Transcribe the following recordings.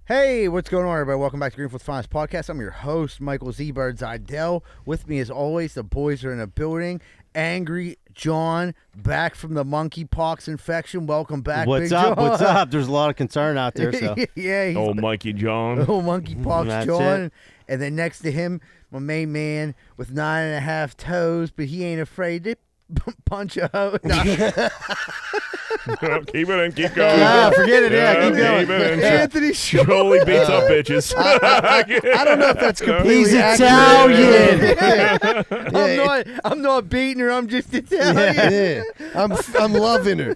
Hey, what's going on, everybody? Welcome back to Greenfield's Finest Podcast. I'm your host, Michael Z-Bird Zidell. With me, as always, the boys are in the building. Angry John, back from the monkeypox infection. Welcome back, What's Big up? John. What's up? There's a lot of concern out there. So yeah, he's Old Mikey John. old monkeypox That's John. it. And then next to him, my main man with 9.5 toes, but he ain't afraid to punch a hoe. No. Keep it in, keep going. Yeah, forget it. Yeah, keep going. Keep it in. Anthony Shaw. Jolie beats up bitches. I don't know if that's completely He's accurate. Italian. I'm not beating her. I'm just Italian. Yeah. I'm loving her.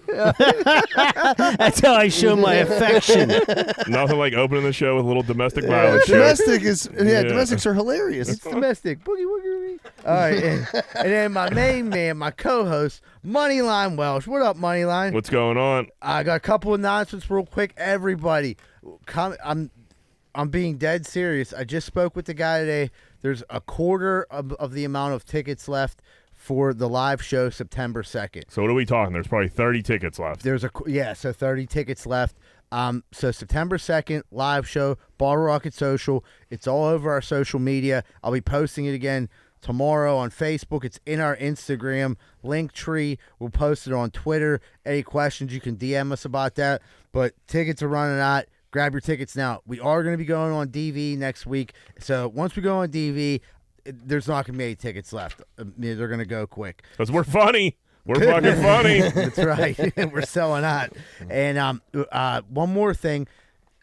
That's how I show my affection. Nothing like opening the show with a little domestic violence shit. Domestics are hilarious. It's domestic. Boogie woogie. All right. And then my main man, my co-host, Moneyline Welsh. What up, Moneyline? What's going on? I got a couple announcements real quick. Everybody, I'm being dead serious. I just spoke with the guy today. There's a quarter of the amount of tickets left for the live show September 2nd. So what are we talking? There's probably 30 tickets left. So 30 tickets left. So September 2nd, live show, Bottle Rocket Social. It's all over our social media. I'll be posting it again tomorrow on Facebook. It's in our Instagram Linktree. We'll post it on Twitter. Any questions, you can DM us about that. But tickets are running out. Grab your tickets now. We are going to be going on DV next week. So once we go on DV, there's not going to be any tickets left. They're going to go quick. Because we're funny. We're fucking funny. That's right. We're selling out. And one more thing.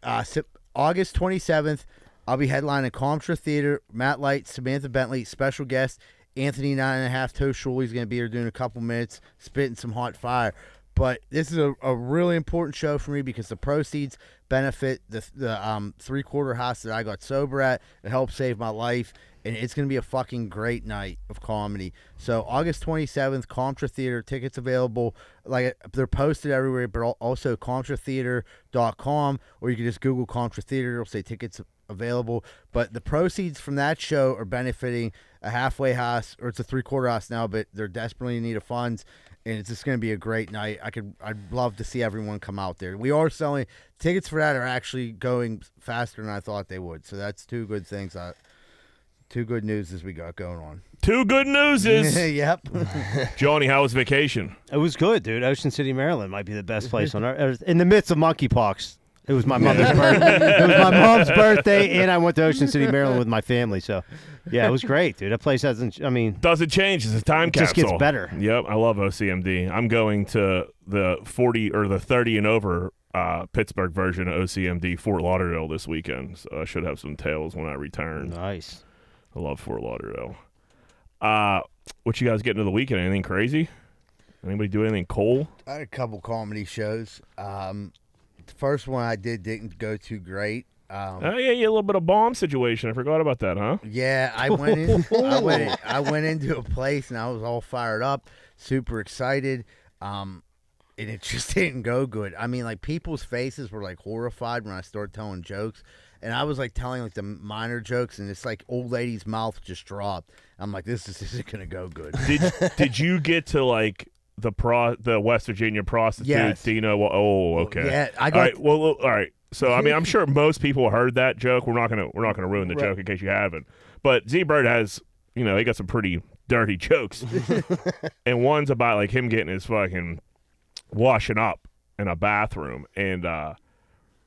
August 27th, I'll be headlining Contra Theater. Matt Light, Samantha Bentley, special guest. Anthony 9.5 Toe Shuley's going to be here doing a couple minutes, spitting some hot fire. But this is a really important show for me because the proceeds benefit the 3-quarter house that I got sober at. It helped save my life. And it's going to be a fucking great night of comedy. So August 27th, Contra Theater. Tickets available. Like, they're posted everywhere, but also ContraTheater.com. Or you can just Google Contra Theater. It'll say tickets available. But the proceeds from that show are benefiting a halfway house, or it's a 3-quarter house now, but they're desperately in need of funds. And it's just going to be a great night. I'd love to see everyone come out there. We are selling tickets for that are actually going faster than I thought they would. So that's two good things. Two good news as we got going on. Two good newses. Yep. Johnny, how was vacation? It was good, dude. Ocean City, Maryland might be the best place on earth. In the midst of monkeypox. It was my mother's birthday. It was my mom's birthday, and I went to Ocean City, Maryland with my family. So, yeah, it was great, dude. That place doesn't change. It's a time capsule. Just gets better. Yep, I love OCMD. I'm going to the 40 or the 30 and over Pittsburgh version of OCMD, Fort Lauderdale this weekend. So I should have some tales when I return. Nice. I love Fort Lauderdale. What you guys getting to the weekend? Anything crazy? Anybody do anything cool? I had a couple comedy shows. The first one I didn't go too great. Oh yeah, a little bit of bomb situation. I forgot about that, huh? Yeah, I went into a place and I was all fired up, super excited, and it just didn't go good. I mean, like, people's faces were like horrified when I started telling jokes, and I was like telling like the minor jokes, and it's like old lady's mouth just dropped. I'm like, this isn't gonna go good. Did you get to like the West Virginia prostitute? Yes. Do you know what? Oh, okay. Yeah, I got. All right. Well, all right. So I mean, I'm sure most people heard that joke. We're not gonna ruin the joke in case you haven't. But Z-Bird has, he got some pretty dirty jokes, and one's about like him getting his fucking washing up in a bathroom. And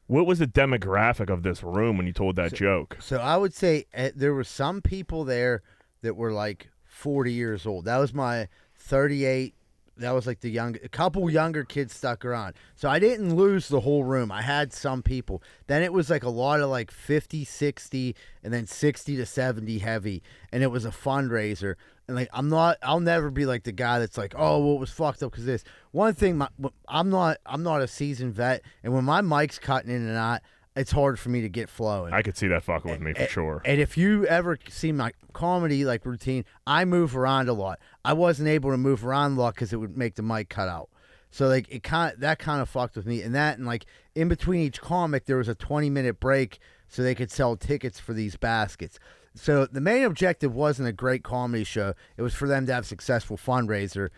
what was the demographic of this room when you told that joke? So I would say there were some people there that were like 40 years old. That was my 38. That was like a couple younger kids stuck around. So I didn't lose the whole room. I had some people. Then it was like a lot of like 50, 60, and then 60 to 70 heavy. And it was a fundraiser. And like, I'll never be like the guy that's like, oh, well, it was fucked up because this. One thing, I'm not a seasoned vet. And when my mic's cutting in and out, it's hard for me to get flowing. I could see that fucking with me for sure. And if you ever see my comedy like routine, I move around a lot. I wasn't able to move around a lot because it would make the mic cut out. So like that kind of fucked with me. And like in between each comic, there was a 20-minute break so they could sell tickets for these baskets. So the main objective wasn't a great comedy show. It was for them to have a successful fundraiser.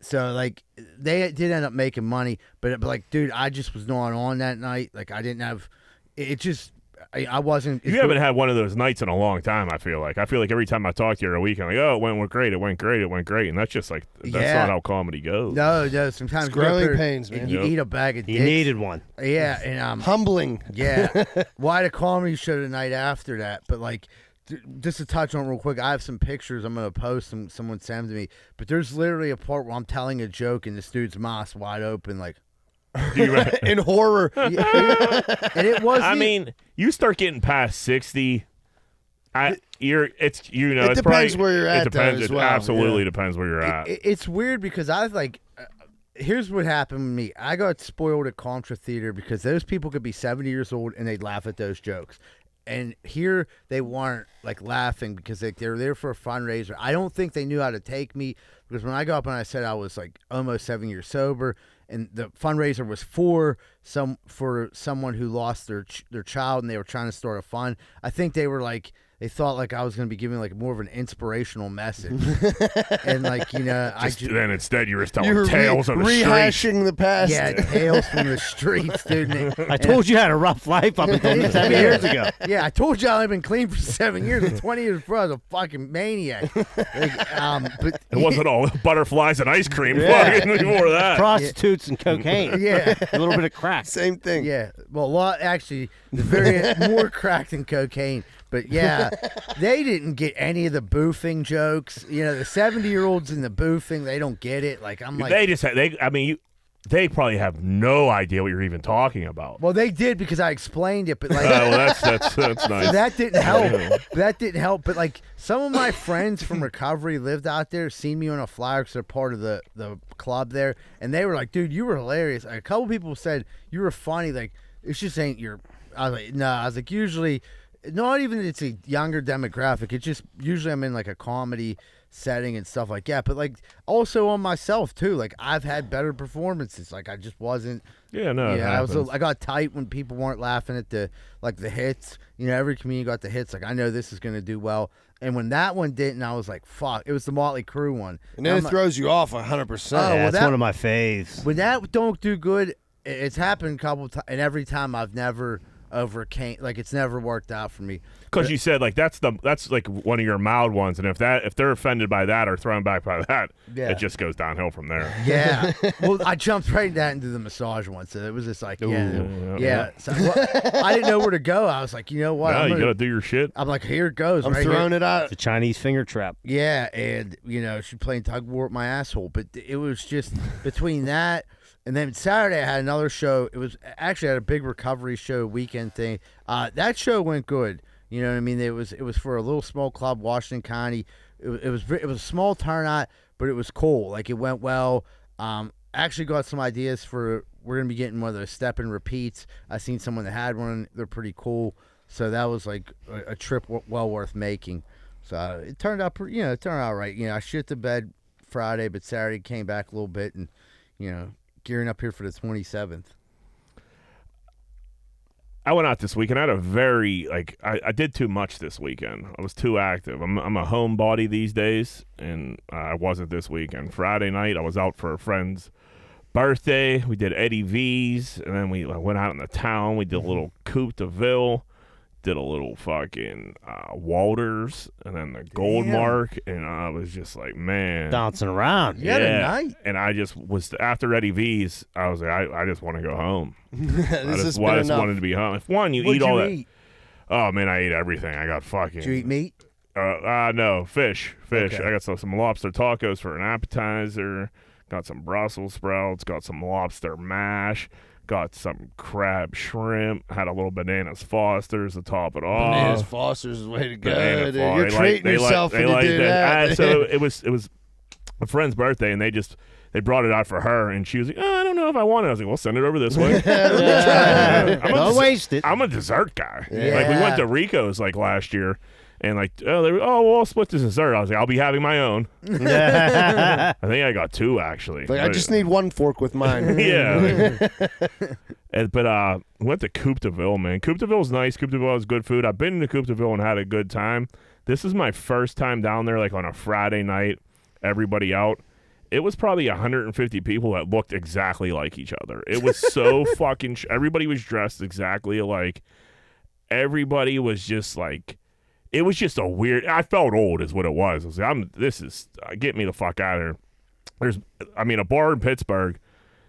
So like they did end up making money, but like, dude, I just was not on that night. Like I didn't have. It just, I wasn't. You haven't had one of those nights in a long time. I feel like every time I talk to you every week, I'm like, oh, it went great, and that's just like that's not how comedy goes. No. Sometimes It's growing pains, man. You eat a bag of dicks. You needed one. Yeah, and Humbling. yeah. Well, I had a comedy show the night after that, but like. Just to touch on it real quick, I have some pictures I'm going to post and someone sent to me, but there's literally a part where I'm telling a joke and this dude's mouth's wide open, like in horror. and it wasn't. I mean, you start getting past 60. It depends probably, where you're at, It depends. though, as It well. absolutely depends where you're at. It's weird because I like. Here's what happened with me. I got spoiled at Contra Theater because those people could be 70 years old and they'd laugh at those jokes. And here they weren't like laughing because they were there for a fundraiser. I don't think they knew how to take me because when I got up and I said I was like almost 7 years sober, and the fundraiser was for someone who lost their child and they were trying to start a fund. I think they were like. They thought like I was going to be giving like more of an inspirational message, and like then instead you were telling tales of the rehashing streets. the past. Yeah, tales from the streets, dude. I told you I had a rough life up until 7 years ago. Yeah, I told you I've been clean for 7 years. And 20 years before I was a fucking maniac. But It wasn't all butterflies and ice cream. Fucking before that. Prostitutes and cocaine. Yeah, A little bit of crack. Same thing. yeah. Well, a lot actually. The more crack than cocaine. But yeah, they didn't get any of the boofing jokes. You know, the 70-year-olds in the boofing, they don't get it. Like I'm like, they probably have no idea what you're even talking about. well, they did because I explained it. But like, That's nice. that didn't help. That didn't help. But like, some of my friends from recovery lived out there, seen me on a flyer because they're part of the club there, and they were like, "Dude, you were hilarious." A couple people said you were funny. Like, it just ain't your. I was like, no. I was like, usually. Not even it's a younger demographic. It's just usually I'm in like a comedy setting and stuff like that. But like also on myself too. Like I've had better performances. Like I just wasn't. Yeah, no. Yeah, I got tight when people weren't laughing at the hits. You know, every comedian got the hits. Like I know this is gonna do well. And when that one didn't, I was like, fuck. It was the Motley Crue one. And then it throws you off 100%. Yeah, that's one of my faves. When that don't do good, it's happened a couple times, and every time I've never overcame, like it's never worked out for me. Because you said like that's like one of your mild ones, and if they're offended by that or thrown back by that, it just goes downhill from there. Yeah. Well, I jumped right into the massage one, so it was just like, yeah. So, I didn't know where to go. I was like, you know what? No, you gotta do your shit. I'm like, here it goes. I'm throwing it out. It's a Chinese finger trap. Yeah, and she's playing tug of war with my asshole, but it was just between that. And then Saturday I had another show. It was actually had a big recovery show weekend thing. That show went good. You know what I mean? It was for a little small club, Washington County. It was a small turnout, but it was cool. Like it went well. Actually got some ideas for we're gonna be getting one of those step and repeats. I seen someone that had one. They're pretty cool. So that was like a trip well worth making. So it turned out it turned out right. I shit the bed Friday, but Saturday came back a little bit and gearing up here for the 27th. I went out this weekend. I had a very I did too much this weekend. I was too active. I'm a homebody these days, and I wasn't this weekend. Friday night I was out for a friend's birthday. We did Eddie V's, and then we went out in the town. We did a little Coupe de Ville, did a little fucking Walters, and then the Gold Mark, and I was just like, man, Bouncing around. You had a night. And I just was after Eddie V's. I was like, I just want to go home. I just enough. wanted to be home. If one, you What'd eat all you that. eat? Oh man, I ate everything. I got fucking. Did you eat meat? No, fish. Okay. I got some lobster tacos for an appetizer. Got some Brussels sprouts. Got some lobster mash. Got some crab shrimp. Had a little bananas Foster's to top it off. Bananas Foster's is the way to go. Banana Dude. Fo- You're they treating like- yourself they when like you do that. that. So it was a friend's birthday, and they brought it out for her, and she was like, I don't know if I want it. I was like, well, send it over this way. Don't waste it. I'm a dessert guy. Yeah. Like we went to Rico's last year, and we'll I'll split this dessert. I was like, I'll be having my own. I think I got two actually. Like, I just need one fork with mine. Yeah. But we went to Coupe de Ville, man. Coupe de Ville's nice. Coupe de Ville is good food. I've been to Coupe de Ville and had a good time. This is my first time down there, like on a Friday night, everybody out. It was probably 150 people that looked exactly like each other. It was so fucking. Everybody was dressed exactly alike. everybody was just like, it was just a weird. I felt old, is what it was. I was like, get me the fuck out of here. A bar in Pittsburgh,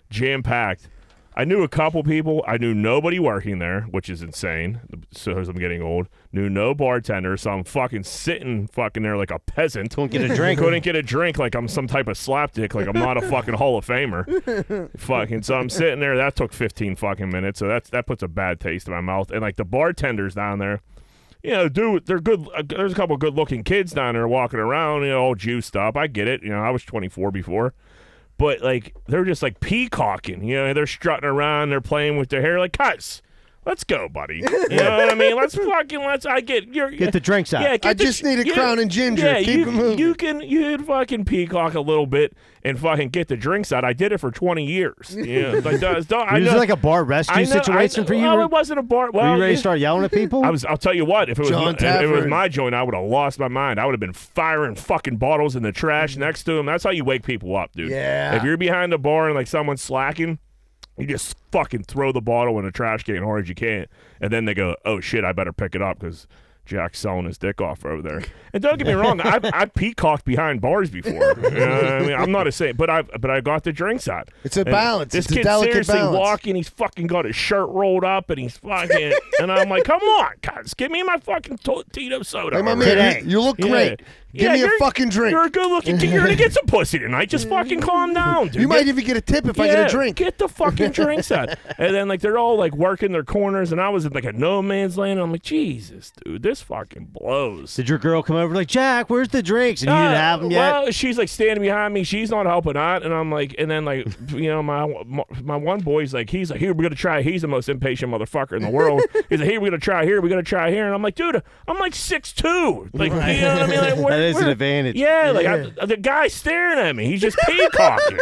jam packed. I knew a couple people. I knew nobody working there, which is insane. So as I'm getting old, knew no bartender. So I'm fucking sitting fucking there like a peasant. Couldn't get a drink. Couldn't get a drink like I'm some type of slapdick. Like I'm not a fucking Hall of Famer. Fucking. So I'm sitting there. That took 15 fucking minutes. So that puts a bad taste in my mouth. And like the bartenders down there, dude, they're good. There's a couple good looking kids down there walking around, all juiced up. I get it. I was 24 before. But, like, they're just, like, peacocking. They're strutting around. They're playing with their hair. Like, guys, let's go, buddy. You know what I mean? Get the drinks out. Yeah, I just need a Crown and Ginger. Yeah, Keep it moving. You can fucking peacock a little bit and fucking get the drinks out. I did it for 20 years. Yeah, like, Was it like a bar rescue situation for you? Well, it wasn't a bar. Well, were you ready to start yelling at people? I'll tell you what. If it was John my joint, I would have lost my mind. I would have been firing fucking bottles in the trash next to him. That's how you wake people up, dude. Yeah. If you're behind the bar and like someone's slacking, you just fucking throw the bottle in the trash can hard as you can, and then they go, "Oh shit, I better pick it up because Jack's selling his dick off over there." And don't get me wrong, I peacocked behind bars before. I'm not a saint, but I got the drinks out. It's a balance. This It's a kid's delicate seriously balance. walking. He's fucking got his shirt rolled up, and he's fucking. And I'm like, "Come on, guys, give me my fucking Tito soda." Hey, my over man, here." you look great. Give me a fucking drink. You're a good-looking kid. You're gonna get some pussy tonight. Just fucking calm down, dude. You might even get a tip if I get a drink. Get the fucking drinks out. And then, like, they're all, like, working their corners, and I was in, like, a no man's land. And I'm like, Jesus, dude, this fucking blows. Did your girl come over like, Jack, where's the drinks? And you didn't have them yet? Well, she's, like, standing behind me. She's not helping out. And I'm like, and then, like, my one boy's like, he's like, here, we're gonna try. He's the most impatient motherfucker in the world. He's like, here, we're gonna try here. We're gonna try here. And I'm like, dude, I'm like 6'2". Like, you know what I mean? Like, That is an advantage. Yeah, like the guy's staring at me. He's just peacocking.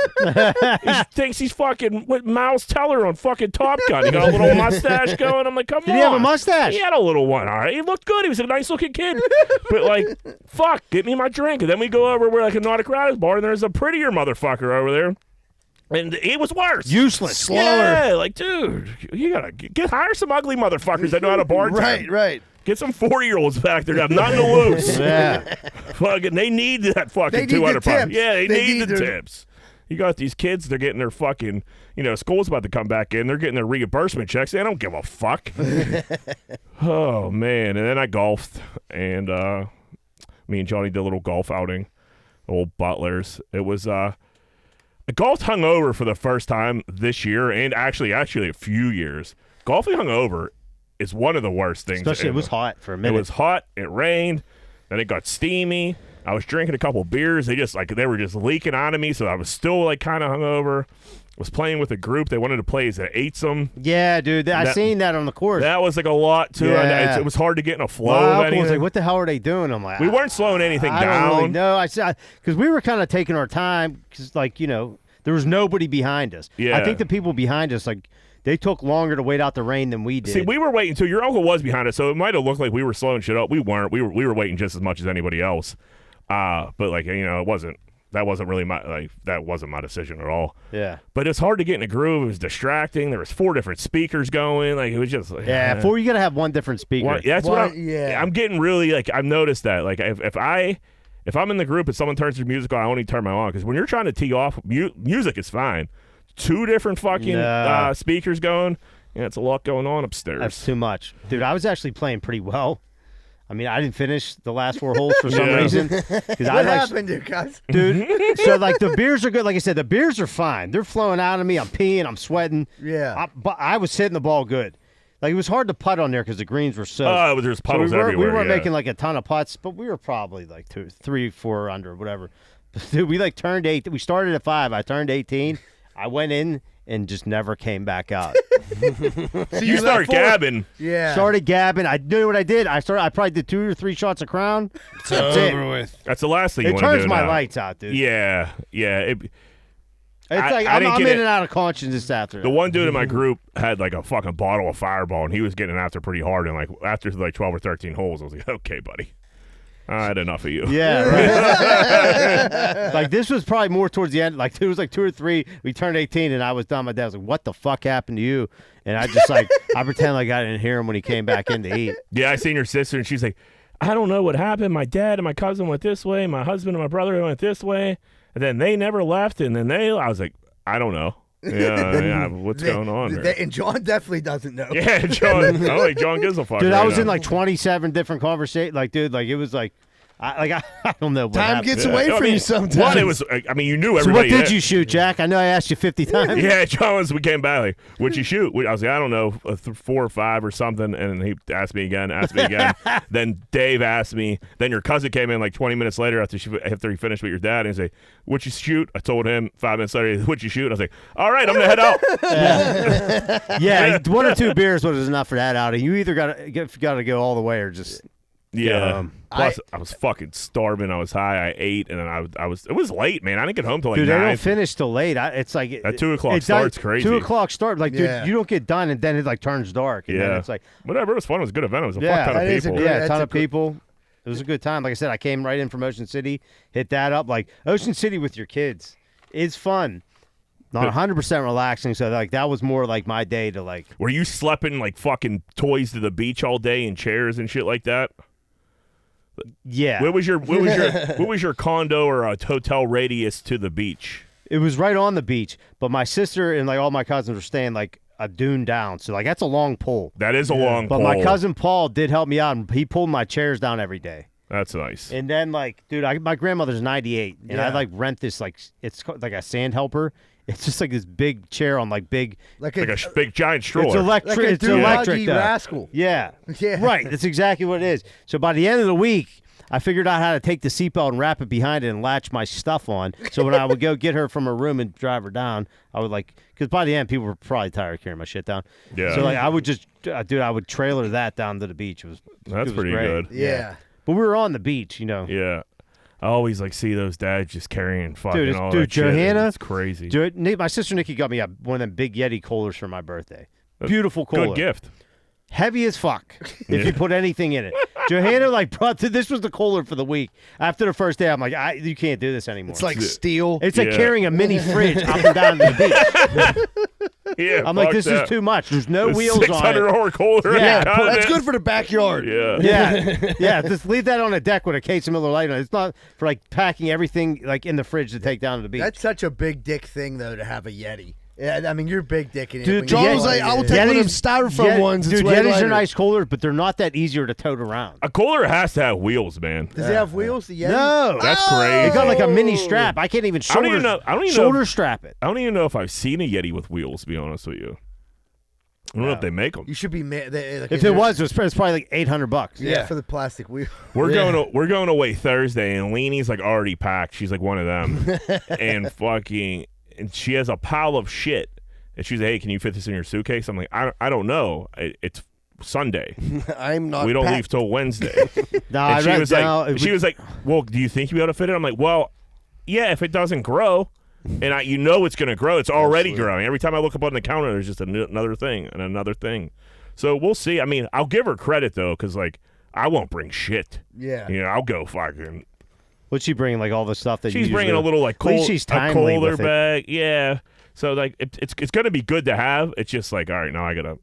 He thinks he's fucking with Miles Teller on fucking Top Gun. He got a little mustache going. I'm like, come on. Did he have a mustache? He had a little one. All right, he looked good. He was a nice looking kid. But like, fuck, get me my drink. And then we go over where like a Nautic Riders bar, and there's a prettier motherfucker over there. And it was worse. Useless. Slower. Yeah, like, dude, you gotta hire some ugly motherfuckers that know how to bartend. Right. Get some 40-year-olds back there that have nothing to lose. Yeah. Fucking, they need that fucking They need the 200 bucks. tips. Yeah, they need the their- tips. You got these kids, they're getting their fucking, school's about to come back in. They're getting their reimbursement checks. They don't give a fuck. Oh, man. And then I golfed, and me and Johnny did a little golf outing, old Butlers. It was, I golfed hungover for the first time this year, and actually a few years. Golfing hungover is one of the worst things. Especially it was hot for a minute. It was hot. It rained. Then it got steamy. I was drinking a couple beers. They were just leaking out of me, so I was still like kind of hungover. Was playing with a group. They wanted to play as it ate some. Yeah, dude. I seen that on the course. That was like a lot too. Yeah. It was hard to get in a flow. My of uncle was anything. like, what the hell are they doing? I'm like, We weren't slowing anything I down. don't really know. I said because we were kind of taking our time because, there was nobody behind us. Yeah. I think the people behind us, they took longer to wait out the rain than we did. See, we were waiting too. Your uncle was behind us, so it might have looked like we were slowing shit up. We weren't. We were waiting just as much as anybody else. But it wasn't. That wasn't really that wasn't my decision at all. Yeah. But it's hard to get in a groove. It was distracting. There was 4 different speakers going. Like it was just. Yeah. Before you got to have one different speaker. That's what yeah. I'm getting really I've noticed that if I'm in the group and someone turns their music on, I only turn mine on because when you're trying to tee off, music is fine. 2 different fucking speakers going. Yeah, it's a lot going on upstairs. That's too much, dude. I was actually playing pretty well. I mean, I didn't finish the last 4 holes for some reason. What happened, dude? So, the beers are good. Like I said, the beers are fine. They're flowing out of me. I'm peeing. I'm sweating. Yeah. But I was hitting the ball good. Like, it was hard to putt on there because the greens were so. Oh, there's puddles everywhere. We weren't making, a ton of putts, but we were probably, 2, 3, 4 under, whatever. But, dude, we, turned 8. We started at 5. I turned 18. I went in and just never came back out. So you start gabbing. Yeah. Started gabbing. I knew what I did. I probably did 2 or 3 shots of Crown. That's it. Over with. That's the last thing you It want to do. turns my now. lights out, dude. Yeah. It's I didn't I'm get in it. and out of consciousness after The that. one dude in my group had a fucking bottle of Fireball, and he was getting after pretty hard. And after 12 or 13 holes, I was like, okay, buddy. I had enough of you. Yeah, right. Like this was probably more towards the end. Like it was like 2 or 3. We turned 18, and I was done. My dad was like, "What the fuck happened to you?" And I just like I pretend like I didn't hear him when he came back in to eat. Yeah, I seen your sister, and she's like, I don't know what happened. My dad and my cousin went this way. My husband and my brother went this way. And then they never left. And then I was like, I don't know. Yeah, what's going on there? And John definitely doesn't know. Yeah, John. I don't think John gives a fuck. Dude, right I was now. in like 27 different conversations. Like, dude, like it was like, I don't know. What Time happened. gets away from you sometimes. One, it was. I mean, you knew So everybody. what did you shoot, Jack? I know I asked you 50 times. Yeah, John was. We came back like, what'd you shoot? I was like, I don't know, 4 or 5 or something. And he asked me again. Then Dave asked me. Then your cousin came in like 20 minutes later after he finished with your dad, and he's like, "What'd you shoot?" I told him 5 minutes later, "What'd you shoot?" I was like, "All right, I'm gonna head out." Yeah, 1 or 2 beers was enough for that outing. You either gotta go all the way or just. Yeah. Plus, I was fucking starving. I was high. I ate, and then I was. It was late, man. I didn't get home till like Dude, 9. they don't finish till late. It's like At 2 o'clock starts crazy. 2 o'clock start. Like, dude, Yeah. you don't get done, and then it like turns dark. And then it's like, whatever. It was fun. It was a good event. It was a Yeah, fuck ton that of is a people. good- yeah, a that's ton a of people. It was a good time. Like I said, I came right in from Ocean City, hit that up. Like Ocean City with your kids is fun. Not 100% relaxing. So like that was more like my day to like. Were you schlepping like fucking toys to the beach all day in chairs and shit like that? Yeah, What was your condo or a hotel radius to the beach? it was right on the beach. But my sister and like all my cousins were staying like a dune down. So like that's a long pull. That is a long But pole. my cousin Paul did help me out, and he pulled my chairs down every day. That's nice. And then, like, dude, my grandmother's 98, and I, Yeah. like, rent this, like, it's like a sand helper. It's just, like, this big chair on, like, big... Like Like a big giant stroller. It's electric. like a It's electric, though. rascal. Yeah. Yeah. Right. That's exactly what it is. So by the end of the week, I figured out how to take the seatbelt and wrap it behind it and latch my stuff on. So when I would go get her from her room and drive her down, I would, like... Because by the end, people were probably tired of carrying my shit down. Yeah. So, like, I would just... dude, I would trailer that down to the beach. It That's was pretty great. good. Yeah. But we were on the beach, you know. Yeah. I always like see those dads just carrying fucking all dude, that shit. Johanna, It's crazy. My sister Nikki got me one of them big Yeti coolers for my birthday. Beautiful cooler. Good gift. Heavy as fuck if you put anything in it. Johanna this was the cooler for the week. After the first day, I'm like, you can't do this anymore. It's like steel. It's like Yeah. carrying a mini fridge up and down to the beach. Yeah. I'm like, fuck this that. is too much. There's no wheels on $600 it. cooler. Yeah, That's good for the backyard. Yeah. Yeah, yeah. Just leave that on a deck with a case of Miller Lite on it. It's not for like packing everything like in the fridge to take down to the beach. That's such a big dick thing, though, to have a Yeti. Yeah, I mean, you're big dick in it. Dude, when John you was go like, in I will it. take one of them Yetis- styrofoam ones. It's Dude, way Yetis lighter. are nice coolers, but they're not that easier to tote around. A cooler has to have wheels, man. Does it have wheels? The Yeti? No, That's crazy. it got like a mini strap. I can't even I don't shoulder, even know- I don't even shoulder know- strap it. I don't even know if I've seen a Yeti with wheels, to be honest with you. I don't know if they make them. You should be mad. Like, If it was, it's probably like $800. Yeah, for the plastic wheel. We're going away Thursday, and Leanie's like already packed. She's like one of them, and she has a pile of shit. And she's like, "Hey, can you fit this in your suitcase?" I'm like, "I don't know. It's Sunday. I'm not. We don't packed. leave till Wednesday." No, And she was like, "Well, do you think you'll be able to fit it?" I'm like, "Well, yeah, if it doesn't grow." And it's going to grow. It's already growing. Every time I look up on the counter, there's just another thing and another thing. So we'll see. I mean, I'll give her credit, though, because, like, I won't bring shit. Yeah. You know, I'll go fucking. What's she bringing? Like all the stuff that She's you bringing a little, like, At least she's timely cooler with it. bag. Yeah. So, like, it's going to be good to have. It's just like, all right, now I gotta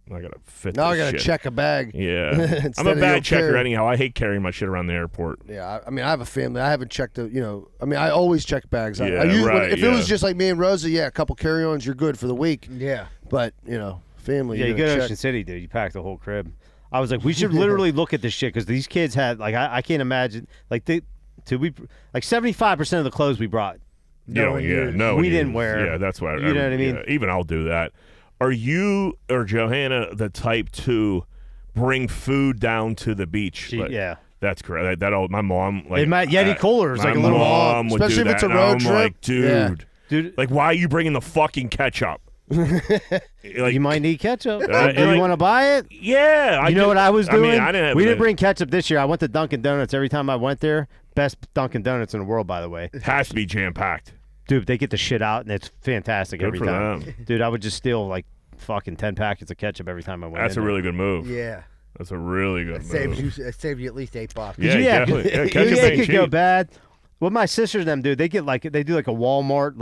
fit Now I this gotta shit. check a bag. Yeah. Instead I'm a of bag your checker carry. anyhow. I hate carrying my shit around the airport. Yeah, I mean, I have a family. I haven't checked I always check bags. Yeah, If it was yeah. just like me and Rosa, yeah, a couple carry-ons, you're good for the week. Yeah. But family. Yeah, you gotta go to check. Ocean City, dude. You pack the whole crib. I was like, we should literally look at this shit because these kids had like I can't imagine like 75% of the clothes we brought. We didn't wear. Yeah, that's why. You know what I mean? Yeah, even I'll do that. Are you or Johanna the type to bring food down to the beach? Yeah. That's correct. My mom like And my Yeti cooler is my like a little mom would especially do if it's that, a and road I'm trip. like, dude, Dude, like, why are you bringing the fucking ketchup? Like, you might need ketchup. Do like- you want to buy it? yeah. You know what I was doing? I didn't. We didn't bring ketchup this year. I went to Dunkin Donuts every time I went there. Best Dunkin Donuts in the world, by the way. It has to be jam packed. Dude, they get the shit out, and it's fantastic Good every for time. them. Dude, I would just steal like fucking 10 packets of ketchup every time I went That's in a there. really good move. Yeah. That's a really good move. It saves you at least $8. Yeah, definitely. Yeah, catch it it could go cheap. bad. What my sisters and them do, they do like a Walmart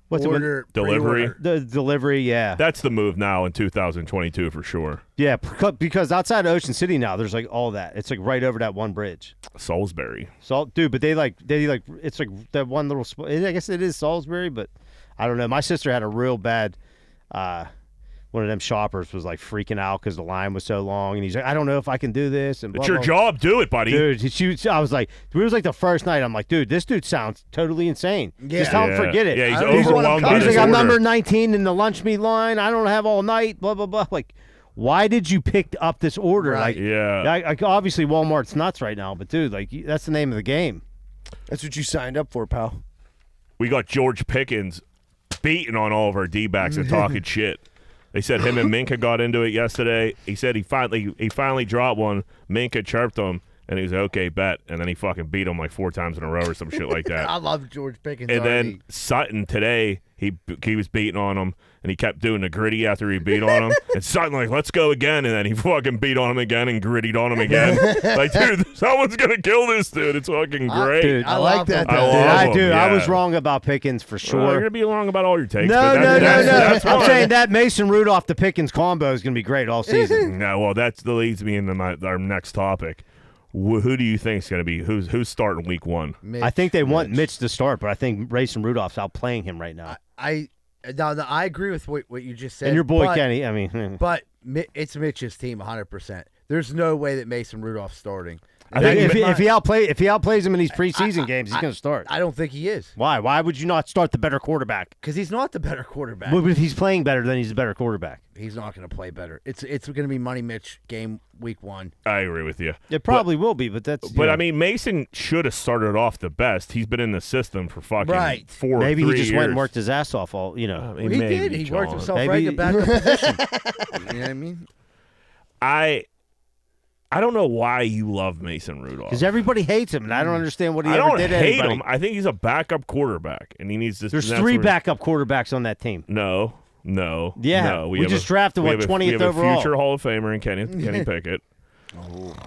what's Order, Delivery. pre-order. the delivery, yeah. That's the move now in 2022 for sure. Yeah, because outside of Ocean City now, there's like all that. It's like right over that one bridge. Salisbury. Dude, but they like it's like that one little. I guess it is Salisbury, but I don't know. My sister had a real bad. One of them shoppers was like freaking out because the line was so long, and he's like, "I don't know if I can do this." And It's blah, your blah. job. Do it, buddy. Dude, I was like, it was like the first night. I'm like, dude, this dude sounds totally insane. Yeah. Just tell him forget it. Yeah, he's I don't even wanna overwhelmed come. by He's this like, I'm order. number 19 in the lunch meat line. I don't have all night. Blah blah blah. Like, why did you pick up this order? Right. Like, Yeah. like obviously Walmart's nuts right now, but dude, like that's the name of the game. That's what you signed up for, pal. We got George Pickens beating on all of our D-backs and talking shit. They said him and Minka got into it yesterday. He said he finally dropped one. Minka chirped him, and he was like, okay, bet. And then he fucking beat him like 4 times in a row or some shit like that. I love George Pickens. And already. then Sutton today, he was beating on him, and he kept doing the gritty after he beat on him. And Sutton like, let's go again, and then he fucking beat on him again and grittied on him again. Like, dude, someone's gonna kill this dude. It's fucking great. Dude, I like love that, him. I love him, I yeah. was wrong about Pickens for Well, you're sure. gonna be wrong about all your takes. No. but that's I'm fine. saying that Mason Rudolph to Pickens combo is going to be great all season. No, well, that leads me into our next topic. Who do you think is going to be who's starting week 1? Mitch. I think they want Mitch to start, but I think Mason Rudolph's outplaying him right now. I agree with what you just said. And your boy but, Kenny, I mean, But it's Mitch's team 100%. There's no way that Mason Rudolph's starting. I think if he outplays him in these preseason games, he's going to start. I don't think he is Why? Why would you not start the better quarterback? because he's not the better quarterback. But if he's playing better, then he's a better quarterback. He's not going to play better. It's going to be Money Mitch game week 1. I agree with you. It probably will be, but that's. But I mean, Mason should have started off the best. He's been in the system for fucking Right. 4 maybe or 3 he just years. went and worked his ass off all. You know, I Well, mean, he maybe, did. He worked John. himself Maybe- right in the backup position. You know what I mean? I don't know why you love Mason Rudolph. because everybody hates him, and I don't understand what he I ever don't did to hate anybody. him. I think he's a backup quarterback, and he needs to. There's that's 3 where- backup quarterbacks on that team. No. Yeah, no. we just drafted, we what, have 20th we have overall? a future Hall of Famer in Kenny Pickett.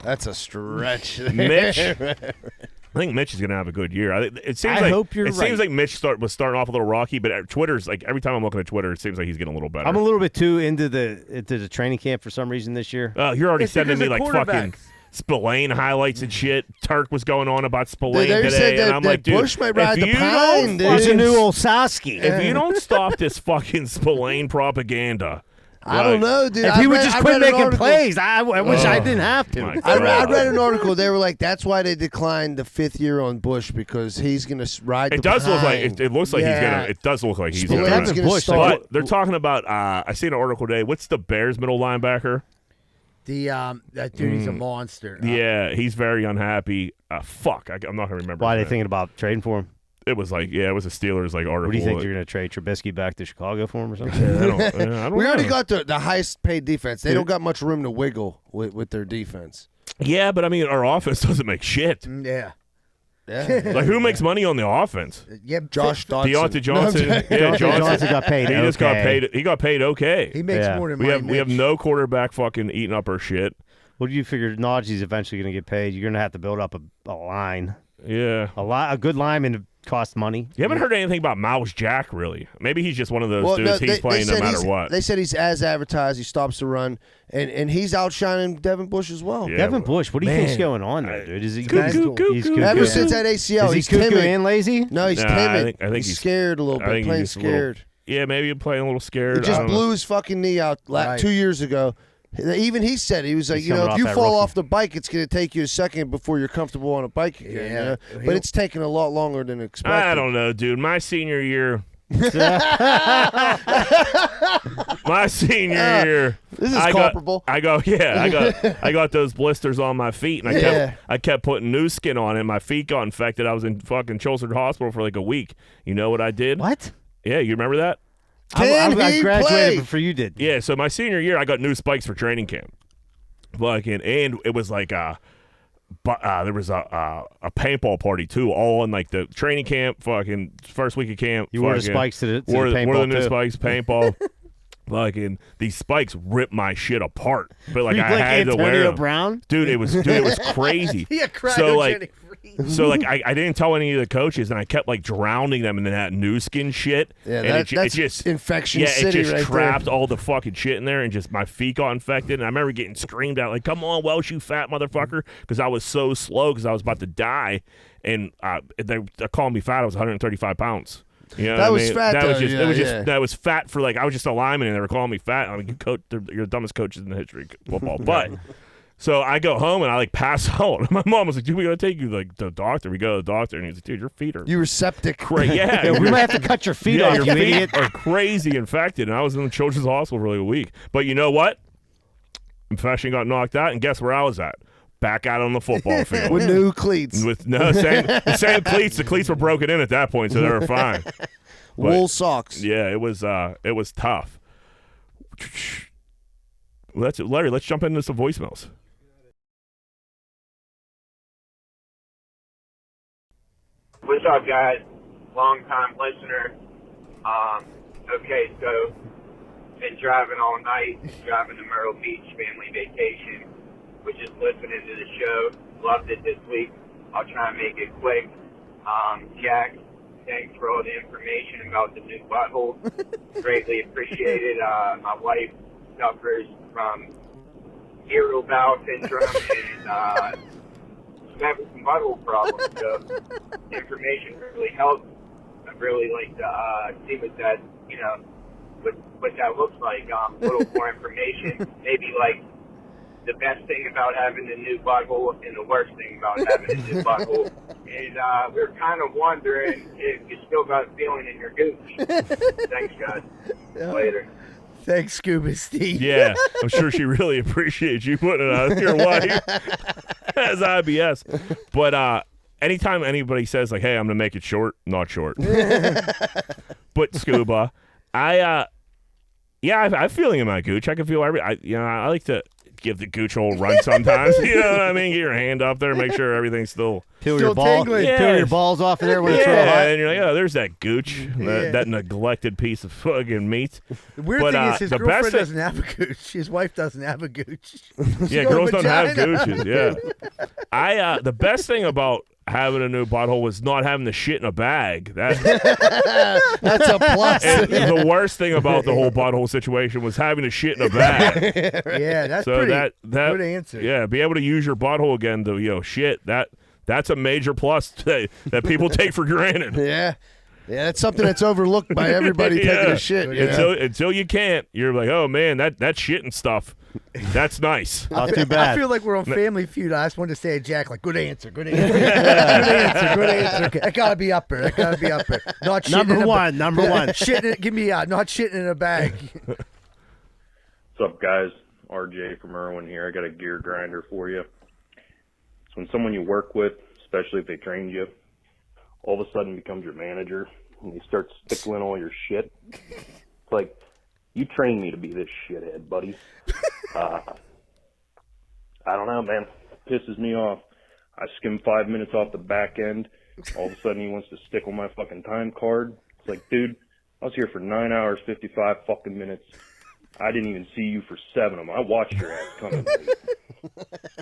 That's a stretch. Mitch. I think Mitch is going to have a good year. It seems I like hope you're it right. seems like Mitch was starting off a little rocky, but Twitter's like every time I'm looking at Twitter, it seems like he's getting a little better. I'm a little bit too into the training camp for some reason this year. You're already It's sending me because like of fucking quarterbacks. Spillane highlights and shit. Turk was going on about Spillane They today, said and that- I'm that like, dude, Bush might ride if the you pine, don't dude. He's a fucking- new old Sasky. if you don't stop this fucking Spillane propaganda, I don't know, dude. If I he would read- just I quit read an making article- plays, I wish I didn't have to. My I God. read an article. They were like, "That's why they declined the 5th year on Bush because he's going to ride." It the does look like pine. it looks like he's Yeah. gonna. It does look like he's Spillane's gonna. Devin gonna Bush, start. But they're talking about. I seen an article today. What's the Bears middle linebacker? That dude, he's a monster. Yeah, he's very unhappy. Fuck, I'm not gonna remember. Why are they his name. thinking about trading for him? It was like, it was a Steelers like article. What do you think? You're going to trade Trubisky back to Chicago for him or something? I don't We already know. got the highest paid defense. They don't got much room to wiggle with their defense. Yeah, but I mean, our offense doesn't make shit. Yeah. Yeah. Like, who makes money on the offense? Yeah. Josh Dodson. Deontay Johnson. Yeah, Johnson got paid. He just got okay. paid. He got paid okay. He makes Yeah. more than We Money have Mitch. no quarterback fucking eating up our shit. What do you figure? Najee's eventually going to get paid. You're going to have to build up a line. Yeah. A good lineman costs money. You haven't heard anything about Miles Jack, really. Maybe he's just one of those Well, dudes. no, He's playing no said matter what. They said he's as advertised. He stops the run, and he's outshining Devin Bush as well. Yeah. Devin Bush, what do you think's Man. going on there, dude? Is he Cuckoo, He's cuckoo. cuckoo. Ever Yeah. since that ACL, Is he he's cuckoo timid. and lazy? No, he's Nah, timid. I think he's he's- scared a little I bit, think playing he's just a little- scared. Yeah, maybe playing a little scared. He just I don't know. blew his fucking knee out Right. 2 years ago. Even he said, he was like, He's you know, coming if you off that fall rookie. off the bike, it's going to take you a second before you're comfortable on a bike again. Yeah. You know? He'll- But it's taking a lot longer than expected. I don't know, dude. My senior year. My senior year. This is I comparable. I got those blisters on my feet, and I kept putting new skin on it. My feet got infected. I was in fucking Chilsford Hospital for like a week. You know what I did? What? Yeah, you remember that? Can I he graduated play? before you did. Yeah, so my senior year, I got new spikes for training camp. Fucking, and it was like there was a paintball party too, all in like the training camp. Fucking first week of camp. You wore the fucking spikes to the wore the paintball new too. spikes, paintball. fucking these spikes ripped my shit apart. But like You I like had to wear Antonio them. Brown? Dude, it was crazy. Yeah, so like freeze. so like I didn't tell any of the coaches, and I kept like drowning them in that new skin shit. Yeah, and that's it just infection yeah, city it just right trapped there. all the fucking shit in there, and just my feet got infected. And I remember getting screamed at like, "Come on, Welsh, you fat motherfucker!" Because I was so slow because I was about to die, and they called me fat. I was 135 pounds. You know That what I was mean? fat, That was though, just yeah, it was yeah. just that was fat for like I was just a lineman, and they were calling me fat. I mean, you're the dumbest coaches in the history of football, but. So I go home and I like pass out. My mom was like, "Dude, we gotta take you like the doctor." We go to the doctor, and he's like, "Dude, your feet are You were septic. crazy." Yeah, Yeah, we might have to cut your feet off, your you feet idiot. are crazy infected. And I was in the children's hospital for like a week. But you know what? Infection got knocked out, and guess where I was at? Back out on the football field. With new cleats. With no the same cleats. The cleats were broken in at that point, so they were fine. Wool socks. Yeah, it was tough. Larry, let's jump into some voicemails. What's up, guys? Long time listener. Okay, so been driving all night, driving to Myrtle Beach, family vacation. Was just listening to the show. Loved it this week. I'll try and make it quick. Jack, thanks for all the information about the new butthole. Greatly appreciated. My wife suffers from irritable bowel syndrome and having some butthole problems. So information really helps. I'd really like to see what that, what that looks like. A little more information. Maybe like the best thing about having a new butthole and the worst thing about having a new butthole. And we were kind of wondering if you still got a feeling in your gooch. Thanks, guys. Later. Thanks, Scuba Steve. Yeah, I'm sure she really appreciates you putting it on your wife as IBS. But anytime anybody says like, "Hey, I'm gonna make it short," not short. But Scuba, I have feeling in my gooch. I can feel I like to give the gooch a whole run sometimes. You know what I mean? Get your hand up there, make sure everything's still Peel Still your balls. tingling. Peel your balls off of there when it's real hot. and you're like, "Oh, there's that gooch, that neglected piece of fucking meat." The weird But, thing is his the girlfriend best thing- doesn't have a gooch. His wife doesn't have a gooch. Yeah, got a girls don't have vagina. gooches. Yeah, the best thing about having a new butthole was not having the shit in a bag. That's a plus. And the worst thing about the whole butthole situation was having the shit in a bag. Yeah, that's So pretty that good answer. Yeah, be able to use your butthole again to shit. That's a major plus that people take for granted. Yeah. Yeah, that's something that's overlooked by everybody taking Yeah. a shit. you know? Until you can't, you're like, "Oh man, that shit and stuff. That's nice." Not too I bad. feel like we're on Family Feud. I just wanted to say to Jack, like, good answer, good answer. Good answer, good answer. Okay, that gotta be up there. That gotta be up there. Not shitting Number in a one, number one. Shitting, give me not shitting in a bag. What's up, guys? RJ from Irwin here. I got a gear grinder for you. It's when someone you work with, especially if they trained you, all of a sudden becomes your manager, and they start stickling all your shit. It's like, you trained me to be this shithead, buddy. I don't know, man. It pisses me off. I skim 5 minutes off the back end. All of a sudden he wants to stickle my fucking time card. It's like, dude, I was here for 9 hours, 55 fucking minutes. I didn't even see you for 7 of them. I watched your ass coming.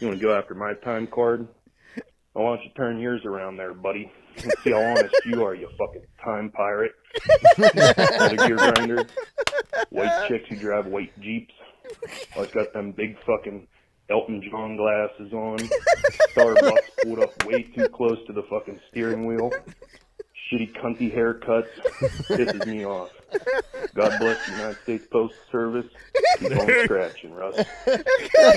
You want to go after my time card? Why don't you turn yours around there, buddy? And see how honest you are, you fucking time pirate. Another gear grinder. White chicks who drive white Jeeps. Always got them big fucking Elton John glasses on. Starbucks pulled up way too close to the fucking steering wheel. Shitty cunty haircuts. Pisses me off. God bless the United States Postal Service. Keep on scratching, Russ.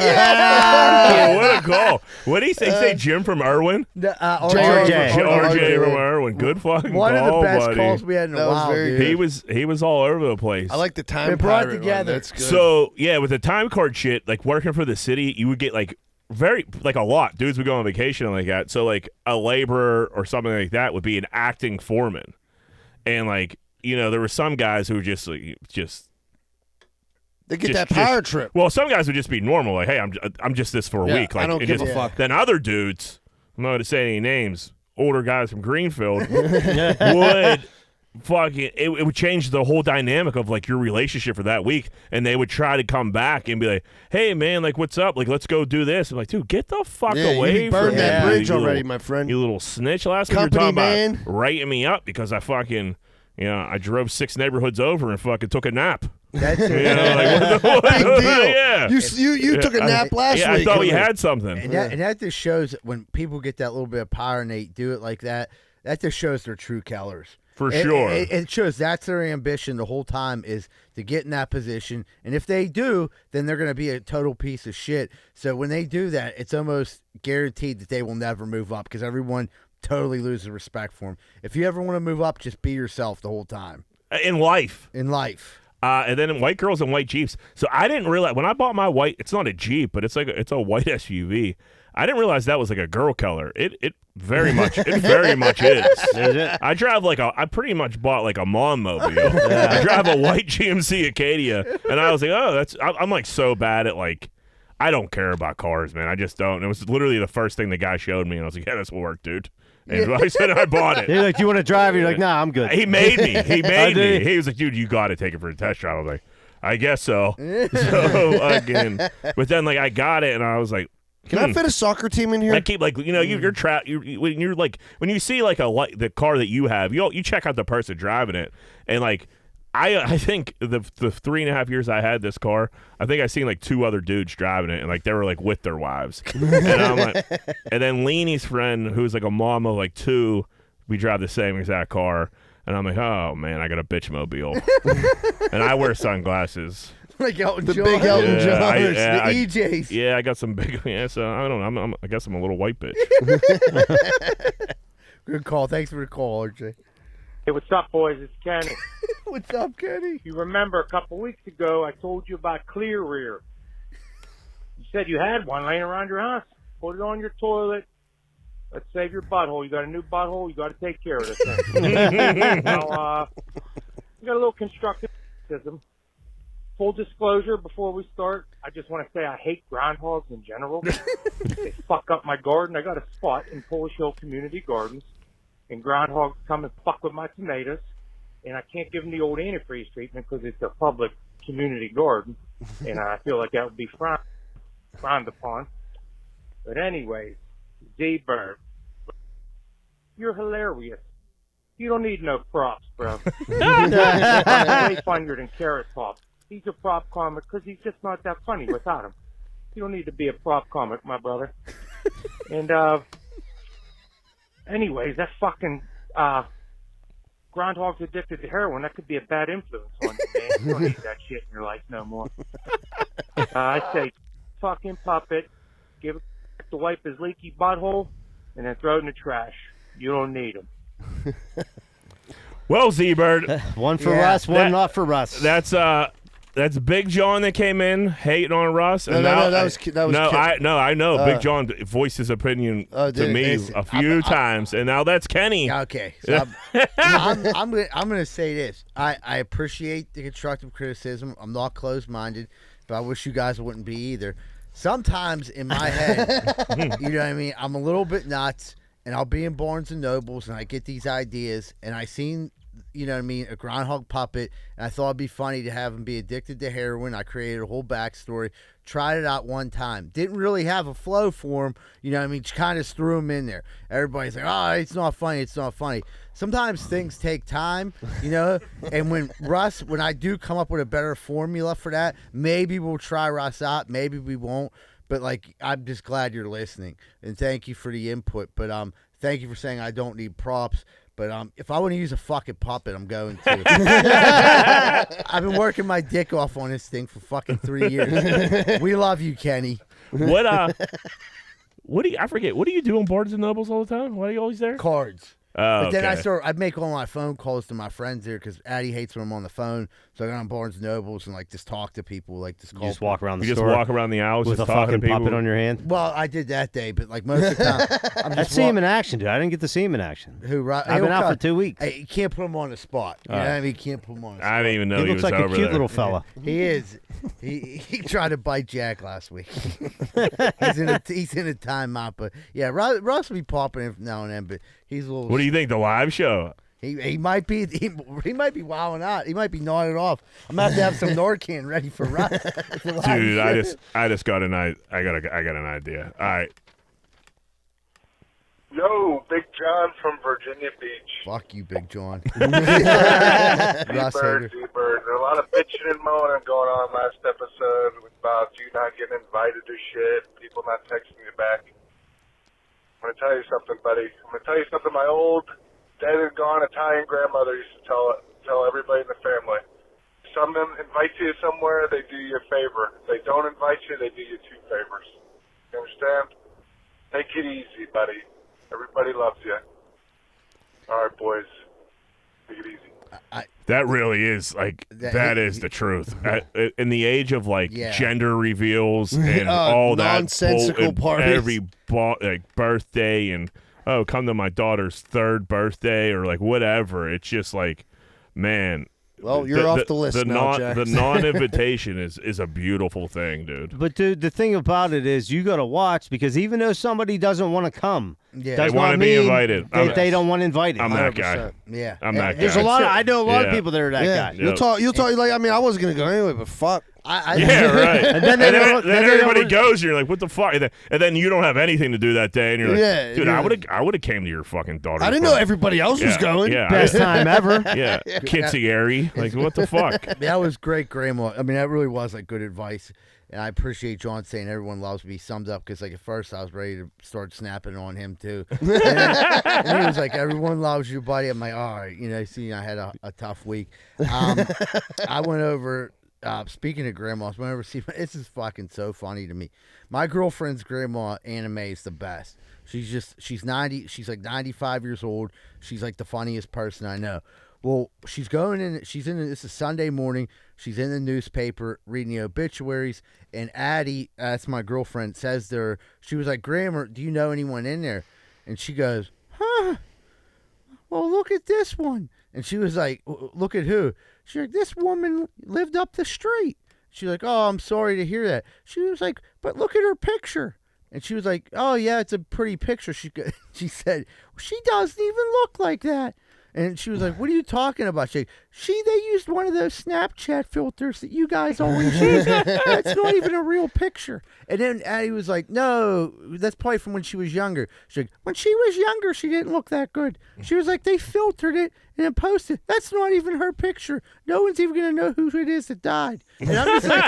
Oh, what a call. What did he say? Say Jim from Irwin? RJ from Irwin. Good fucking One call, of the best buddy. calls we had in a That was while, very dude. He was all over the place. I like the time They brought it pirate one. together. That's good. So yeah, with the time card shit, like working for the city, you would get like a lot. Dudes would go on vacation and like that. So like a laborer or something like that would be an acting foreman, and like there were some guys who were just they get that power trip. Well, some guys would just be normal, like, "Hey, I'm just this for a Yeah, week." Like, I don't it give a just- fuck. Then other dudes, I'm not going to say any names, older guys from Greenfield would fucking it would change the whole dynamic of like your relationship for that week, and they would try to come back and be like, hey man, like what's up, like let's go do this. I'm like, dude, get the fuck away you from burned me, that bridge you already, little, my friend. you little snitch. Last week you were Company talking man. about writing me up because I fucking I drove 6 neighborhoods over and fucking took a nap. That's it. Like, what the Big deal. Yeah. You took a nap last week. I thought we had something. And that just shows when people get that little bit of power and they do it like that. That just shows they're true killers. For sure. It shows that's their ambition the whole time is to get in that position. And if they do, then they're going to be a total piece of shit. So when they do that, it's almost guaranteed that they will never move up because everyone totally loses respect for them. If you ever want to move up, just be yourself the whole time. In life. And then white girls and white Jeeps. So I didn't realize when I bought my white, it's not a Jeep, but it's a white SUV. I didn't realize that was like a girl color. It very much is. Is it? I drive I pretty much bought like a mom mobile. I drive a white GMC Acadia, and I was like, oh, I'm like so bad at like, I don't care about cars, man. I just don't. And it was literally the first thing the guy showed me, and I was like, yeah, this will work, dude. And I said I bought it. You're like, do you want to drive? You're like, nah, I'm good. He made me. did He was like, dude, you got to take it for a test drive. I was like, I guess so. So again, but then like I got it, and I was like, Can I fit a soccer team in here? I keep like you're trapped. When you're like when you see like the car that you have, you check out the person driving it, and like I think the 3.5 years I had this car, I think I seen like 2 other dudes driving it, and like they were like with their wives, and I'm like, and then Leanie's friend who's like a mom of like 2, we drive the same exact car, and I'm like, oh man, I got a bitch mobile, and I wear sunglasses. Like Elton The John. big Elton John. The EJs. Yeah, I got some big. Yeah, so I don't know. I guess I'm a little white bitch. Good call. Thanks for the call, RJ. Hey, what's up, boys? It's Kenny. What's up, Kenny? You remember a couple weeks ago I told you about Clear Rear. You said you had one laying around your house. Put it on your toilet. Let's save your butthole. You got a new butthole. You got to take care of this thing. Now, you got a little constructive criticism. Full disclosure before we start, I just want to say I hate groundhogs in general. They fuck up my garden. I got a spot in Polish Hill Community Gardens, and groundhogs come and fuck with my tomatoes, and I can't give them the old antifreeze treatment because it's a public community garden, and I feel like that would be frowned upon. But anyways, Z-Bird, you're hilarious. You don't need no props, bro. Way funnier than Carrot Top. He's a prop comic because he's just not that funny without him. You don't need to be a prop comic, my brother. And, anyways, that fucking, groundhog's addicted to heroin. That could be a bad influence on you, man. You don't need that shit in your life no more. I say, fucking puppet, give it to wipe his leaky butthole, and then throw it in the trash. You don't need him. Well, Z-Bird, One for Russ, one not for Russ. That's Big John that came in hating on Russ. No, And no, now, that was I know. Big John voiced his opinion to me a few times, and now that's Kenny. Okay, so I'm gonna say this. I appreciate the constructive criticism. I'm not closed-minded, but I wish you guys wouldn't be either. Sometimes in my head, you know what I mean, I'm a little bit nuts, and I'll be in Barnes and Nobles, and I get these ideas, and I seen, you know what I mean, a groundhog puppet, and I thought it'd be funny to have him be addicted to heroin. I created a whole backstory, tried it out one time, didn't really have a flow for him, you know what I mean, just kind of threw him in there. Everybody's like, oh, it's not funny. Sometimes things take time, you know, and when I do come up with a better formula for that, maybe we'll try Russ out, maybe we won't, but like, I'm just glad you're listening, and thank you for the input, but thank you for saying I don't need props. But if I want to use a fucking puppet, I'm going to. I've been working my dick off on this thing for fucking 3 years. We love you, Kenny. What do you? I forget. What do you do in Barnes and Nobles all the time? Why are you always there? Cards. Oh, But then okay. I make all my phone calls to my friends there because Addie hates when I'm on the phone. So I go on Barnes and Nobles and like just talk to people, like just You call. just walk around the You just store walk around the aisles with a just talking fucking to people. puppet on your hand. Well, I did that day, but like most of the time, I'm I just see him in action, dude. I didn't get to see him in action. I've been out for 2 weeks. Hey, you can't put him on the spot. You know what I mean? You can't put him on the spot. I didn't even know He he looks was like a over cute there. little fella. He is. He tried to bite Jack last week. he's in a timeout, but yeah, Russ will be popping in now and then, but he's a little. What do you think? The live show? He might be wilding out. He might be gnawing it off. I'm gonna have to have some Narcan ready for run. Dude, I just got an I got an idea. All right. Yo, Big John from Virginia Beach. Fuck you, Big John. D-Bird. There a lot of bitching and moaning going on last episode about you not getting invited to shit, people not texting you back. I'm going to tell you something, buddy. I'm going to tell you something my old dead and gone Italian grandmother used to tell everybody in the family. Someone invites you somewhere, they do you a favor. If they don't invite you, they do you 2 favors. You understand? Take it easy, buddy. Everybody loves you. All right, boys. Take it easy. That really is that is the truth. In the age of gender reveals and all that nonsensical parties, every birthday and come to my daughter's 3rd birthday or whatever. It's just man. Well, you're off the list now, Jack. The non-invitation is a beautiful thing, dude. But dude, the thing about it is you got to watch because even though somebody doesn't want to come, they does want not to be mean invited. They don't want invited. I'm that guy. Yeah, I'm that guy. There's a lot. I know a lot of people that are that guy. You'll talk. I mean, I wasn't gonna go anyway, but fuck. Yeah, right. And then everybody goes, and you're like, what the fuck? And then you don't have anything to do that day, and you're like, dude, I would have came to your fucking daughter's I didn't know everybody else was going. Yeah, Best time ever. Yeah, Kitsy airy. What the fuck? That was great, Grandma. I mean, that really was good advice. And I appreciate John saying everyone loves me. Summed up because at first I was ready to start snapping on him too. And he was like, "Everyone loves you, buddy." I'm like, "All right, see, I had a tough week." I went over. Speaking of grandmas, whenever this is fucking so funny to me. My girlfriend's grandma, Anna Mae, is the best. She's 90. She's 95 years old. She's the funniest person I know. Well, she's this is Sunday morning. She's in the newspaper reading the obituaries, and Addie, that's my girlfriend, says to her, she was like, "Grandma, do you know anyone in there?" And she goes, "Huh? Well, look at this one." And she was like, "Look at who?" She's like, "This woman lived up the street." She's like, "Oh, I'm sorry to hear that." She was like, "But look at her picture." And she was like, "Oh, yeah, it's a pretty picture." She said, "She doesn't even look like that." And she was like, "What are you talking about?" They used one of those Snapchat filters that you guys always use. That's not even a real picture. And then Addie was like, "No, that's probably from when she was younger." She's like, "When she was younger, she didn't look that good." She was like, "They filtered it and then posted. That's not even her picture. No one's even going to know who it is that died." And I'm just like,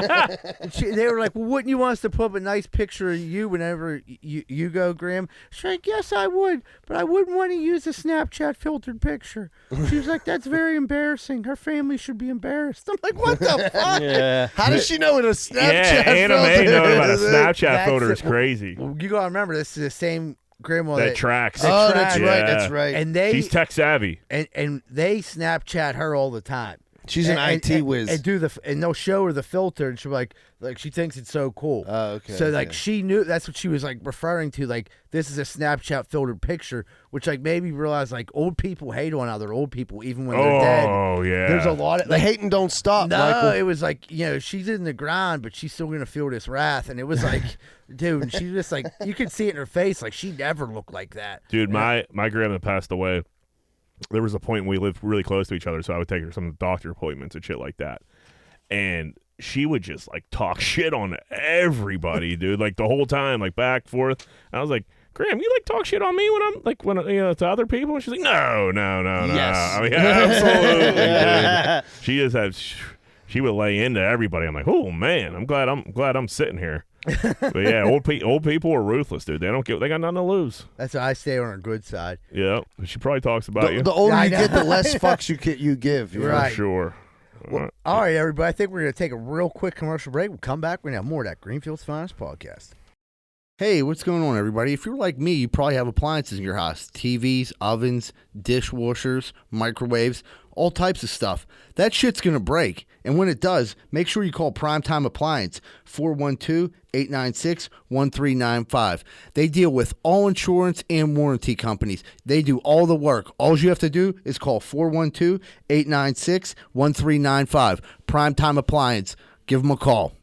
they were like, "Well, wouldn't you want us to put up a nice picture of you whenever you go, Graham?" She's like, "Yes, I would, but I wouldn't want to use a Snapchat filtered picture." She was like, "That's very embarrassing. Her family should be embarrassed." I'm like, "What the fuck?" Yeah. How does she know what a Snapchat Anna Mae filter knowing about a is? Snapchat filter is crazy. Well, you gotta remember, this is the same grandma That tracks. Oh, that's Yeah. right. That's right. and they She's tech savvy. and they Snapchat her all the time. She's an IT whiz. And they'll show her the filter, and she'll be like she thinks it's so cool. Oh, okay. So she knew that's what she was referring to. This is a Snapchat filtered picture, which made me realize old people hate on other old people even when they're dead. Oh yeah. There's a lot of the hating don't stop. No, Michael. it was she's in the grind, but she's still gonna feel this wrath, and it was dude, she just you could see it in her face, she never looked like that. Dude, my grandma passed away. There was a point when we lived really close to each other, so I would take her to some doctor appointments and shit like that. And she would just talk shit on everybody, dude, the whole time, back forth. And I was like, "Graham, you talk shit on me when to other people?" And she's like, No. Yes. I mean, absolutely, dude. She would lay into everybody. I'm like, "Oh man, I'm glad I'm sitting here." But yeah, old people are ruthless, dude. They got nothing to lose. That's why I stay on her good side. Yeah, she probably talks about you The older I you know. get, the less fucks you give. You're right. for sure. Well, all right, everybody. I think we're going to take a real quick commercial break. We'll come back. We're going to have more of that Greenfield's Finest podcast. Hey, what's going on, everybody? If you're like me, you probably have appliances in your house. TVs, ovens, dishwashers, microwaves, all types of stuff. That shit's going to break. And when it does, make sure you call Primetime Appliance, 412-896-1395. They deal with all insurance and warranty companies. They do all the work. All you have to do is call 412-896-1395. Primetime Appliance. Give them a call.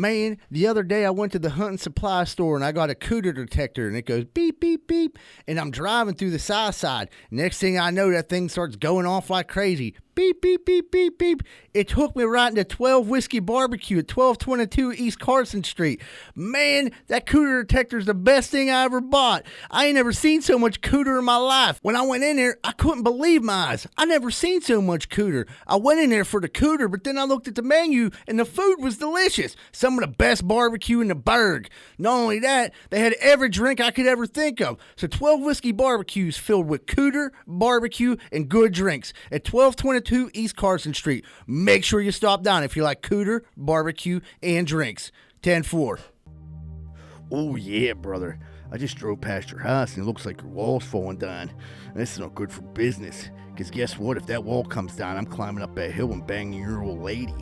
Man, the other day I went to the hunting supply store and I got a cooter detector and it goes beep, beep, beep. And I'm driving through the south side. Next thing I know, that thing starts going off like crazy. Beep, beep, beep, beep, beep. It took me right into 12 Whiskey Barbecue at 1222 East Carson Street. Man, that cooter detector is the best thing I ever bought. I ain't never seen so much cooter in my life. When I went in there, I couldn't believe my eyes. I never seen so much cooter. I went in there for the cooter, but then I looked at the menu and the food was delicious. Some of the best barbecue in the burg. Not only that, they had every drink I could ever think of. So 12 Whiskey Barbecues filled with cooter, barbecue, and good drinks at 1222 East Carson Street. Make sure you stop down if you like cooter, barbecue, and drinks. 10-4. Oh, yeah, brother. I just drove past your house and it looks like your wall's falling down. This is not good for business. Because guess what? If that wall comes down, I'm climbing up that hill and banging your old lady.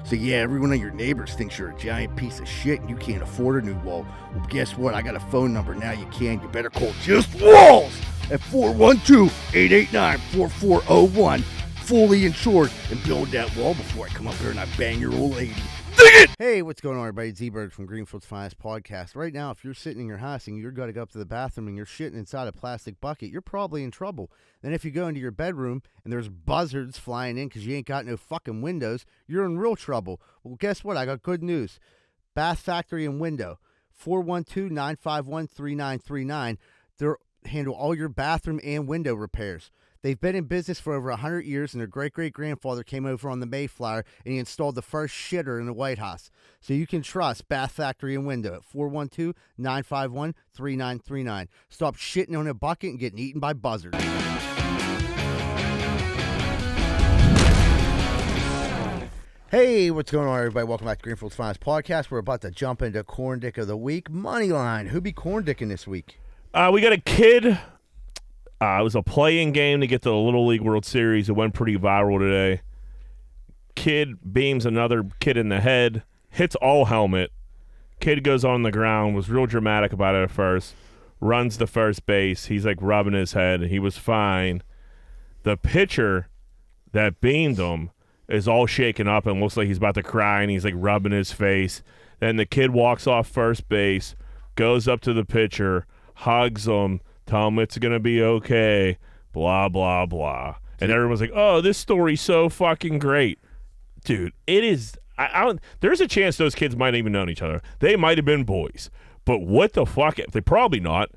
So yeah, every one of your neighbors thinks you're a giant piece of shit and you can't afford a new wall. Well, guess what? I got a phone number now you can. You better call Just Walls at 412-889-4401. Fully insured, and build that wall before I come up here and I bang your old lady. Dig it! Hey, what's going on, everybody? Z-Bird from Greenfield's Finest Podcast. Right now, if you're sitting in your house and you're going to go up to the bathroom and you're shitting inside a plastic bucket, you're probably in trouble. Then if you go into your bedroom and there's buzzards flying in because you ain't got no fucking windows, you're in real trouble. Well, guess what? I got good news. Bath Factory and Window, 412-951-3939. They handle all your bathroom and window repairs. They've been in business for over 100 years, and their great-great-grandfather came over on the Mayflower, and he installed the first shitter in the White House. So you can trust Bath Factory and Window at 412-951-3939. Stop shitting on a bucket and getting eaten by buzzards. Hey, what's going on, everybody? Welcome back to Greenfield's Finest Podcast. We're about to jump into Corndick of the Week. Moneyline. Who be Corndicking this week? We got a kid. It was a play-in game to get to the Little League World Series. It went pretty viral today. Kid beams another kid in the head, hits all helmet. Kid goes on the ground, was real dramatic about it at first, runs to first base. He's like rubbing his head. He was fine. The pitcher that beamed him is all shaken up and looks like he's about to cry, and he's like rubbing his face. Then the kid walks off first base, goes up to the pitcher, hugs him, tell him it's going to be okay, blah, blah, blah. And everyone's like, oh, this story's so fucking great. Dude, it is. There's a chance those kids might have even known each other. They might have been boys. But what the fuck? They're probably not.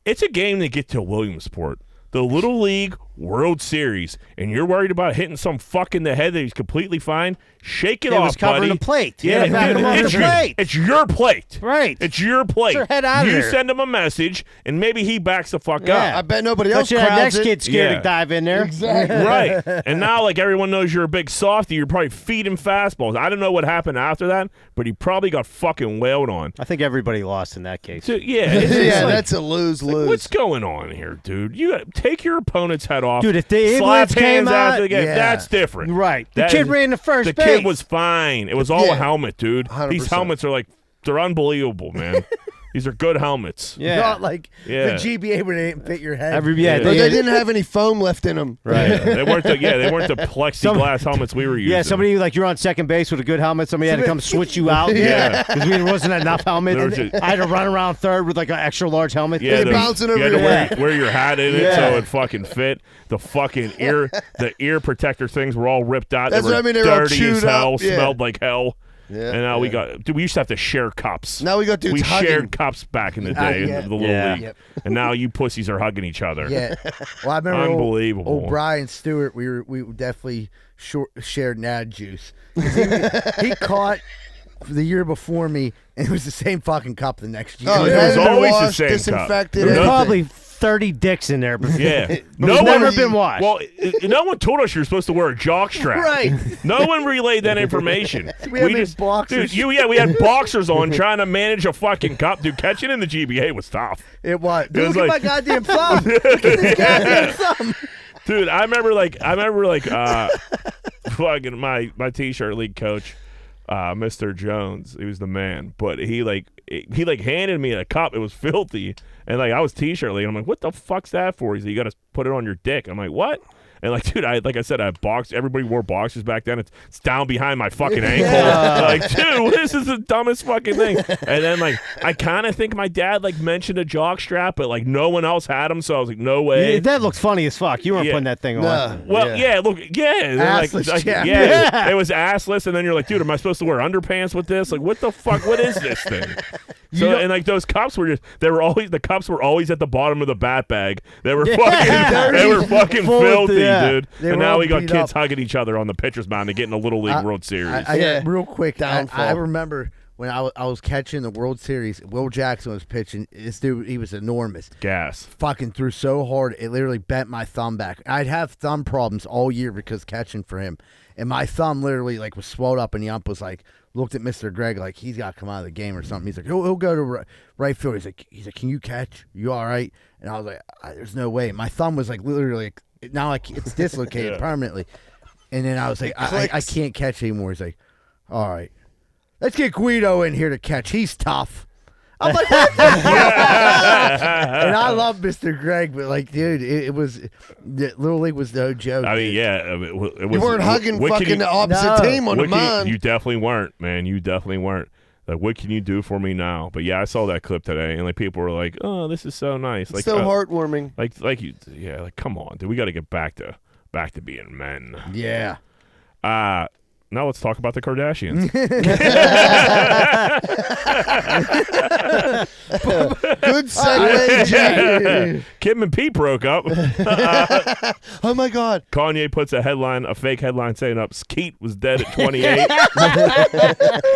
It's a game to get to Williamsport, the Little League World Series, and you're worried about hitting some fuck in the head that he's completely fine. Shake it off, was covering buddy. the plate. Yeah, It's your plate. Right. It's your plate. Get your head out of You there. send him a message, and maybe he backs the fuck Yeah. up. I bet nobody else But that crowds next it. kid's scared Yeah. to dive in there. Exactly. Right. And now, like, everyone knows you're a big softy. You're probably feeding fastballs. I don't know what happened after that, but he probably got fucking wailed on. I think everybody lost in that case. So, yeah. It's just Yeah, like, that's a lose-lose. what's going on here, dude? You got take your opponent's head off. Dude, if the slap Eaglets came hands out, after the game, yeah. that's different. Right. The That kid is- ran to first The base. kid was fine. It was all Yeah. a helmet, dude. 100%. These helmets are like, they're unbelievable, man. These are good helmets. Yeah. Not like Yeah. the GBA where they didn't fit your head. Yeah. But they didn't have any foam left in them. Right. They weren't the plexiglass helmets we were using. Yeah, somebody like you're on second base with a good helmet. Somebody had to come switch you out. Yeah. because there wasn't enough helmets. There was just- I had to run around third with like an extra large helmet. Yeah, They're bouncing over you had to your head. wear your hat in it Yeah. so it fucking fit. The fucking the ear protector things were all ripped out. That's they were what I mean, they were all dirty chewed as hell, up. Yeah. smelled like hell. Yeah, And now we used to have to share cups. Now we got dudes We hugging. shared cups back in the day yeah. in the Little Yeah. League. Yep. And now you pussies are hugging each other. Yeah. Well, I remember Unbelievable. Old Brian Stewart, we definitely shared Nad juice. 'Cause he caught the year before me, and it was the same fucking cup the next year. Oh, It it was hasn't been always the washed, same cup. disinfected. There's There's everything. probably 30 dicks in there. Before. Yeah. It's never been washed. Well, no one told us you're supposed to wear a jock strap. Right. No one relayed that information. We had boxers. Dude, we had boxers on trying to manage a fucking cup. Dude, catching in the GBA was tough. It was. It was Look like- at my goddamn thumb. Look at this goddamn thumb. Dude, I remember fucking my T-shirt league coach, Mr. Jones. He was the man, but he handed me a cup. It was filthy, and like I was T-shirt league. I'm like, what the fuck's that for? He's like, you got to put it on your dick. I'm like, what? And like, dude, like I said, I boxed. Everybody wore boxers back then. It's down behind my fucking ankle. Like, dude, this is the dumbest fucking thing. And then like, I kind of think my dad like mentioned a jock strap, but like no one else had them, so I was like, no way. Yeah, that looks funny as fuck. You weren't putting that thing on. Well, look, Assless champ. it was assless, and then you're like, dude, am I supposed to wear underpants with this? Like, what the fuck? What is this thing? So and like those cups were the cups were always at the bottom of the bat bag. They were fucking filthy, dude. And now we got kids hugging each other on the pitcher's mound and getting a Little League World Series. Real quick, I remember when I was catching the World Series, Will Jackson was pitching. This dude, he was enormous. Gas. Fucking threw so hard, it literally bent my thumb back. I'd have thumb problems all year because catching for him. And my thumb literally like was swelled up, and the ump was like, looked at Mr. Greg like he's got to come out of the game or something. He's like, he'll go to right field. He's like, can you catch? You all right? And I was like, there's no way. My thumb was like literally now like it's dislocated permanently. And then I was like, I can't catch anymore. He's like, all right, let's get Guido in here to catch. He's tough. I'm like, what the fuck? And I love Mr. Greg, but like, dude, it was Little League was no joke. I mean, it was. You weren't hugging fucking the opposite team on the mound. You definitely weren't, man. You definitely weren't. Like, what can you do for me now? But yeah, I saw that clip today, and like people were like, "Oh, this is so nice." Like, so heartwarming. Like you, like come on, dude. We got to get back to being men. Yeah. Now let's talk about the Kardashians. Good segue, Jay. Kim and Pete broke up. Oh my God. Kanye puts a fake headline saying Skeet was dead at 28.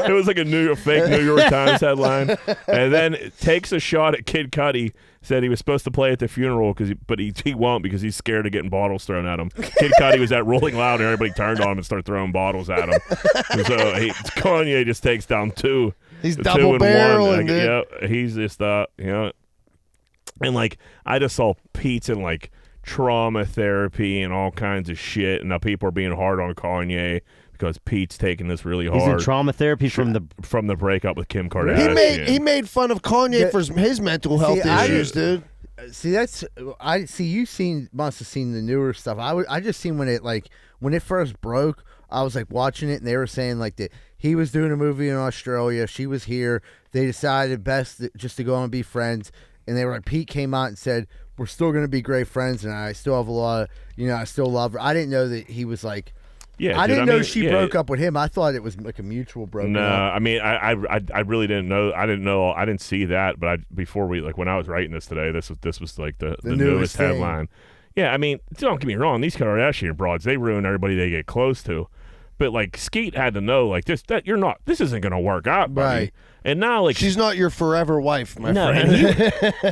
It was like a fake New York Times headline. And then takes a shot at Kid Cudi. Said he was supposed to play at the funeral, but he won't because he's scared of getting bottles thrown at him. Kid Cudi was at Rolling Loud, and everybody turned on him and started throwing bottles at him. And so Kanye just takes down two. He's double barreling, dude. Yeah, he's just and like I just saw Pete's in like trauma therapy and all kinds of shit, and now people are being hard on Kanye because Pete's taking this really hard. He's in trauma therapy from the breakup with Kim Kardashian. He made fun of Kanye for his mental health issues, dude. See, you must have seen the newer stuff. I just seen when it first broke. I was like watching it, and they were saying like that he was doing a movie in Australia. She was here. They decided best just to go and be friends. And they were like, Pete came out and said, we're still going to be great friends, and I still have a lot of, I still love her. I didn't know that he was like. Yeah, I didn't know she broke up with him. I thought it was like a mutual broken up. No, I mean, I really didn't know. I didn't see that. But before when I was writing this today, this was like the newest headline. Yeah, I mean, don't get me wrong. These Kardashian broads, they ruin everybody they get close to. But like Skeet had to know like this isn't gonna work out, buddy. Right. And now like she's not your forever wife, my friend.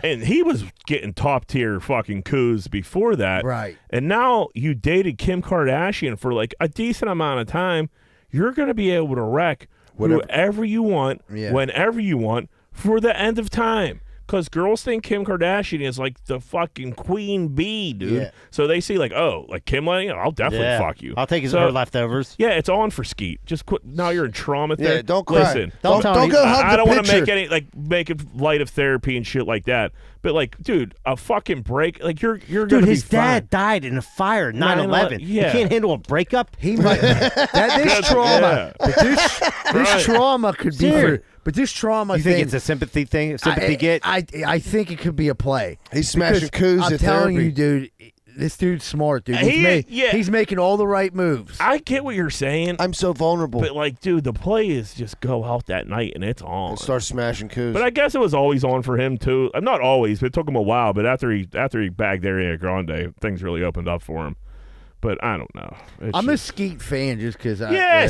And he was getting top tier fucking coups before that. Right. And now you dated Kim Kardashian for like a decent amount of time. You're gonna be able to wreck whoever you want, whenever you want, for the end of time. Because girls think Kim Kardashian is like the fucking queen bee, dude. Yeah. So they see like, oh, like Kim, I'll definitely fuck you. I'll take her leftovers. Yeah, it's on for Skeet. Just quit. Now you're in trauma therapy. Yeah, don't cry. Listen, don't go hug the picture. I don't want to make it light of therapy and shit like that. But like, dude, a fucking break. Like you're dude, gonna his be dad fine. died in a fire in 9/11. Yeah. You can't handle a breakup. He might. This trauma. But this trauma could be for. But this trauma you think it's a sympathy thing? I think it could be a play. He's smashing coups I'm at telling therapy. you, dude. This dude's smart, dude. He's making all the right moves. I get what you're saying. I'm so vulnerable. But like, dude, the play is just go out that night and it's on. And start smashing coups. But I guess it was always on for him too. Not always, but it took him a while. But after he bagged Ariana Grande, things really opened up for him. But I don't know. I'm a Skeet fan just because.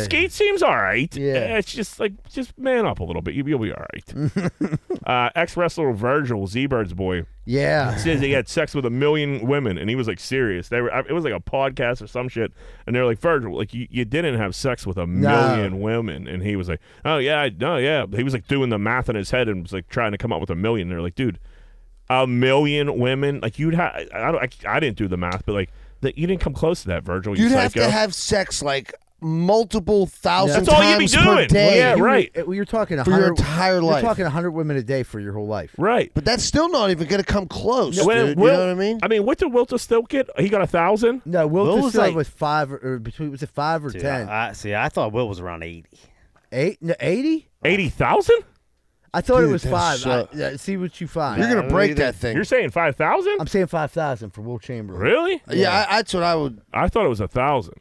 Skeet seems all right. Yeah, it's just like man up a little bit. You'll be all right. Ex-wrestler Virgil, Z-Bird's boy. Yeah, says he had sex with 1 million women, and he was like serious. It was like a podcast or some shit, and they're like, Virgil, like you didn't have sex with 1 million women, and he was like, oh yeah, no, yeah. He was like doing the math in his head and was like trying to come up with 1 million. They're like, dude, 1 million women, like you'd have. I didn't do the math, but like. That you didn't come close to that, Virgil. You'd have to have sex like multiple thousand That's all you be times per doing. day. Yeah, right. You're talking For your 100 entire life. You're talking 100 women a day for your whole life. Right. But that's still not even going to come close, No, dude. You know what I mean? I mean, what did Wilt still get? He got 1,000. No, Will Wilt was still like- was 5 or between. Was it 5 or Dude, 10? I thought Will was around 80. 80? 80,000? I thought it Dude, was that's 5. See what you find. You're going to break that thing. You're saying 5,000? I'm saying 5,000 for Wilt Chamberlain. Really? Yeah, that's what I would. I thought it was 1,000.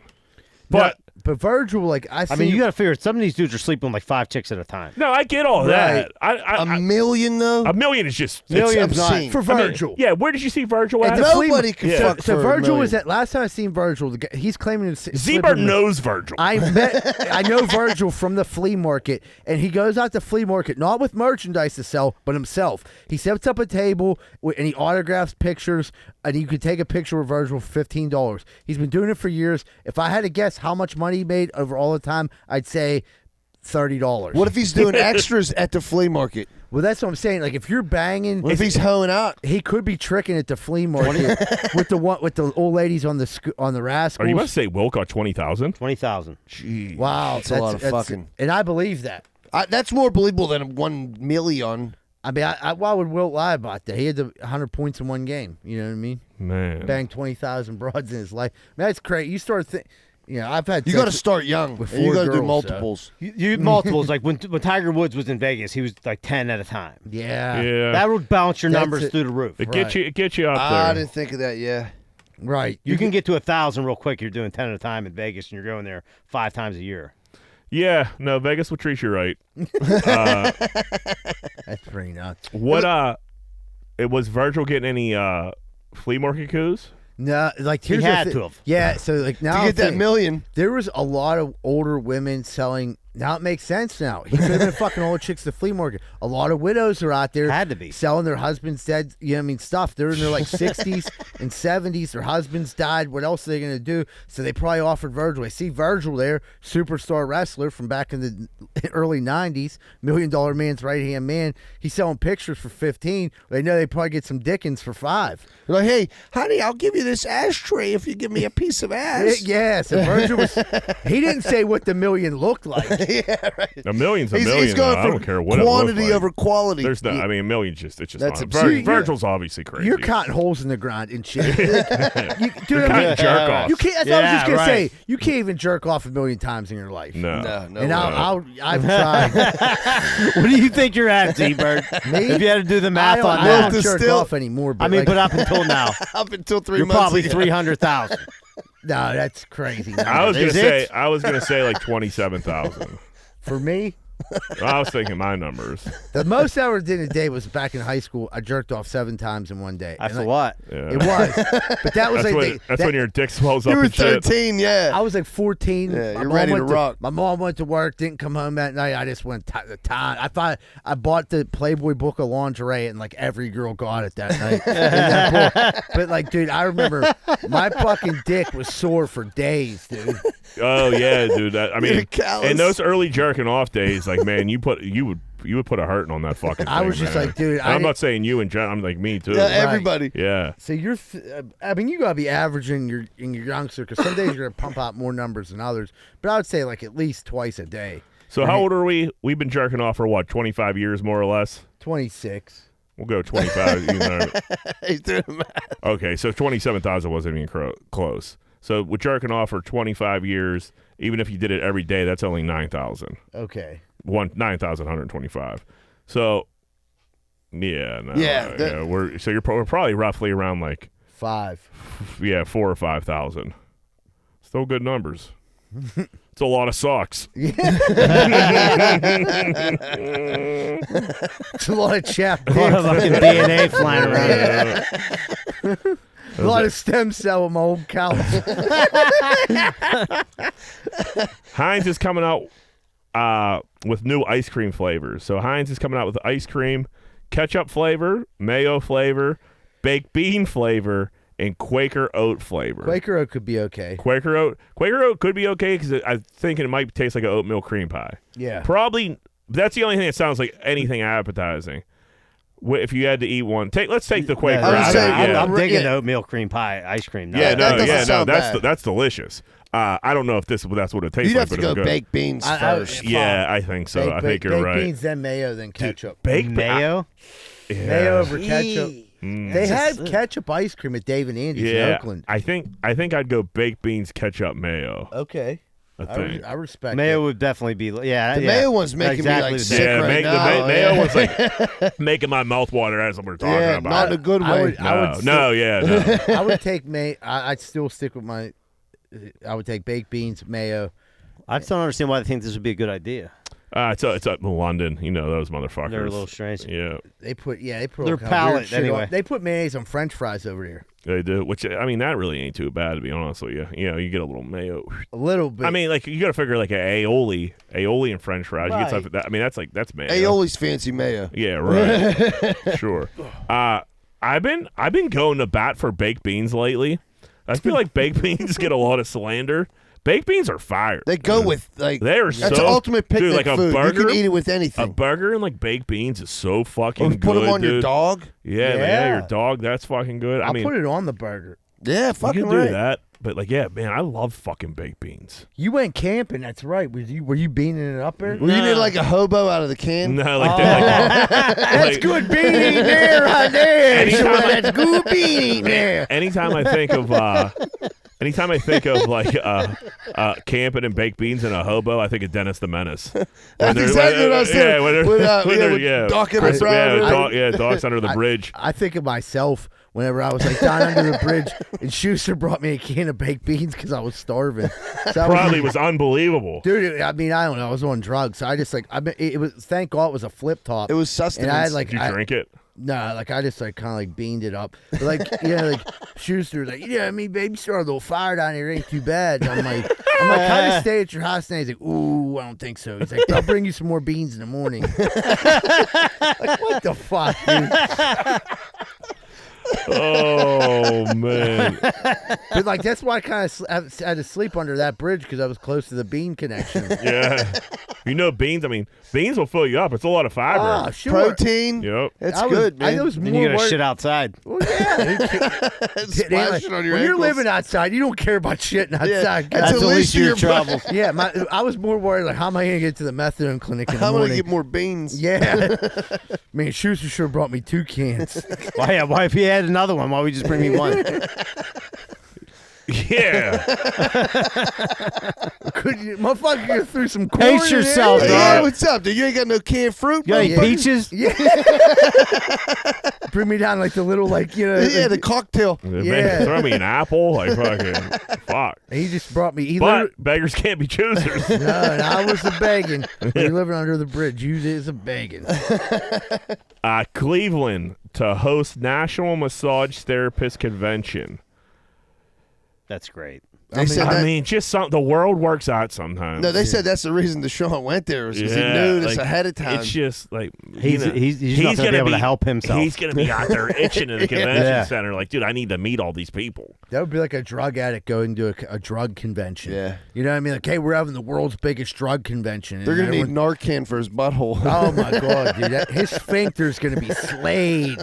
But But Virgil, like I mean, you got to figure some of these dudes are sleeping with like 5 chicks at a time. no, I get all that. A million, though? A million is just Million's it's not- obscene. for I mean, Virgil. yeah, where did you see Virgil At at? the flea Nobody market. can Yeah. fuck So for a Virgil was million. at last time I seen Virgil. The guy, he's claiming to Zebra knows Virgil. I know Virgil from the flea market, and he goes out to flea market not with merchandise to sell, but himself. He sets up a table and he autographs pictures, and you could take a picture with Virgil for $15. He's been doing it for years. If I had to guess how much money he made over all the time, I'd say $30. What if he's doing extras at the flea market? Well, that's what I'm saying. Like if you're banging, What if he's hoeing out? he could be tricking at the flea market with the old ladies on the rascals. Are you about to say Wilt got 20,000? 20,000. Gee. Wow, That's a lot of fucking. and I believe that. That's more believable than 1 million. I mean, why would Wilt lie about that? He had 100 points in one game. You know what I mean? Man. Banged 20,000 broads in his life. Man, that's crazy. You start thinking, I've had. You got to start young. with And you 4 got to do girls, multiples. You multiples like when Tiger Woods was in Vegas, he was like 10 at a time. Yeah. Yeah. That would bounce your That's numbers it. through the roof. It gets you up I there. didn't think of that, yeah. Right. You can get to 1,000 real quick. You're doing 10 at a time in Vegas, and you're going there 5 times a year. Yeah, no, Vegas will treat you right. That's pretty nuts. What it was Virgil getting any flea market coups? No, like He here's had the thi- to have. Yeah, so like now To get that million. there was a lot of older women selling. Now it makes sense. Now he could have been fucking old chicks at the flea market. A lot of widows are out there. Had to be. selling their husbands dead. Stuff. They're in their like 60s and 70s. Their husbands died. What else are they gonna do? So they probably offered Virgil. I see Virgil there, superstar wrestler from back in the early 90s, $1 million man's right hand man. He's selling pictures for 15. They know they probably get some Dickens for 5. They're like, hey, honey, I'll give you this ashtray if you give me a piece of ass. Yeah, so Virgil was. He didn't say what the million looked like. Yeah, right. A million's a million. He's going though. for I don't care what it quantity looks like. over quality. There's no. I mean, a million's just. It's just. That's Not. absurd. Virgil's obviously crazy. You're cutting holes in the ground and shit. Dude, You're I mean, cutting jerk off. you can't. That's what I was Yeah, just gonna right. say. You can't even jerk off 1 million times in your life. No. No, And way. I've tried. What do you think you're at, T-Bird? Me? If you had to do the I math don't, on I that. don't Wilt is jerk still- off anymore. But I mean, like, but up until now, Up until 3 you're months probably ago. 300,000. no, that's crazy. I was Is gonna say. it? I was gonna say like 27,000. For me, I was thinking my numbers. the most I ever did in a day was back in high school. I jerked off 7 times in one day. That's And a lot. Yeah. It was, but that was That's like when. That's when your dick swells up You were and shit. 13, yeah. I was like 14. Yeah, My you're mom ready to went rock. My mom went to work, didn't come home that night. I just went the time. I bought the Playboy book of lingerie, and like every girl got it that night. in that book. But like, dude, I remember my fucking dick was sore for days, dude. Oh yeah, dude. I You're mean, callous. in those early jerking off days, like man, you would put a hurting on that fucking. I thing, was just man. like, dude, And I I'm didn't- not saying you and Jen. I'm like me too. Yeah, everybody. Yeah. So you're, I mean, you gotta be averaging in your youngster because some days you're gonna pump out more numbers than others. But I would say like at least twice a day. So how old are we? We've been jerking off for what, 25 years more or less? 26. We'll go 25. You know. He's doing the math. Okay, so 27,000 wasn't even close. So with jerking off for 25 years, even if you did it every day, that's only 9,000. Okay. 9,125. So yeah, no, Yeah, yeah, we're probably roughly around like 5. 4,000 or 5,000. Still good numbers. It's a lot of socks. It's a lot of chap. A lot of fucking DNA flying around. A lot of stem cell in my old cows. Heinz is coming out with new ice cream flavors. So Heinz is coming out with ice cream, ketchup flavor, mayo flavor, baked bean flavor, and Quaker oat flavor. Quaker oat could be okay. Quaker oat could be okay because I think it might taste like an oatmeal cream pie. Yeah. Probably that's the only thing that sounds like anything appetizing. If you had to eat one, let's take the Quaker. I would out of say, it, yeah. I'm digging Yeah. oatmeal cream pie ice cream. Now. Yeah, that no, doesn't yeah, no, sound bad. that's delicious. I don't know if that's what it tastes You'd like. have to but go it's good. baked beans first. Yeah, I think so. I think you're baked right. beans, then mayo, then ketchup. Baked Mayo? Yeah. Mayo over ketchup. Mm. They had ketchup ice cream at Dave and Andy's in Oakland. I think I'd go baked beans, ketchup, mayo. Okay. I think. I respect Mayo it. would definitely be. Yeah, The yeah. mayo one's making Exactly me the like same. sick Yeah, right now. mayo was like making my mouth water as we're talking Yeah, about. not in a good way. I would take mayo. I'd still stick with my. I would take baked beans, mayo. I just don't understand why they think this would be a good idea. It's up in London. You know those motherfuckers. They're a little strange. Yeah, They put Their all kind of weird palate, shit anyway. on. They put mayonnaise on French fries over here. they do. Which I mean, that really ain't too bad to be honest with you. You know, you get a little mayo. A little bit. I mean, like you got to figure like an aioli and French fries. You get stuff like that. I mean, that's mayo. Aioli's fancy mayo. Yeah, right. Sure. I've been going to bat for baked beans lately. I feel like baked beans get a lot of slander. Baked beans are fire. They go with like They're that's so, the ultimate picnic dude, like a food. burger, You can eat it with A anything. burger and like baked beans is so fucking good. Put them on your dude. dog. Yeah, Yeah. your dog. That's fucking good. I'll I mean, put it on the burger. Yeah, you fucking can do right. that. But like, yeah, man, I love fucking baked beans. You went camping. That's right. Were you beaning it up there? Were you need like a hobo out of the can? No, like, that's good beating there, right there. Anytime That's good beating there. anytime I think of like camping and baked beans and a hobo, I think of Dennis the Menace. That's exactly what I was saying. With Doc and Brown. Doc's under the bridge. I think of myself whenever I was like down under the bridge, and Schuster brought me a can of baked beans because I was starving. So Probably was unbelievable. Dude, I mean, I don't know. I was on drugs, so I just like it was. Thank God it was a flip top. It was sustenance. And I had like Did you drink it? No, like I just like kind of like beamed it up. But like like Schuster was like, I mean, baby, started a little fire down here. It ain't too bad. And I'm like, kind of stay at your house. And he's like, ooh, I don't think so. He's like, I'll bring you some more beans in the morning. Like, what the fuck, dude? Oh man! But like that's why I kind of had to sleep under that bridge because I was close to the bean connection. Yeah, beans. I mean, beans will fill you up. It's a lot of fiber. Ah, sure. Protein. Yep. That's good, man. I was Then more you gotta worried. shit outside. Well, yeah. Splash it on your when you're ankles. living outside, you don't care about shitting outside. That's That's at the least least of your your troubles. Yeah, I was more worried like, how am I going to get to the methadone clinic in the I'm gonna morning? get more beans. Yeah. Man, Schuster sure brought me 2 cans. Why if he had another one, why would you just bring me one? Yeah. Could you, motherfucker, you threw some corn Pace in yourself, there? dog. Yeah, what's up, dude? You ain't got no canned fruit, You got any motherfucker? peaches? Yeah. Bring me down like the little Yeah, the cocktail. Yeah. Throw me an apple. Like fucking fuck. He just brought me. But beggars can't be choosers. No, and I was a begging. When you're living under the bridge, you is a begging. Cleveland to host National Massage Therapist Convention. That's great. They said that, I mean, just the world works out sometimes. no, they said that's the reason Deshaun went there was because he Yeah, knew this like, ahead of time. It's just like He's not gonna be able to help himself. He's gonna be out there itching in the convention Yeah. center. Like, dude, I need to meet all these people. That would be like a drug addict going to a drug convention. Yeah. You know what I mean? Like, hey, we're having the world's biggest drug convention. They're And gonna need everyone- Narcan for his butthole. Oh my god, dude! His sphincter's gonna be slayed.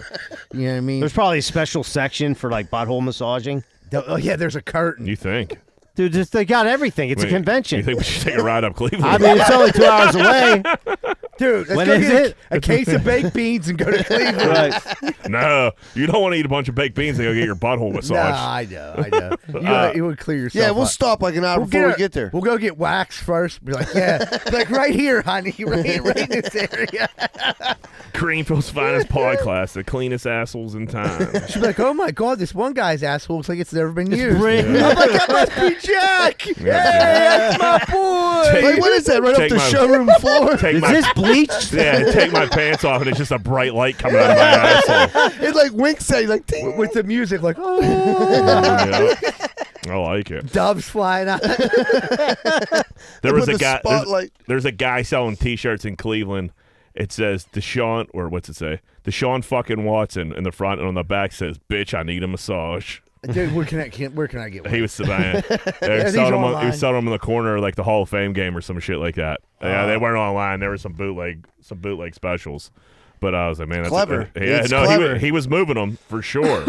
You know what I mean? There's probably a special section for like butthole massaging. Oh yeah, there's a curtain. You think? Dude, they got everything. It's a Wait, convention. You think we should take a ride up Cleveland? I mean, it's only 2 hours away. Dude, let's When go is get it? a case of baked beans and go to Cleveland. Right. No, you don't want to eat a bunch of baked beans and go get your butthole massage. Nah, I know. You would clear yourself. Yeah, we'll up. stop like an hour before we get there. We'll go get waxed first. Be like, yeah, like right here, honey, right in this area. Greenfield's finest podcast, the cleanest assholes in town. She'd be like, oh my god, this one guy's asshole looks like it's never been used. brand I'm like, that must be Jack. Hey, that's my boy. Take- Like, what is that? Right off Take the my- showroom floor? Take Is my this bleached? yeah, take my pants off and it's just a bright light coming out of my asshole. It like winks at you, like ting. With the music, like, oh, Yeah. I like it. doves flying out. There was put a the guy. spotlight. There's a guy selling T-shirts in Cleveland. It says Deshaun, or what's it say? Deshaun fucking Watson in the front, and on the back says, "Bitch, I need a massage." Dude, where can I get one? He was saying, Yeah, these selling are him, he online. was selling them in the corner of, like the Hall of Fame game or some shit like that. Yeah, they weren't online. There were some bootleg specials. But I was like, man, that's Clever. yeah, It's no, clever. he was moving them for sure.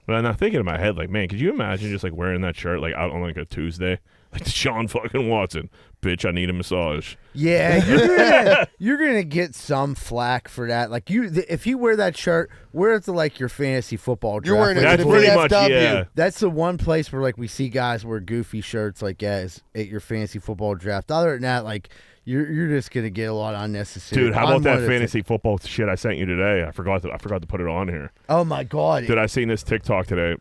But I'm not thinking in my head, like, man, could you imagine just like wearing that shirt like out on like a Tuesday? Like Deshaun fucking Watson. Bitch, I need a massage. Yeah, you're gonna get some flack for that. Like if you wear that shirt, wear it to like your fantasy football draft. You're wearing it That's to the pretty much, VFW. yeah. That's the one place where like we see guys wear goofy shirts like is at your fantasy football draft. Other than that, like you're just gonna get a lot of unnecessary. Dude, how about that unwanted fantasy football shit I sent you today? I forgot to put it on here. Oh my god! Dude, I seen this TikTok today.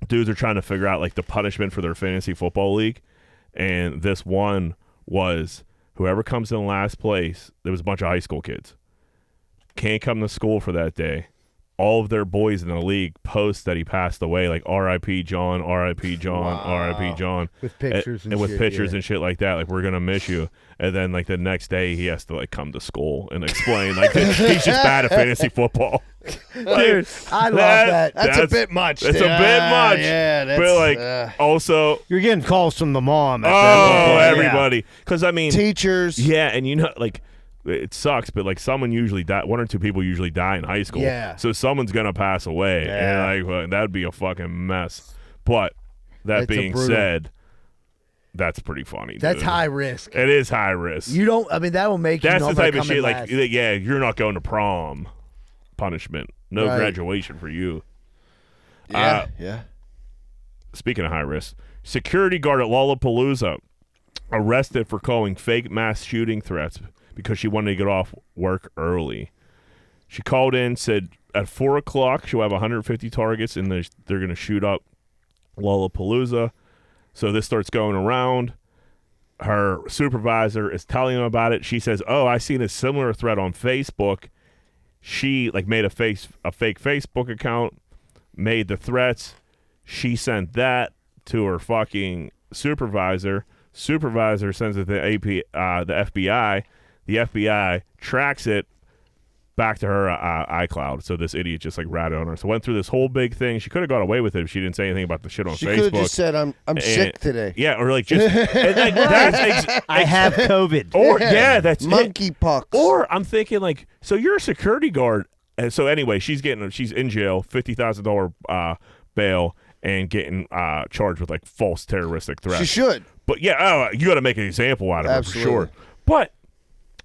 Dudes are trying to figure out like the punishment for their fantasy football league, and this one was whoever comes in last place. There was a bunch of high school kids. Can't come to school for that day. All of their boys in the league post that he passed away, like R.I.P. John, R.I.P. John, R.I.P. John, with pictures and with shit, pictures yeah. and shit like that. Like, we're gonna miss you. And then like the next day, he has to like come to school and explain like he's just bad at fantasy football. Dude, I love that. That's a bit much. It's dude. a bit much. Yeah, that's but like also, You're getting calls from the mom. At that point. everybody, because I mean, teachers. yeah, and you know, like it sucks, but like someone usually die. One or two people usually die in high school. Yeah. So someone's gonna pass away, Yeah. and like well, that'd be a fucking mess. But that It's a being brutal- said, that's pretty funny. That's dude. high risk. It is high risk. You don't. I mean, that will make you. That's the nobody type of come in shit. Like, last. yeah, you're not going to prom. Punishment. No Right. graduation for you. Yeah, yeah. Speaking of high risk, security guard at Lollapalooza arrested for calling fake mass shooting threats because she wanted to get off work early. She called in, said at 4 o'clock she'll have 150 targets and they're going to shoot up Lollapalooza. So this starts going around. Her supervisor is telling him about it. She says, "Oh, I seen a similar threat on Facebook." She like made a fake Facebook account, made the threats. She sent that to her fucking supervisor. Supervisor sends it to the FBI. The FBI tracks it back to her iCloud. So this idiot just like ratted on her. So went through this whole big thing. She could have got away with it if she didn't say anything about the shit on She Facebook. could have just said, "I'm sick today." Yeah, or like just and like, that's I have COVID. or that's it. Monkeypox. Or I'm thinking like, so you're a security guard, and so anyway, she's in jail, $50,000 bail, and getting charged with like false terroristic threats. she should. But yeah, you got to make an example out of Absolutely. her for sure. But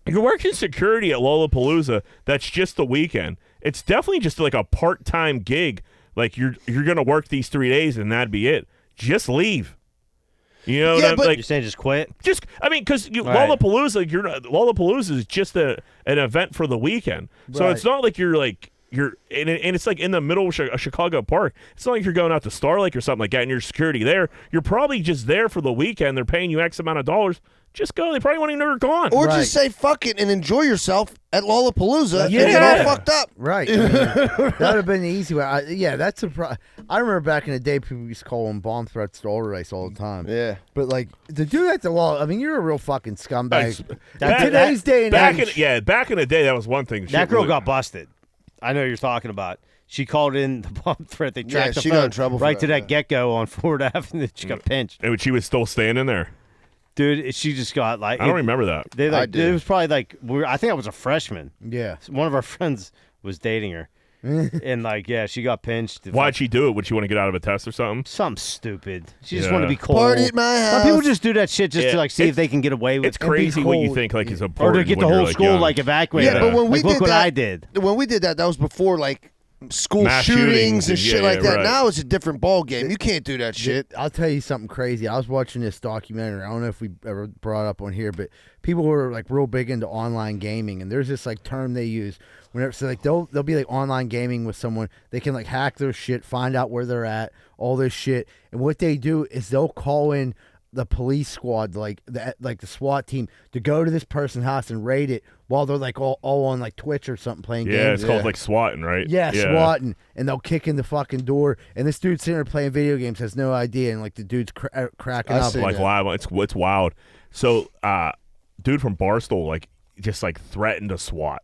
you're working security at Lollapalooza. That's just the weekend. It's definitely just like a part-time gig. Like you're gonna work these 3 days and that'd be it. Just leave. You know, Yeah, what but- like You're saying just quit? because Right. Lollapalooza, Lollapalooza is just an event for the weekend. So Right. it's not like you're and it's like in the middle of a Chicago park. It's not like you're going out to Star Lake or something like that and you're security there. You're probably just there for the weekend. They're paying you X amount of dollars. Just go. They probably want you never gone. Or Right. just say fuck it and enjoy yourself at Lollapalooza Yeah. and get all fucked up. Right. I mean, that would have been the easy way. That's a. I remember back in the day, people used to call them bomb threats to all race all the time. Yeah. But like to do that to law, I mean, you're a real fucking scumbag. Back- In today's day and back age, back in the day, that was one thing. That Shit girl really- got busted. I know what you're talking about. She called in the bomb threat. They tracked the she phone got in trouble for right to that, that get-go on Ford Ave, and then she got pinched. And she was still standing there. Dude, she just got like... I don't remember that. They like, I do. it was probably like... I think I was a freshman. yeah. One of our friends was dating her. And like, yeah, she got pinched. Why'd she do it? Would she want to get out of a test or something? Something stupid. She just Yeah. wanted to be cool. Party at my house. Some people just do that shit just Yeah, to like see if it's- they can get away with It's it. crazy what you cold. think like is Or important. to get the when you're, whole like, school young. like evacuated. Yeah, but when we like, look did what that, I did. When we did that, that was before like school Mass shootings shootings and and- shit yeah, like that. right. Now it's a different ball game. You can't do that shit. I'll tell you something crazy. I was watching this documentary. I don't know if we ever brought it up on here, but people were like real big into online gaming, and there's this like term they use whenever. So like they'll be like online gaming with someone. They can like hack their shit, find out where they're at, all this shit, and what they do is they'll call in the police squad, like the SWAT team, to go to this person's house and raid it while they're like all on like Twitch or something playing Yeah, games. it's called like swatting, right? Yeah, swatting, and they'll kick in the fucking door, and this dude's sitting there playing video games, has no idea, and like the dude's cracking I up. see. Like Yeah. live. It's wild. So, dude from Barstool like just like threatened to SWAT.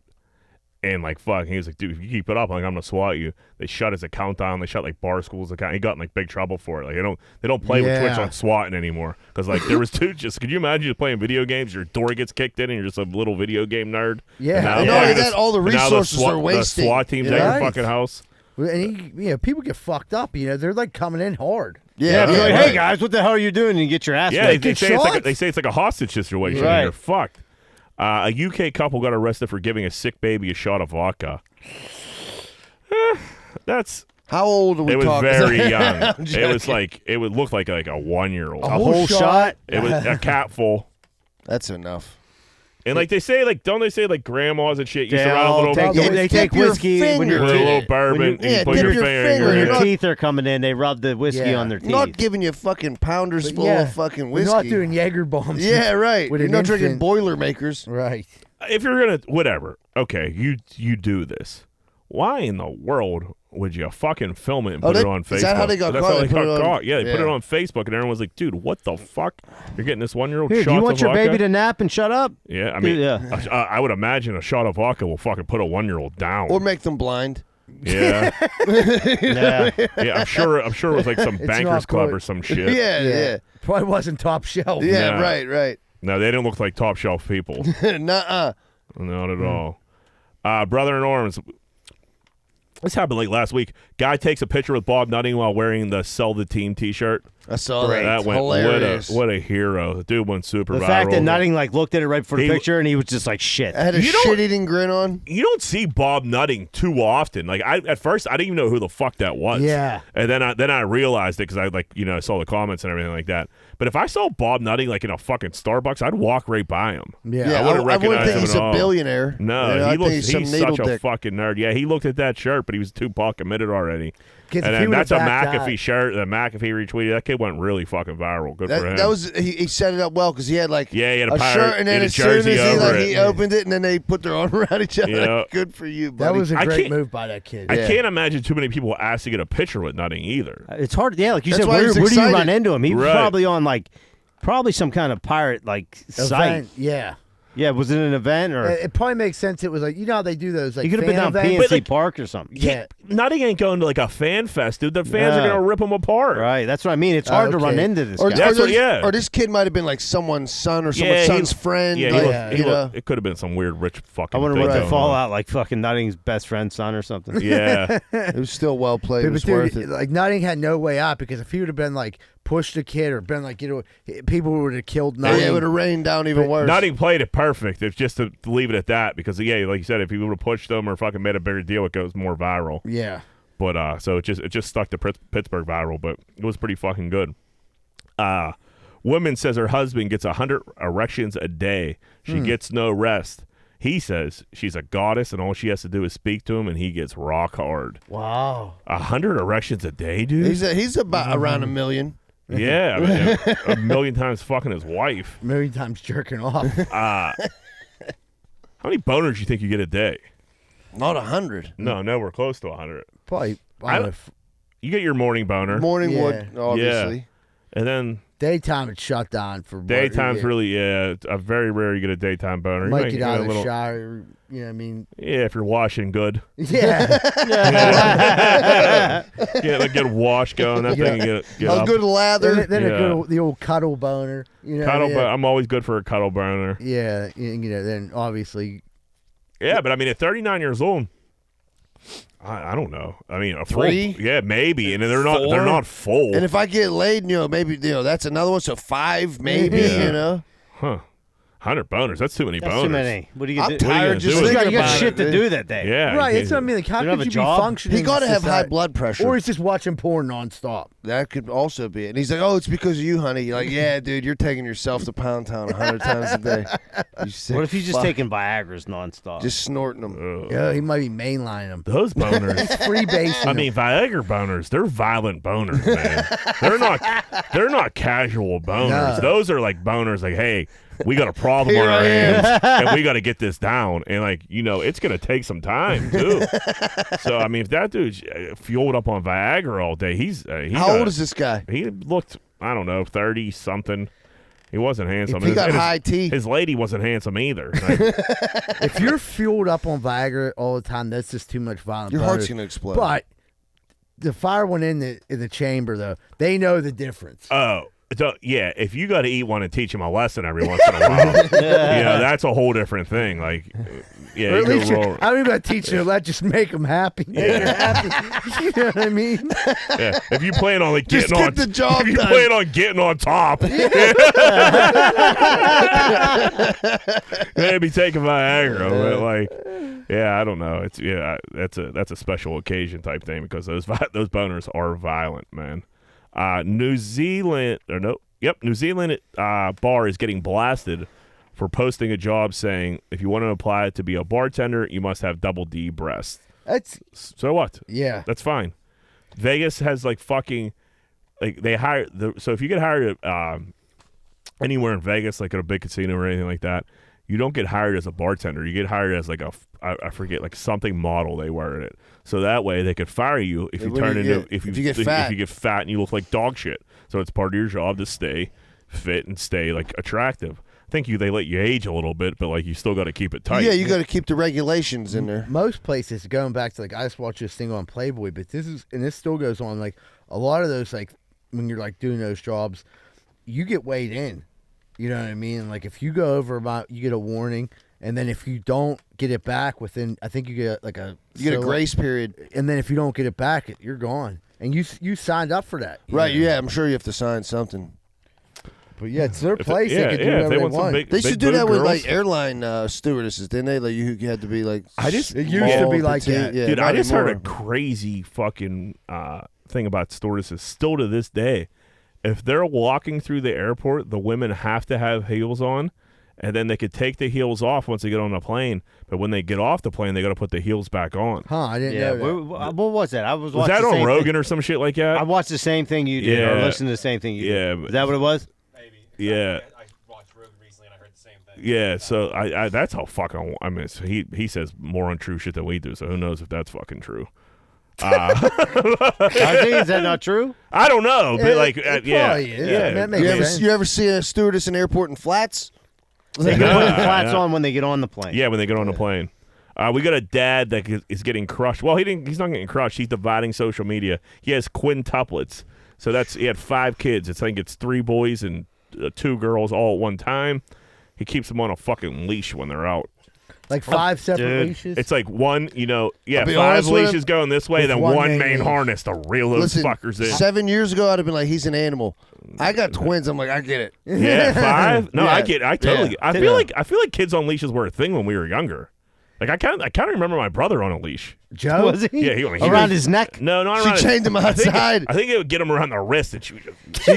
And like fuck, he was like, dude, if you keep it up, I'm gonna SWAT you. They shut his account down. They shut like Barstool's account. He got in like big trouble for it. Like they don't play with Twitch Yeah. on swatting anymore because like there was two. Just could you imagine just playing video games? Your door gets kicked in, and you're just a little video game nerd. Yeah. And now, And not only fucking that, all the and now resources SWAT, are wasting. The SWAT team's at Right. your fucking house. And people get fucked up. They're like coming in hard. Yeah. You're like, right. hey guys, what the hell are you doing? And you get your ass Yeah, whipped. they say it's like a hostage situation. Right. You're fucked. A UK couple got arrested for giving a sick baby a shot of vodka. That's. How old are we It was talking? very young. I'm It was joking. like it would look like a 1-year-old. A whole shot? It was a cap full. That's enough. And like they say, like don't they say like grandmas and shit used to They ride a all little take- Yeah, they dip take your whiskey when finger you're with a in little it. bourbon. When And you- you yeah, put dip your your finger. finger When in your not- teeth are coming in, they rub the whiskey Yeah. on their teeth. Not giving you fucking pounders full of fucking We're whiskey. not doing Jaeger bombs. Yeah, right. With You're an not drinking infant. Boilermakers. Right. If you're gonna whatever, okay, you do this. Why in the world would you fucking film it and put it on Facebook? Is that how they got That's caught? how They they put got it on- caught. Yeah, they put yeah. it on Facebook, and everyone was like, "Dude, what the fuck? You're getting this 1-year-old Here, shots do you want of your vodka?" baby to nap and shut up? Yeah, I mean, Yeah. I would imagine a shot of vodka will fucking put a 1-year-old down. Or make them blind. yeah, Yeah. yeah. I'm sure it was like some It's bankers not club good. or some shit. Yeah. Probably wasn't top shelf. Yeah, No. right. No, they didn't look like top shelf people. Nuh-uh. Not at all. Brother in arms. This happened like last week. Guy takes a picture with Bob Nutting while wearing the "Sell the Team" T-shirt. I saw That that. went Hilarious. what a hero. The dude went super The viral. fact that Nutting like looked at it right before the He- picture and he was just like, shit. I had a You don't- shit-eating grin on. You don't see Bob Nutting too often. Like at first I didn't even know who the fuck that was. Yeah. And then I realized it because I saw the comments and everything like that. But if I saw Bob Nutting like in a fucking Starbucks, I'd walk right by him. Yeah. Yeah, I wouldn't I wouldn't recognize think him he's at a all. billionaire. No, You know, I he think looks. he's some He's needle such a dick. fucking nerd. Yeah, he looked at that shirt, but he was Tupac committed already. Kids, And if he then would've that's a backed McAfee out- shirt that McAfee retweeted. That kid went really fucking viral. Good for him. That was he set it up well because he had like Yeah, he had a a pirate- shirt and he then had a as soon as jersey over he it. opened it and then they put their arm around each other. Yeah. Good for you, buddy. That was a I great can't- move by that kid. I Yeah. can't imagine too many people asked to get a picture with Nutting either. It's hard. Yeah, like you That's said, why where he's do you excited. run into him? He was Right. probably on probably some kind of pirate site. Event, yeah. Yeah, was it an event or It probably makes sense. It was like, you know how they do those like he could have been fan down events? PNC Park or something. Yeah. Nutting ain't going to like a fan fest, dude. The fans are No. gonna rip him apart. Right, that's what I mean. It's hard to run Okay. into this Or, guy. That's or what- yeah. or this kid might have been like someone's son or someone's Yeah, son's friend. Yeah, like, he you know. looked, it could have been some weird rich fucking. I wonder thing what the going on. fallout like. Fucking Nutting's best friend's son or something. Yeah, It was still well played. It But was dude, worth it. like Nutting had no way out because if he would have been like pushed a kid or been like people would have killed Yeah, Nutting. it would have rained down even worse. Nutting played it perfect. It's just to leave it at that because yeah, like you said, if he would have pushed them or fucking made a bigger deal, it goes more viral. Yeah. But so it just stuck to Pittsburgh viral, but it was pretty fucking good. Woman says her husband gets 100 erections a day. She gets no rest. He says she's a goddess and all she has to do is speak to him and he gets rock hard. Wow. 100 erections a day, dude? He's about around 1 million. Yeah, I mean, a million times fucking his wife. A million times jerking off. How many boners do you think you get a day? Not 100. No, we're close to 100. Probably. I don't- You get your morning boner. Morning Yeah. wood, obviously. And then Daytime it's shut down for daytime's yeah. really, a very rare you get a daytime boner. You Might might get get out a of the little, shower. You know what I mean? yeah, if you're washing good. Yeah. Get a wash going. That thing you get A up. good lather. then Yeah. the old cuddle boner. You know. Cuddle, yeah. I'm always good for a cuddle boner. Yeah. You know. Then obviously. Yeah, but I mean, at 39 years old, I don't know. I mean, a full, 3? yeah, maybe, and they're 4? not full. And if I get laid, maybe that's another one. So 5, maybe. Yeah. You know. Huh? 100 boners. That's too many That's boners. too many. What do you I'm do? tired gonna just do? You got thinking about shit it. to do that day. Yeah, Right. you It's what I mean. Like, how You don't could have you a be job? functioning? He got to in have high society? blood pressure. Or he's just watching porn nonstop. That could also be it. And he's like, "Oh, it's because of you, honey." You're like, "Yeah, dude, you're taking yourself to Pound Town 100 times a day." You sick What if he's just fuck. taking Viagra's nonstop? just snorting them? Yeah, he might be mainlining them. Those boners. Freebasing. I mean, Viagra boners, they're violent boners, man. they're not casual boners. No. Those are like boners like, hey, we got a problem on Here our I am. hands and we got to get this down. And like, it's going to take some time too. So, I mean, if that dude's fueled up on Viagra all day, How old is this guy? He looked, I don't know, 30 something. He wasn't handsome. If he got And high tea. his lady wasn't handsome either. Like, if you're fueled up on Viagra all the time, that's just too much violent. Your heart's boners. gonna explode. But the fire went in the chamber though. They know the difference. oh, yeah, if you got to eat one and teach him a lesson every once in a while, that's a whole different thing. Like, yeah, Or at least roll. I don't even got to teach you. Let just make them happy. Happy. You know what I mean? Yeah. If you plan on like Just getting get on, the job if you done. plan on getting on top, maybe take a Viagra. But like, yeah, I don't know. It's that's a special occasion type thing because those boners are violent, man. New Zealand bar is getting blasted for posting a job saying if you want to apply to be a bartender, you must have double D breasts. So what? Yeah. That's fine. Vegas has like fucking like they hire so if you get hired anywhere in Vegas, like at a big casino or anything like that, you don't get hired as a bartender. You get hired as like I forget, like something model they wear in it. So that way they could fire you if you turn into if you get fat and you look like dog shit. So it's part of your job to stay fit and stay like attractive. I think they let you age a little bit, but like you still got to keep it tight. Yeah, you got to keep the regulations in there. Most places, going back to like I just watched this thing on Playboy, but this still goes on. Like a lot of those, like when you're like doing those jobs, you get weighed in. You know what I mean? Like if you go over you get a warning, and then if you don't get it back within, I think you get like a grace period, and then if you don't get it back, you're gone. And you signed up for that, right? know? Yeah, I'm sure you have to sign something. But yeah, it's their place. They can do whatever they want. They should do that with like airline stewardesses, didn't they? Like you had to be like. It used to be like that. Yeah, dude, I just heard a crazy fucking thing about stewardesses. Still to this day, if they're walking through the airport, the women have to have heels on, and then they could take the heels off once they get on the plane. But when they get off the plane, they got to put the heels back on. Huh? I didn't know that. What was that? Was that on Rogan or some shit like that? I watched the same thing you did. Yeah. Or listened to the same thing you did. Yeah. Is that what it was? Yeah. I watched Rogan recently and I heard the same thing. Yeah, so I that's how fucking. I mean, he says more untrue shit than we do. So who knows if that's fucking true? Is that not true? I don't know, but like, it yeah, probably is. yeah. That makes sense. You ever see a stewardess in airport in flats? They can put the flats on when they get on the plane. Yeah, when they get on the plane. We got a dad that is getting crushed. Well, he's not getting crushed. He's dividing social media. He has quintuplets. So he had 5 kids. I think it's 3 boys and 2 girls all at one time. He keeps them on a fucking leash when they're out. Like 5 separate leashes? It's like one, 5 honest with leashes going this way, then one main harness to reel those fuckers in. 7 years ago, I'd have been like, he's an animal. I got twins. I'm like, I get it. Yeah, 5? No, Yeah. I get it. I totally get it. Yeah. I feel like kids on leashes were a thing when we were younger. Like I kind of remember my brother on a leash. Joe? Was he? Yeah, he around his neck? No, not around. She chained him outside. I think it would get him around the wrist, and she would just.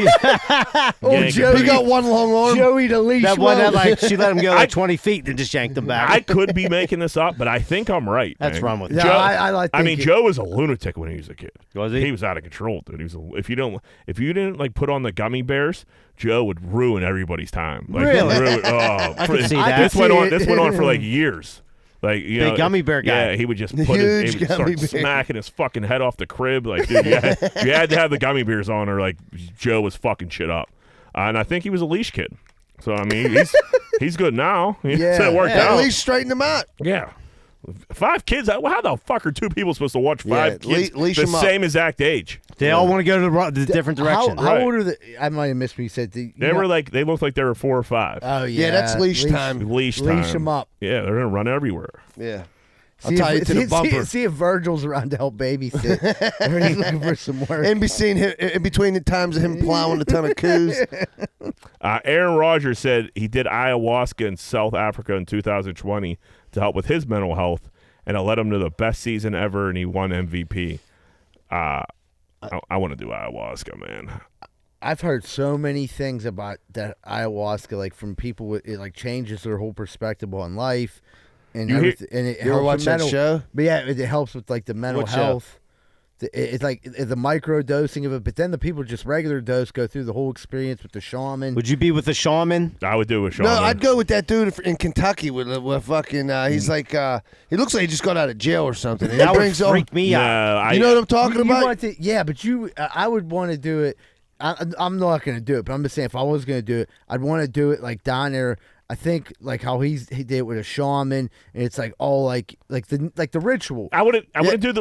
Joe, He got one long arm. Joey the leash. That one that she let him go like 20 feet and just yanked him back. I could be making this up, but I think I'm right. That's man. wrong with Yeah, Joe. I like. I mean, Joe was a lunatic when he was a kid. Was he? He was out of control, dude. He was. If you didn't like put on the gummy bears, Joe would ruin everybody's time. Like, Really? I could see that. This went on for like years. Like Big gummy bear guy. Yeah, he would just put he would start smacking his fucking head off the crib. Like, dude, you had to have the gummy bears on, or like Joe was fucking shit up. And I think he was a leash kid. So I mean, he's good now. Yeah. So it worked At out. least straighten him out. Yeah. 5 kids? How the fuck are 2 people supposed to watch 5 kids leash the 'em up. same exact age? They all want to go to the different direction. How old are they? I might have missed what you said. They looked like they were 4 or 5. Oh, yeah. That's leash time. Leash time. Leash them up. Yeah, they're gonna run everywhere. Yeah. I'll tie you to the bumper. See if Virgil's around to help babysit. Or he's looking for some work. In between the times of him plowing a ton of coos. Aaron Rodgers said he did ayahuasca in South Africa in 2020 to help with his mental health, and it led him to the best season ever, and he won MVP. I want to do ayahuasca, man. I've heard so many things about that ayahuasca, like from people. It like changes their whole perspective on life, and everything. And it You ever helps watch with that mental, show? But yeah, it helps with like the mental What show? health. It's like the micro dosing of it, but then the people just regular dose go through the whole experience with the shaman. Would you be with the shaman? I would do it with Sean. No, I'd go with that dude in Kentucky with fucking. He's like, he looks like he just got out of jail or something. And That he would brings freak me out. You know what I'm talking You about? want to, yeah, but I would want to do it. I'm not going to do it, but I'm just saying if I was going to do it, I'd want to do it like down there I think like how he did it with a shaman, and it's like all like the ritual. I want to do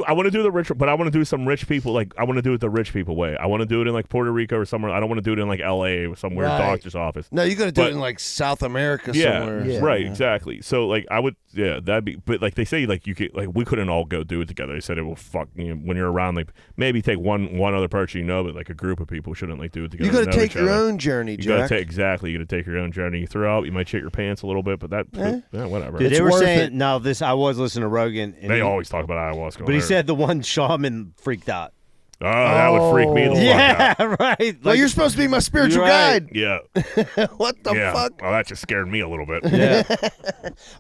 the ritual, but I want to do some rich people. Like I want to do it the rich people way. I want to do it in like Puerto Rico or somewhere. I don't want to do it in like L.A. or some weird doctor's office. No, you got to do it in like South America somewhere. Yeah. Right, exactly. So like I would, that'd be. But like they say, like you could, like we couldn't all go do it together. They said it will fuck when you're around. Like maybe take one other person but like a group of people shouldn't like do it together. You got to take your own journey, Jack. You got to take your own journey. You throw out, you might shit your pants a little bit, but that whatever. Dude, they were saying I was listening to Rogan. And they always talk about ayahuasca, but he said the one shaman freaked out. Oh, that would freak me the fuck out. Right. Well, you're supposed to be my spiritual guide. Yeah. What the fuck? Well, that just scared me a little bit. Yeah.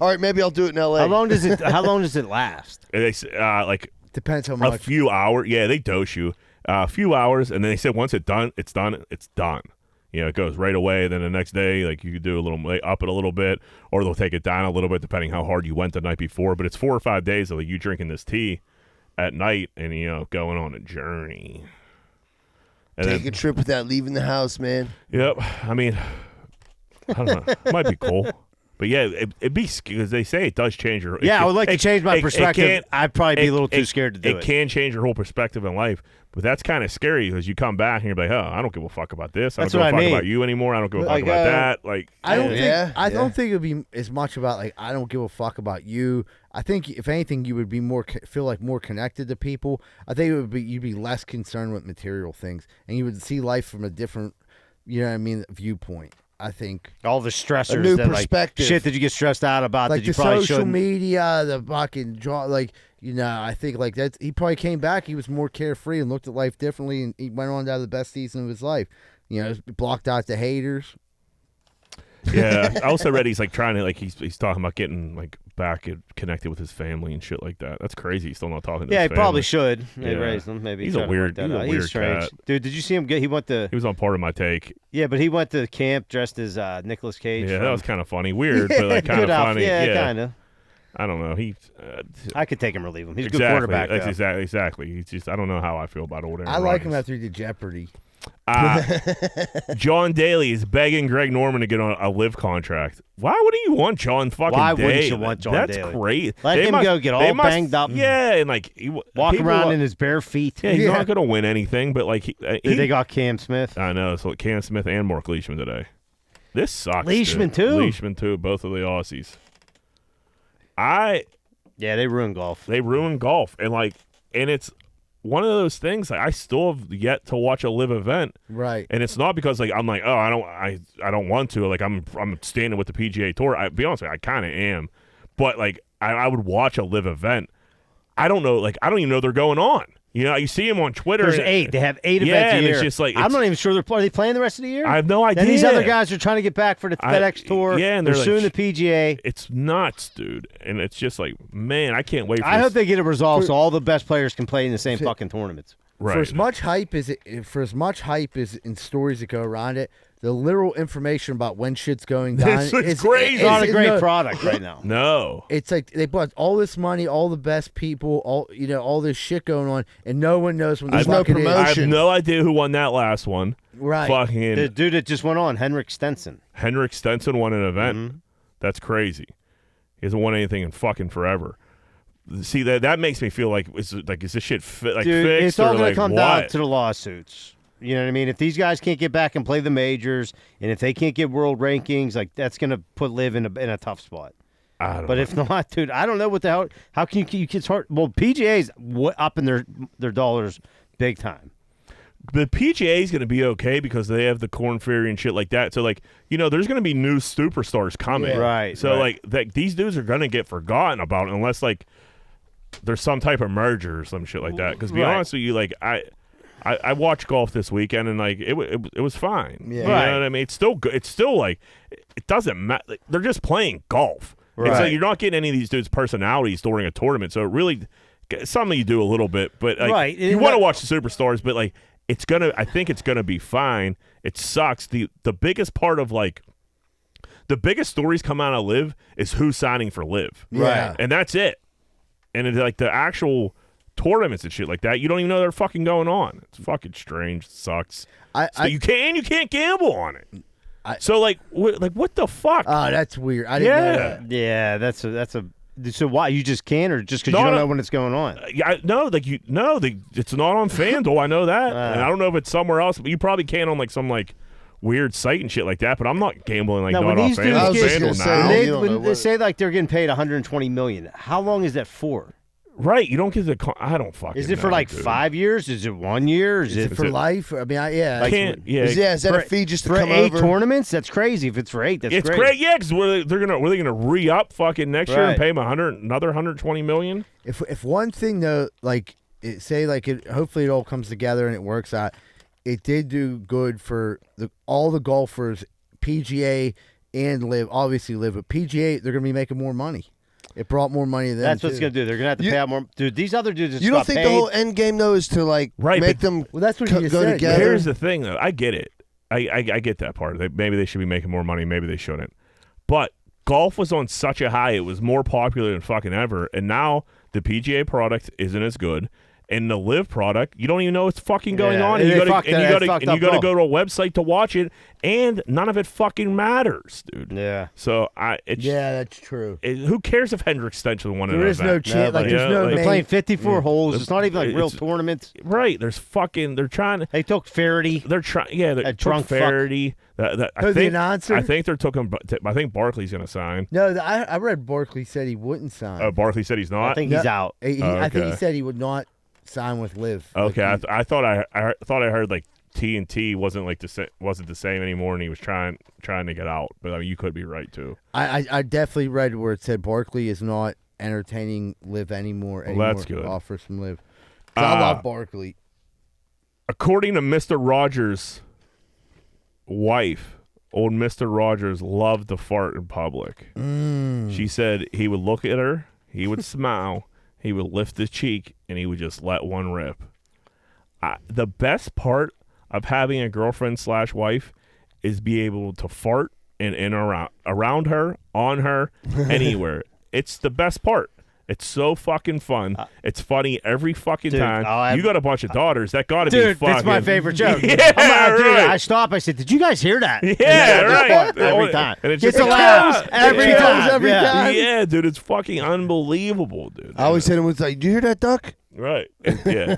All right, maybe I'll do it in L.A. How long does it last? They like depends how much. A few hours. Yeah, they dose you a few hours, and then they said once it's done. It's done. You know, it goes right away. Then the next day, like you could do a little up it a little bit, or they'll take it down a little bit depending how hard you went the night before. But it's 4 or 5 days of like, you drinking this tea at night and going on a journey. And Take a trip without leaving the house, man. Yep. I mean, I don't know. It might be cool. But yeah, it'd be because they say it does change your. I would like to change my perspective. I'd probably be a little too scared to do it. It can change your whole perspective in life, but that's kind of scary because you come back and you're like, oh, I don't give a fuck about this. I don't give a fuck about you anymore. I don't give a fuck about that. Like, I don't think it'd be as much about like I don't give a fuck about you. I think if anything, you would be feel like more connected to people. I think you'd be less concerned with material things, and you would see life from a different, viewpoint. I think all the stressors, a new perspective, shit that you get stressed out about, like that you the probably social shouldn't. media, the fucking I think like that. He probably came back. He was more carefree and looked at life differently, and he went on to have the best season of his life. Blocked out the haters. Yeah, I also read he's like trying to he's talking about getting like back and connected with his family and shit like that. That's crazy. He's still not talking to his family. He probably should. They raised him. Maybe he's a weird strange cat. Dude, did you see him? He was on Part of My Take. Yeah, but he went to camp dressed as Nicolas Cage. Yeah, that was kind of funny. Weird, but like kind of funny. Yeah, kind of. I don't know. I could take him or leave him. He's a good quarterback. That's exactly. He's just. I don't know how I feel about old Aaron I like Rodgers. him after he did Jeopardy. John Daly is begging Greg Norman to get on a LIV contract. Why wouldn't you want John fucking Why Daly? wouldn't you want John That's Daly? great. Let him go get all banged up. Yeah, and like walk around in his bare feet. Yeah, he's not going to win anything. But like they got Cam Smith. I know. So Cam Smith and Mark Leashman today. This sucks. Leashman dude. too. Leashman too. Both of the Aussies. Yeah, they ruined golf. And it's one of those things. Like I still have yet to watch a LIV event, right? And it's not because like I'm like, oh, I don't want to. Like I'm standing with the PGA Tour. I be honest with you, I kind of am, but like I would watch a LIV event. I don't know. Like I don't even know they're going on. You see them on Twitter. There's 8. They have 8 events a year. It's just like I'm not even sure are they playing the rest of the year. I have no idea. And these other guys are trying to get back for the FedEx Tour. Yeah, and they're like, suing the PGA. It's nuts, dude. And it's just like, man, I can't wait. I hope they get it resolved so all the best players can play in the same fucking tournaments. Right. For as much hype as in stories that go around it, the literal information about when shit's going down it's crazy. It's not a great product right now. No, it's like they bought all this money, all the best people, all this shit going on, and no one knows when. There's no promotion. I have no idea who won that last one. Right, fucking the dude that just went on, Henrik Stenson. Henrik Stenson won an event. Mm-hmm. That's crazy. He hasn't won anything in fucking forever. See that makes me feel like is this shit fixed? It's all going to come down to the the lawsuits. You know what I mean? If these guys can't get back and play the majors, and if they can't get world rankings, like that's going to put LIV in a tough spot. But if not, dude, I don't know what the hell. How can you keep kids hard? Well, PGA's up in their dollars big time. The PGA is going to be okay because they have the Corn Ferry and shit like that. So, like, there's going to be new superstars coming. Yeah. Right. So, like, these dudes are going to get forgotten about unless, like, there's some type of merger or some shit like that. Because, to be honest with you, like, I watched golf this weekend and, like, it was fine. Yeah. You know what I mean? It's still good. It's still, like, it doesn't matter. Like, they're just playing golf. Right. It's like you're not getting any of these dudes' personalities during a tournament. So, it really, something you do a little bit. But, like, you want to watch the superstars, but, like, I think it's gonna be fine. It sucks. The biggest part of like the biggest stories come out of LIV is who's signing for LIV. Right. And that's it. And it's like the actual tournaments and shit like that, you don't even know they're fucking going on. It's fucking strange. It sucks. You can't gamble on it. So like what the fuck? Oh, that's weird. I didn't know that. Yeah, that's a. So why you just can't, or just because you don't know when it's going on? It's not on FanDuel. I know that, and I don't know if it's somewhere else. But you probably can on like some like weird site and shit like that. But I'm not gambling like now, not when on these dudes FanDuel now. when they say like they're getting paid $120 million, how long is that for? Right, you don't get the. I don't fucking. Is it for know, like dude. 5 years? Is it 1 year? Is it for life? I mean, Is that a fee just to for come 8 over? tournaments? That's crazy. If it's for 8, that's it's great. great. Yeah, because were they gonna re up fucking next year and Right. pay him another $120 million? If one thing though, like hopefully it all comes together and it works out. It did do good for all the golfers, PGA and LIV. Obviously LIV, but PGA they're gonna be making more money. It brought more money to them. That's what it's too. gonna do. They're gonna have to pay out more. Dude, these other dudes. You don't think the whole end game though is to like make them that's what go you said. together? Here's the thing, though. I get it. I get that part. Maybe they should be making more money. Maybe they shouldn't. But golf was on such a high. It was more popular than fucking ever. And now the PGA product isn't as good. And the LIV product, you don't even know what's fucking going on. And you got to go to a website to watch it, and none of it fucking matters, dude. Yeah. So that's true. Who cares if Hendrick Stenson won it? There is no chance. Like there's no. They're playing 54 holes. It's not even like real tournaments. Right. There's fucking. They're trying. They took Faraday. They're trying. Yeah. They took drunk Faraday. The announcer? I think they're took him. I think Barkley's going to sign. No, I read Barkley said he wouldn't sign. Oh, Barkley said he's not. I think he's out. I think he said he would not sign with LIV. Okay, I thought I heard like TNT wasn't the same anymore, and he was trying to get out. But I mean, you could be right too. I definitely read where it said Barkley is not entertaining LIV anymore. That's good. Offers from LIV. I love Barkley. According to Mr. Rogers' wife, old Mr. Rogers loved to fart in public. She said he would look at her, he would smile. He would lift his cheek, and he would just let one rip. The best part of having a girlfriend/wife is be able to fart and around her, on her, anywhere. It's the best part. It's so fucking fun. It's funny every fucking time. You got a bunch of daughters. That got to be fucking. Dude, that's my favorite joke. Yeah, dude, right. I stop. I said, "Did you guys hear that?" Yeah, right. Every time. And it Gets just laughs every time. Yeah, dude, it's fucking unbelievable, dude. I always hit him with like, "Do you hear that duck?" Right. Yeah.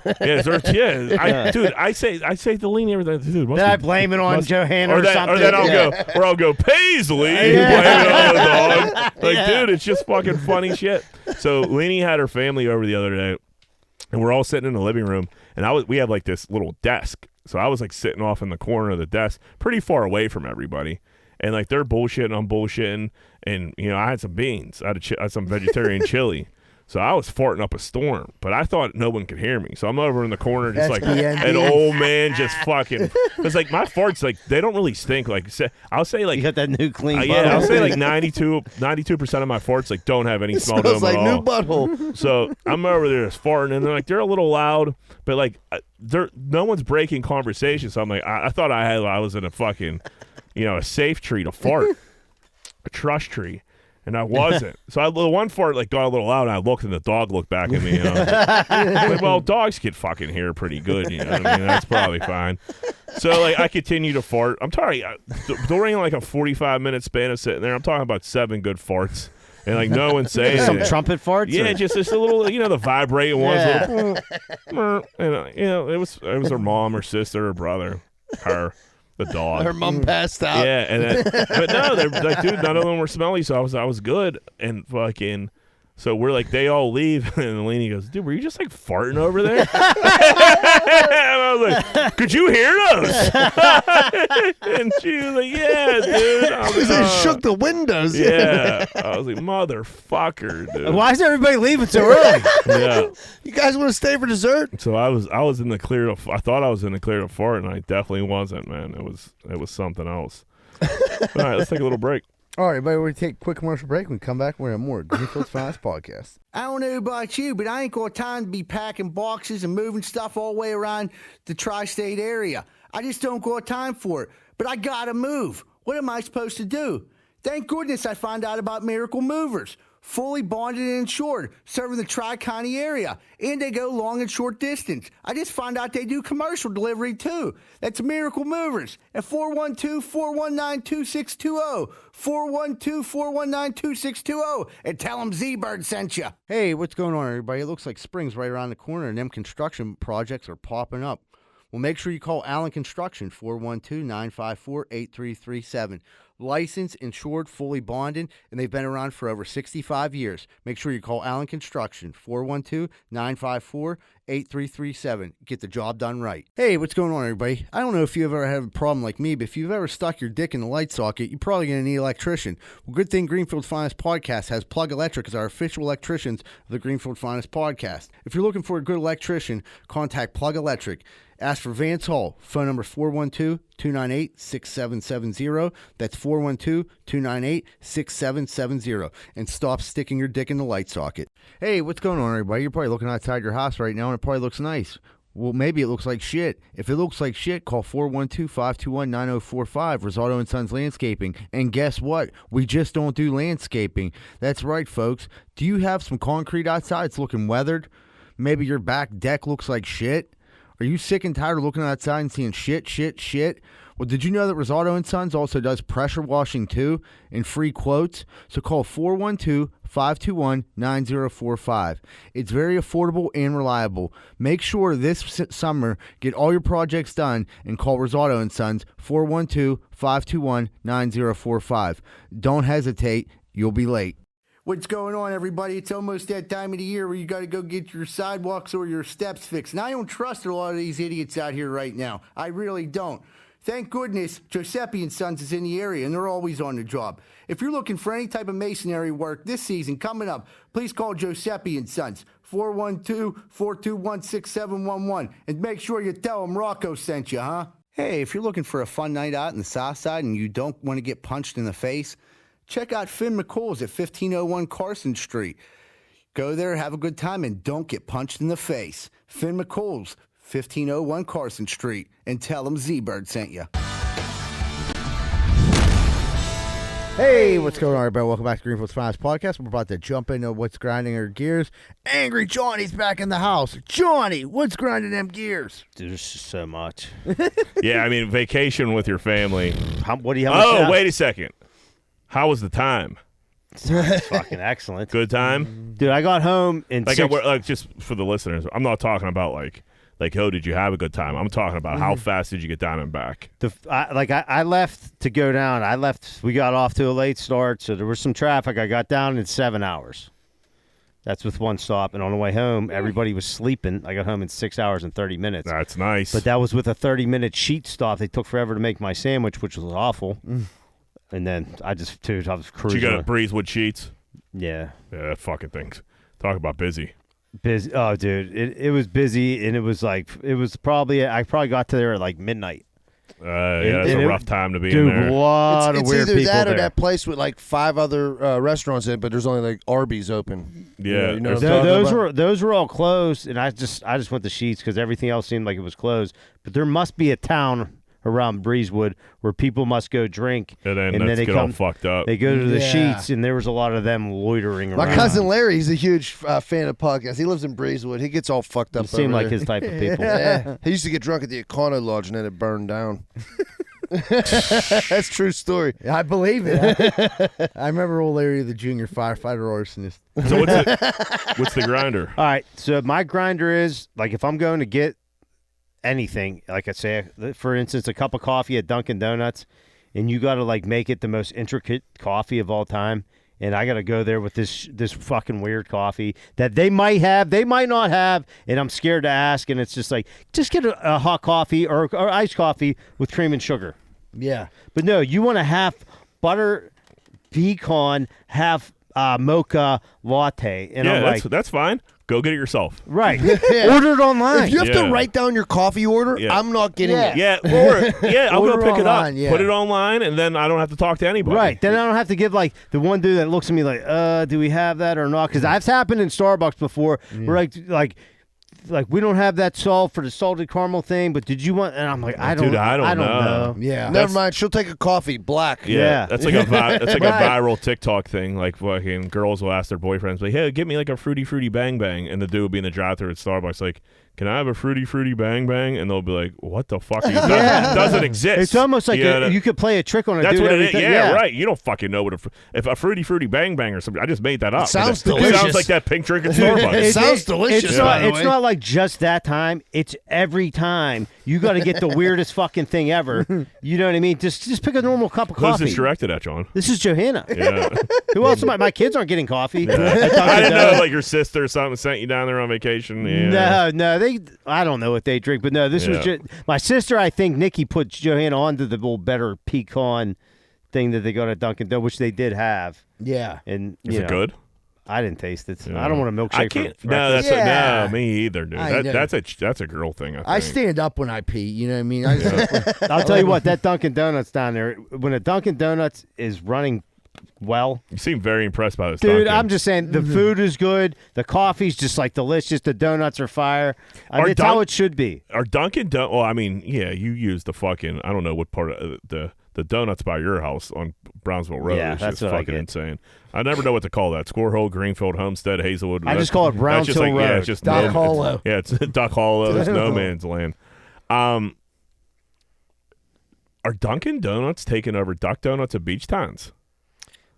I say to Lean everything. Dude, then I blame it on Johanna or something. Or then I'll go Paisley. Blame it on the dog. Like, dude, it's just fucking funny shit. So Leanie had her family over the other day, and we're all sitting in the living room, and we have like this little desk. So I was like sitting off in the corner of the desk, pretty far away from everybody. And like they're bullshitting, I'm bullshitting, and I had some beans, I had some vegetarian chili. So I was farting up a storm, but I thought no one could hear me. So I'm over in the corner just like an old man just fucking. Because like my farts, like they don't really stink. Like I'll say like. You got that new clean butthole. Yeah, I'll say like 92% of my farts like don't have any smell to them like at all. new butthole. So I'm over there just farting, and they're a little loud, but like no one's breaking conversation. So I'm like, I thought I was in a fucking, a safe tree to fart, a trust tree. And I wasn't. So the one fart like got a little loud, and I looked, and the dog looked back at me. Like, well, dogs can fucking hear pretty good. I mean, that's probably fine. So like I continue to fart. I'm talking during like a 45-minute span of sitting there. I'm talking about 7 good farts, and like no one saying some trumpet farts. Yeah, just a little, the vibrating ones. Yeah. Little, and it was her mom, her sister, her brother, her. The dog. Her mom passed out. Yeah, but no, they're like, dude, none of them were smelly, so I was good. And fucking, so we're like, they all leave, and Lainey goes, dude, were you just like farting over there? And I was like, could you hear those? And she was like, yeah, dude. I was like, shook the windows. Yeah, I was like, motherfucker, dude. Why is everybody leaving so early? Yeah. You guys want to stay for dessert? So I was in the clear. I thought I was in the clear to fart, and I definitely wasn't, man. It was something else. All right, let's take a little break. All right, everybody, we're going to take a quick commercial break. When we come back, we're going to have more Greenfield's Finest Podcast. I don't know about you, but I ain't got time to be packing boxes and moving stuff all the way around the tri-state area. I just don't got time for it. But I got to move. What am I supposed to do? Thank goodness I found out about Miracle Movers. fully bonded and insured, serving the Tri-County area. And they go long and short distance. I just found out they do commercial delivery too. That's Miracle Movers at 412-419-2620. 412-419-2620. And tell them Z-Bird sent you. Hey, what's going on, everybody? It looks like spring's right around the corner and them construction projects are popping up. Well, make sure you call Allen Construction, 412-954-8337. Licensed, insured, fully bonded, and they've been around for over 65 years. Make sure you call Allen Construction, 412-954-8337. Get the job done right. Hey, what's going on, everybody? I don't know if you've ever had a problem like me, but if you've ever stuck your dick in the light socket, you're probably going to need an electrician. Well, good thing Greenfield's Finest Podcast has Plug Electric as our official electricians of the Greenfield Finest Podcast. If you're looking for a good electrician, contact Plug Electric. Ask for Vance Hall. Phone number 412-298-6770. That's 412-298-6770. And stop sticking your dick in the light socket. Hey, what's going on, everybody? You're probably looking outside your house right now, and it probably looks nice. Well, maybe it looks like shit. If it looks like shit, call 412-521-9045, Rosato & Sons Landscaping. And guess what? We just don't do landscaping. That's right, folks. Do you have some concrete outside? It's looking weathered. Maybe your back deck looks like shit. Are you sick and tired of looking outside and seeing shit? Well, did you know that Rosato & Sons also does pressure washing too and free quotes? So call 412-521-9045. It's very affordable and reliable. Make sure this summer get all your projects done and call Rosato & Sons, 412-521-9045. Don't hesitate. You'll be late. What's going on, everybody? It's almost that time of the year where you got to go get your sidewalks or your steps fixed. And I don't trust a lot of these idiots out here right now. I really don't. Thank goodness Giuseppe & Sons is in the area, and they're always on the job. If you're looking for any type of masonry work this season coming up, please call Giuseppe & Sons, 412-421-6711. And make sure you tell them Rocco sent you, huh? Hey, if you're looking for a fun night out in the South Side and you don't want to get punched in the face, check out Finn McCool's at 1501 Carson Street. Go there, have a good time, and don't get punched in the face. Finn McCool's, 1501 Carson Street, and tell them Z-Bird sent you. Hey, what's going on, everybody? Welcome back to Greenfield's Finest Podcast. We're about to jump into what's grinding our gears. Angry Johnny's back in the house. Johnny, what's grinding them gears? Dude, there's just so much. Yeah, I mean, vacation with your family. What do you have? Oh, wait a second. How was the time? It's fucking excellent. Good time? Dude, I got home in just for the listeners, I'm not talking about like, oh, did you have a good time? I'm talking about how fast did you get down and back? I left to go down. We got off to a late start, so there was some traffic. I got down in 7 hours. That's with one stop. And on the way home, everybody was sleeping. I got home in 6 hours and 30 minutes. That's nice. But that was with a 30-minute sheet stop. They took forever to make my sandwich, which was awful. And then I was cruising. You got a Breezewood sheets? Yeah. Yeah, that fucking thing. Talk about busy. Busy. Oh, dude. It was busy, and I probably got to there at like midnight. Yeah, that's a rough time to be in there. A lot of weird people It's either that or there. that place with like 5 other restaurants in it, but there's only like Arby's open. Yeah. You know what I'm talking about? Those were all closed, and I just went to Sheets because everything else seemed like it was closed. But there must be a town around Breezewood where people must go drink, and then they get all fucked up. They go to the Sheets, and there was a lot of them loitering around. My cousin Larry, he's a huge fan of podcasts. He lives in Breezewood. He gets all fucked up. You seem like his type of people. Yeah. He used to get drunk at the Econo Lodge, and then it burned down. That's a true story. I believe it. I remember old Larry, the junior firefighter arsonist. So what's the grinder? All right, so my grinder is, like, if I'm going to get anything, like I say, for instance, a cup of coffee at Dunkin Donuts, and you got to like make it the most intricate coffee of all time, and I got to go there with this fucking weird coffee that they might have, they might not have, and I'm scared to ask, and it's just like, just get a hot coffee or iced coffee with cream and sugar. Yeah. But no, you want a half butter pecan, half mocha latte, and I'm like, that's fine. Go get it yourself. Right. Order it online. If you have to write down your coffee order, I'm not getting it. Yeah, I'll go pick it up. Put it online, and then I don't have to talk to anybody. Right. Then I don't have to give, like, the one dude that looks at me like, do we have that or not? Because that's happened in Starbucks before where, like like, we don't have that salt for the salted caramel thing, but did you want? And I'm like, I don't know. Yeah. Never mind. She'll take a coffee black. Yeah. That's like a viral TikTok thing. Like fucking girls will ask their boyfriends, like, "Hey, get me like a fruity bang bang," and the dude will be in the drive-thru at Starbucks, like, "Can I have a fruity bang bang?" And they'll be like, "What the fuck?" Doesn't exist. It's almost like you could play a trick on a That's dude. what it is. every time. Yeah, right. You don't fucking know what if a fruity bang bang or something. I just made that up. It sounds It delicious. sounds like that pink drink at Starbucks. It sounds delicious. It's not like just that time. It's every time. You got to get the weirdest fucking thing ever. You know what I mean? Just pick a normal cup of Who's coffee. this directed at, John? This is Johanna. Yeah. Who else? My kids aren't getting coffee. I didn't know like your sister or something sent you down there on vacation. Yeah. No, I don't know what they drink, but no, this was just my sister. I think Nikki put Johanna onto the little better pecan thing that they got at Dunkin Donuts, which they did have. Yeah. And Is it good? I didn't taste it. Yeah. I don't want a milkshake. I can't. For No, breakfast. no, me either, dude. I know. That's a girl thing. I stand up when I pee. You know what I mean? I'll tell you what. That Dunkin Donuts down there, when a Dunkin Donuts is running well, you seem very impressed by this, dude. Dunkin'. I'm just saying the food is good. The coffee's just like delicious. The donuts are fire. It's how it should be. Are Dunkin' Donuts? Well, I mean, yeah, you use the fucking. I don't know what part of the donuts by your house on Brownsville Road. Yeah, is that's just what I fucking get. insane. I never know what to call that. Squirrel, Greenfield, Homestead, Hazelwood. I just call it Browns that's just Hill like, Yeah, Road. it's just Duck Hollow. Yeah, it's Duck Hollow. It's no man's land. Are Dunkin' Donuts taking over Duck Donuts at Beach Towns?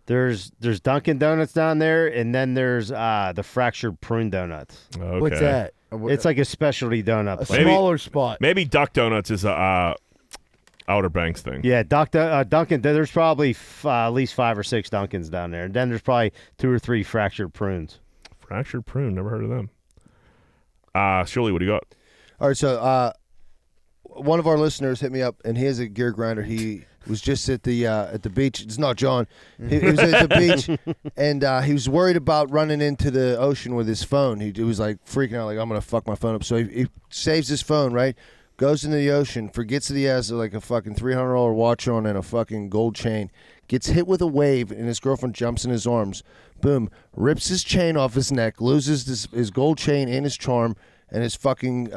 There's Dunkin' Donuts down there, and then there's the Fractured Prune Donuts. Okay. What's that? It's like a specialty donut a place. smaller spot. Maybe Duck Donuts is a Outer Banks thing. Yeah, Dunkin'. There's probably at least 5 or 6 Dunkins down there, and then there's probably 2 or 3 Fractured Prunes. Fractured Prune. Never heard of them. Shirley, what do you got? All right, so one of our listeners hit me up, and he has a gear grinder. He was just at the beach. It's not John. He was at the beach, and he was worried about running into the ocean with his phone. He was like freaking out, like, I'm gonna fuck my phone up. So he saves his phone, right? Goes into the ocean, forgets that he has like a fucking $300 watch on and a fucking gold chain. Gets hit with a wave, and his girlfriend jumps in his arms. Boom, rips his chain off his neck, loses his gold chain and his charm, and his fucking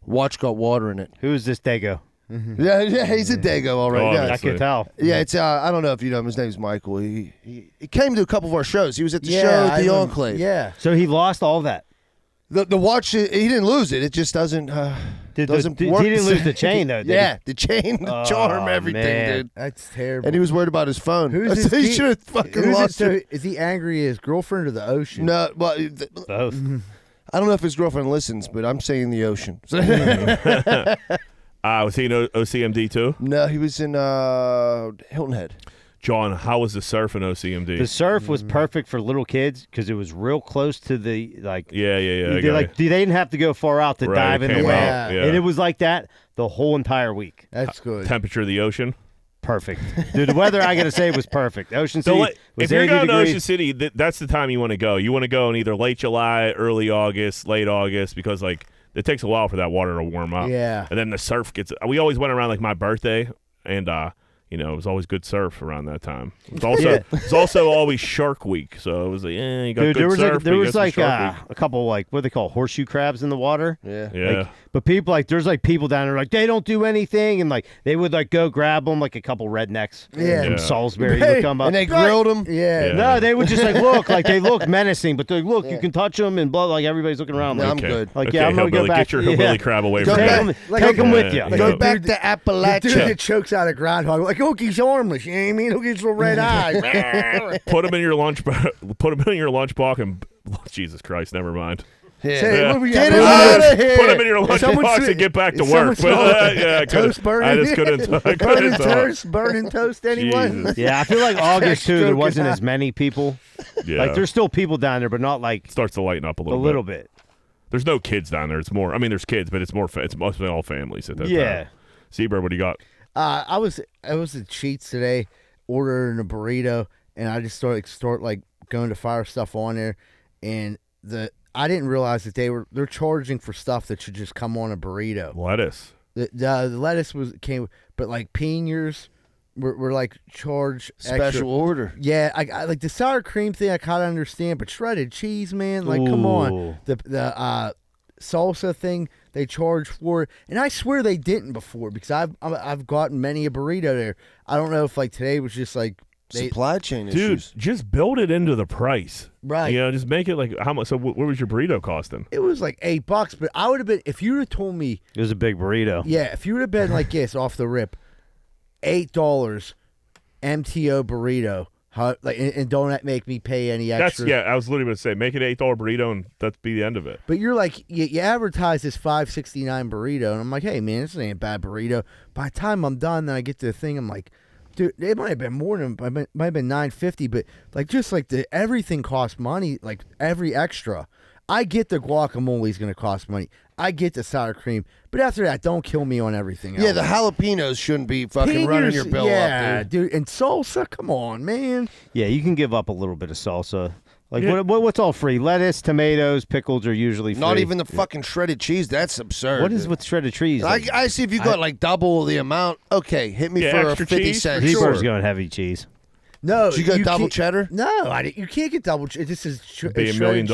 watch got water in it. Who is this Dago? Yeah, he's a Dago, all right. Yeah, I can tell. yeah, it's I don't know if you know him. His name's Michael. He came to a couple of our shows. He was at the show Yeah, at the I Enclave. Yeah. So he lost all that. The watch, he didn't lose it. It just doesn't doesn't work. He didn't lose the chain though. Did Yeah, the chain, the charm, everything, man. dude. That's terrible. And he was worried about his phone. Who's I his said he key- should have fucking Who's lost it? it. So is he angry at his girlfriend or the ocean? No, well, Both. I don't know if his girlfriend listens, but I'm saying the ocean. Was he in OCMD too? No, he was in Hilton Head. John, how was the surf in OCMD? The surf was perfect for little kids because it was real close to the like. Yeah. I They got you. didn't have to go far out to Right, dive it in the came way, out, yeah. and it was like that the whole entire week. That's good. Temperature of the ocean. Perfect, dude. The weather I gotta say was perfect. Ocean City So was if you're 80 going to degrees. Ocean City, that's the time you want to go. You want to go in either late July, early August, late August, because like it takes a while for that water to warm up. Yeah. And then the surf gets. We always went around like my birthday, and it was always good surf around that time. It's also always Shark Week, so it was like, you got Dude, good surf. but there you was got some like Shark Week. a couple like what do they call horseshoe crabs in the water. Yeah. Yeah. But people like there's like people down there like they don't do anything and like they would like go grab them like a couple rednecks Yeah. from Yeah. Salisbury Hey, would come up. And they grilled him. Yeah. Yeah. No, they would just like look like they look menacing, but they look you can touch them and blah like everybody's looking around. No, Like, I'm good. Like okay, yeah, I'm gonna go hillbilly, back. get your hillbilly yeah. crab away Go from back. me. Take them with you. Yeah. Go Yeah. back to The dude Appalachia. that chokes out a groundhog, like, oh, he's harmless. You know what I mean? Look at his little red eye. Put them in your lunch. Put them in your lunchbox and Jesus Christ, never mind. Say, what were you Get having? him out of here. Put them in your someone lunchbox say- and get back to is work. someone But, say- I Toast burning? I just couldn't. I burning couldn't talk. toast? Burning toast, anyone? Jesus. Yeah, I feel like August too. There Stroking wasn't hot. as many people. Yeah. Like there's still people down there, but not like starts to lighten up a a little. little bit. There's no kids down there. It's more. I mean, there's kids, but it's more. It's mostly all families at that Yeah. time. Seabird, what do you got? I was at Cheats today, ordering a burrito, and I just start like going to fire stuff on there, and I didn't realize that they're charging for stuff that should just come on a burrito. Lettuce. The lettuce came, but like piñas were like charged Special extra. order. Yeah, I like the sour cream thing. I kind of understand, but shredded cheese, man, like come on. Ooh. The salsa thing they charge for, and I swear they didn't before because I've gotten many a burrito there. I don't know if like today was just like supply chain Dude, issues. just build it into the price. Right. You know, just make it like how much. So what was your burrito costing? It was like $8, but I would have been if you would have told me. It was a big burrito. Yeah, if you would have been like this off the rip, $8 MTO burrito. And don't make me pay any extra. I was literally going to say, make it $8 burrito, and that's be the end of it. But you're like, you advertise this $5.69 burrito, and I'm like, hey man, this ain't a bad burrito. By the time I'm done, then I get to the thing, I'm like, dude, it might have been more than, it might have been $9.50, but like just like everything costs money, like every extra. I get the guacamole is going to cost money. I get the sour cream, but after that, don't kill me on everything else. Yeah, the jalapenos shouldn't be fucking running your bill up, dude. And salsa, come on, man. Yeah, you can give up a little bit of salsa. Like what's all free? Lettuce, tomatoes, pickles are usually free. Not even the fucking shredded cheese. That's absurd. What is with shredded cheese? I see if you got like double the amount. Okay, hit me for a 50 cents. Heber's going heavy cheese. No, you got double cheddar? No, you can't get double cheddar. This is be $1 million.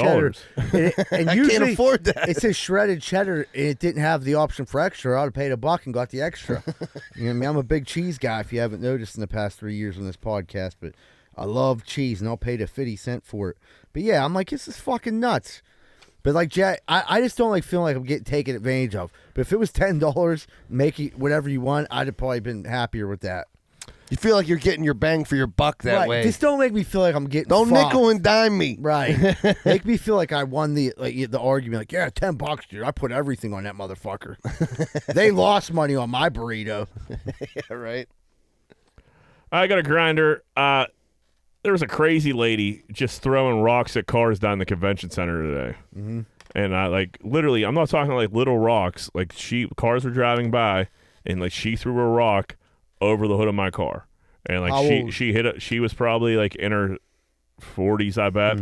And I usually, can't afford that. It says shredded cheddar, and it didn't have the option for extra. I'd have paid $1 and got the extra. You know what I mean? I'm a big cheese guy, if you haven't noticed in the past 3 years on this podcast, but I love cheese, and I'll pay the 50 cents for it. But yeah, I'm like, this is fucking nuts. But like Jack, I just don't like feeling like I'm getting taken advantage of. But if it was $10, make it whatever you want, I'd have probably been happier with that. You feel like you're getting your bang for your buck that way. Just don't make me feel like I'm getting. Don't fucked. nickel and dime me. Right. Make me feel like I won the argument. Like, yeah, $10, dude. I put everything on that motherfucker. They lost money on my burrito. Yeah, right. I got a grinder. There was a crazy lady just throwing rocks at cars down the convention center today. Mm-hmm. And I literally, I'm not talking like little rocks. Like cars were driving by, and like she threw a rock over the hood of my car, and like she hit it. She was probably like in her 40s, I bet.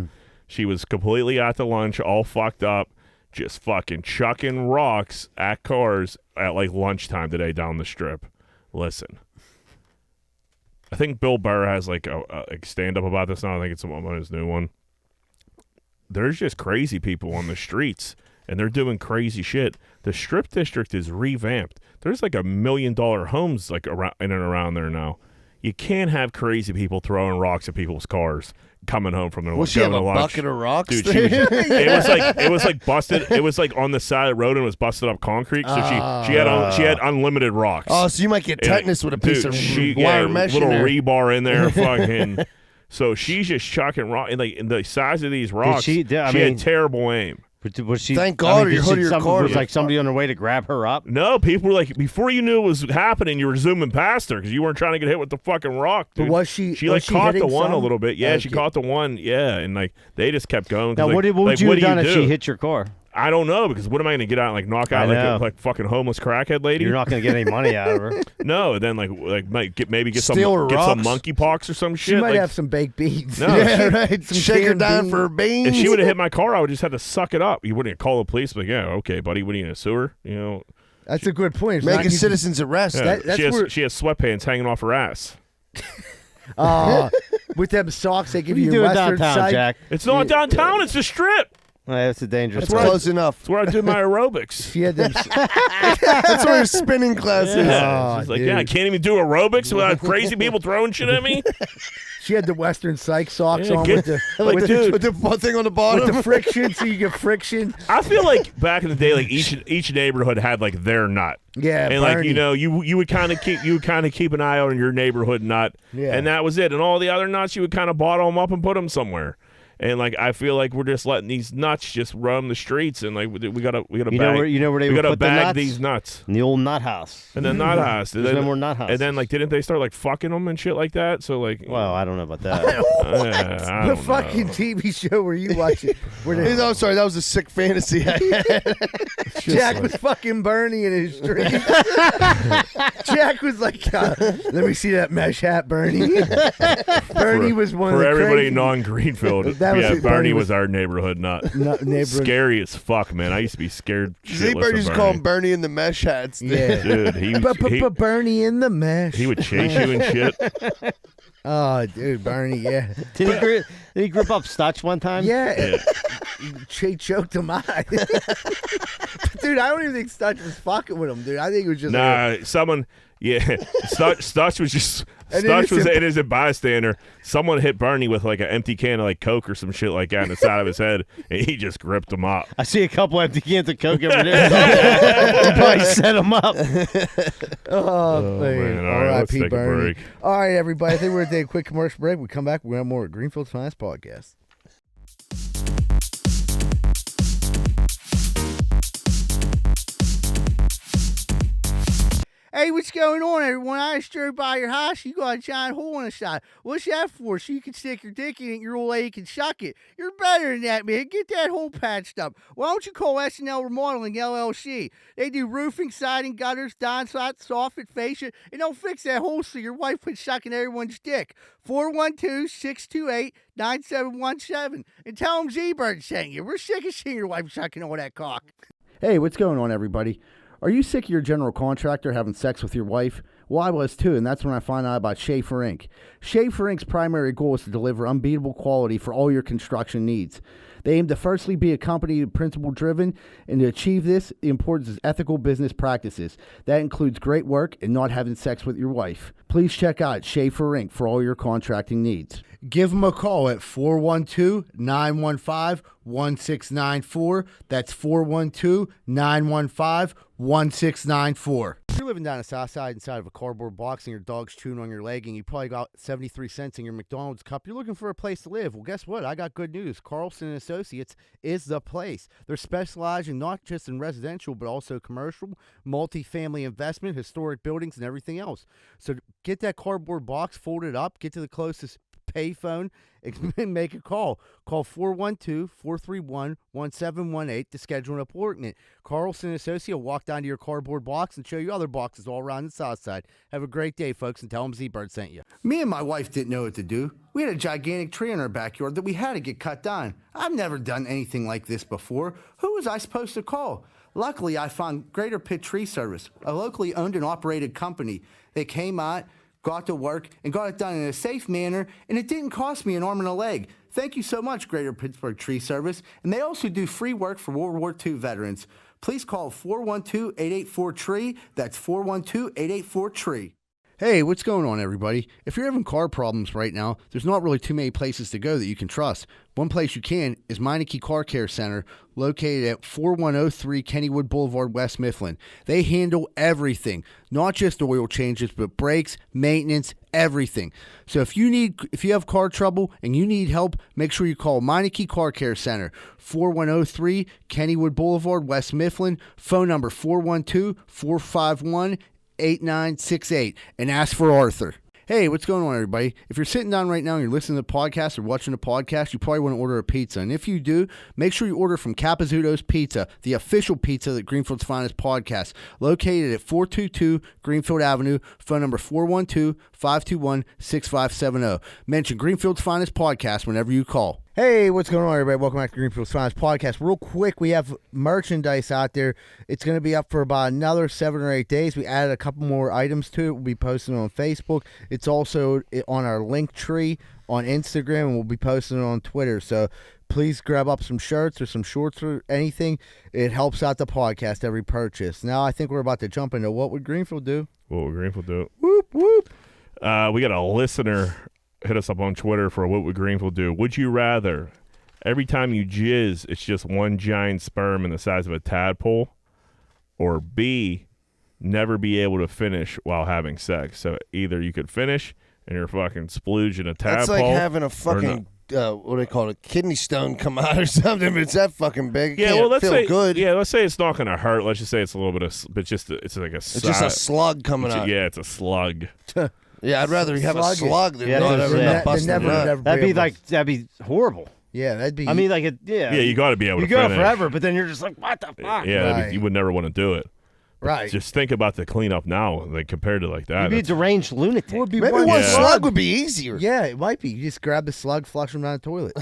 She was completely at the lunch, all fucked up, just fucking chucking rocks at cars at like lunchtime today down the strip. Listen, I think Bill Burr has like a stand up about this now. I think it's on his new one. There's just crazy people on the streets, and they're doing crazy shit. The strip district is revamped. There's like $1 million homes like around in and around there now. You can't have crazy people throwing rocks at people's cars coming home from their lunch. Will she have a bucket of rocks? Dude, it was like busted. It was like on the side of the road and it was busted up concrete. So she had unlimited rocks. Oh, so you might get tetanus with a piece of wire mesh little in there. rebar in there, fucking. So she's just chucking rock, and like in the size of these rocks, she had terrible aim. Was she? Thank God, your hood of your car. Was like somebody on their way to grab her up? No, people were like, before you knew it was happening, you were zooming past her because you weren't trying to get hit with the fucking rock. Dude. But was she? She caught the one a little bit. Yeah, she caught the one. Yeah, and like they just kept going. Now, what would you have done if she hit your car? I don't know, because what am I going to get out and like knock out like fucking homeless crackhead lady? You're not going to get any money out of her. No, then might get some monkeypox or some shit. She might have some baked beans. No, yeah, right. Shake her down for beans. If she would have hit my car, I would just have to suck it up. You wouldn't call the police, but yeah, okay, buddy, what are you in a sewer? You know. That's a good point. Make a citizen's arrest. Yeah, she has sweatpants hanging off her ass. With them socks they give you in Western downtown, side. Jack. It's not downtown. It's the strip. That's a dangerous. That's close enough. That's where I did my aerobics. She had them. That's where your spinning class is. Yeah. She's like, I can't even do aerobics without crazy people throwing shit at me. She had the Western Psych socks on with the one thing on the bottom. With the friction, so you get friction. I feel like back in the day, like each neighborhood had like their nut. Yeah, and Bernie. like you would kind of keep an eye on your neighborhood nut, and that was it. And all the other nuts, you would kind of bottle them up and put them somewhere. And like I feel like we're just letting these nuts just roam the streets, and like we gotta bag. You know where they we would gotta put the bag nuts? these nuts In the old nut house. and then nut house. There's no more nut house. And then like didn't they start like fucking them and shit like that? So like, well, I don't know about that. I The don't fucking know. TV show were you watching? I'm sorry, that was a sick fantasy I had. Jack was fucking Bernie in his dream. Jack was like, "Let me see that mesh hat, Bernie." Bernie was one of for the everybody crazy- non-Greenfield. That was Yeah, it. Bernie was our neighborhood nut. neighborhood. Scary as fuck, man. I used to be scared shitless Z-Bird of used to Bernie. call him Bernie in the mesh hats. Yeah. Dude, he Bernie in the mesh. he would chase you and shit. Oh, dude, Bernie, yeah. Did he grip up Stutch one time? Yeah. She choked him out. Dude, I don't even think Stutch was fucking with him, dude. I think it was just someone. Yeah, Stutch was just Stutch was an innocent bystander. Someone hit Bernie with like an empty can of like Coke or some shit like that in the side of his head, and he just gripped him up. I see a couple empty cans of Coke over there. He probably set him up. Oh man! All right, let's take Bernie. a break. All right, everybody. I think we're gonna take a quick commercial break. We come back. We're gonna have more Greenfield's Finest Podcast. Hey, what's going on, everyone? I just drove by your house. You got a giant hole in the side. What's that for? So you can stick your dick in it and your old lady can suck it. You're better than that, man. Get that hole patched up. Why don't you call S&L Remodeling LLC? They do roofing, siding, gutters, downspout, soffit, fascia, and they'll fix that hole so your wife quit sucking everyone's dick. 412-628-9717. And tell them Z-Bird sent you. We're sick of seeing your wife sucking all that cock. Hey, what's going on, everybody? Are you sick of your general contractor having sex with your wife? Well, I was too, and that's when I found out about Schaefer Inc. Schaefer Inc.'s primary goal is to deliver unbeatable quality for all your construction needs. They aim to firstly be a company principle-driven, and to achieve this, the importance is ethical business practices. That includes great work and not having sex with your wife. Please check out Schaefer Inc. for all your contracting needs. Give them a call at 412-915-1694. That's 412-915-1694. If you're living down the south side inside of a cardboard box and your dog's chewing on your leg and you probably got 73 cents in your McDonald's cup, you're looking for a place to live. Well, guess what? I got good news. Carlson & Associates is the place. They're specializing not just in residential, but also commercial, multifamily investment, historic buildings, and everything else. So get that cardboard box, fold it up, get to the closest payphone and make a call. Call 412-431-1718 to schedule an appointment. Carlson Associate will walk down to your cardboard box and show you other boxes all around the south side. Have a great day, folks, and tell them Z-Bird sent you. Me and my wife didn't know what to do. We had a gigantic tree in our backyard that we had to get cut down. I've never done anything like this before. Who was I supposed to call? Luckily, I found Greater Pitt Tree Service, a locally owned and operated company. They came out, got to work, and got it done in a safe manner, and it didn't cost me an arm and a leg. Thank you so much, Greater Pittsburgh Tree Service. And they also do free work for World War II veterans. Please call 412-884-TREE. That's 412-884-TREE. Hey, what's going on, everybody? If you're having car problems right now, there's not really too many places to go that you can trust. One place you can is Meineke Car Care Center, located at 4103 Kennywood Boulevard, West Mifflin. They handle everything, not just oil changes, but brakes, maintenance, everything. So if you have car trouble and you need help, make sure you call Meineke Car Care Center, 4103 Kennywood Boulevard, West Mifflin. Phone number 412-451-8968, and ask for Arthur. Hey, what's going on, everybody? If you're sitting down right now and you're listening to the podcast or watching the podcast, you probably want to order a pizza. And if you do, make sure you order from Capizzuto's Pizza, the official pizza that Greenfield's Finest Podcast, located at 422 Greenfield Avenue, phone number 412-521-6570. Mention Greenfield's Finest Podcast whenever you call. Hey, what's going on, everybody? Welcome back to Greenfield's Finest Podcast. Real quick, we have merchandise out there. It's going to be up for about another 7 or 8 days. We added a couple more items to it. We'll be posting it on Facebook. It's also on our link tree on Instagram, and we'll be posting it on Twitter. So please grab up some shirts or some shorts or anything. It helps out the podcast every purchase. Now I think we're about to jump into What Would Greenfield Do? What would Greenfield do? Whoop, whoop. We got a listener hit us up on Twitter for What Would Greenfield Do? Would you rather every time you jizz, it's just one giant sperm in the size of a tadpole, or B, never be able to finish while having sex? So either you could finish and you're fucking splooging a tadpole. That's like having a fucking what do they call it, kidney stone come out or something. If it's that fucking big, it can't feel good. Yeah, let's say it's not going to hurt. Let's just say it's a little bit of, but it's like a. It's just a slug coming out. Yeah, it's a slug. Yeah, I'd rather have a slug than not ever busting a nut. That'd be horrible. Yeah, that'd be. I mean, like yeah, you got to be able to go finish. forever, but then you're just like, what the fuck? Yeah, right. You would never want to do it. Right. Just think about the cleanup now, like compared to like that. You'd be a deranged lunatic. Maybe one slug would be easier. Yeah, it might be. You just grab the slug, flush them down the toilet.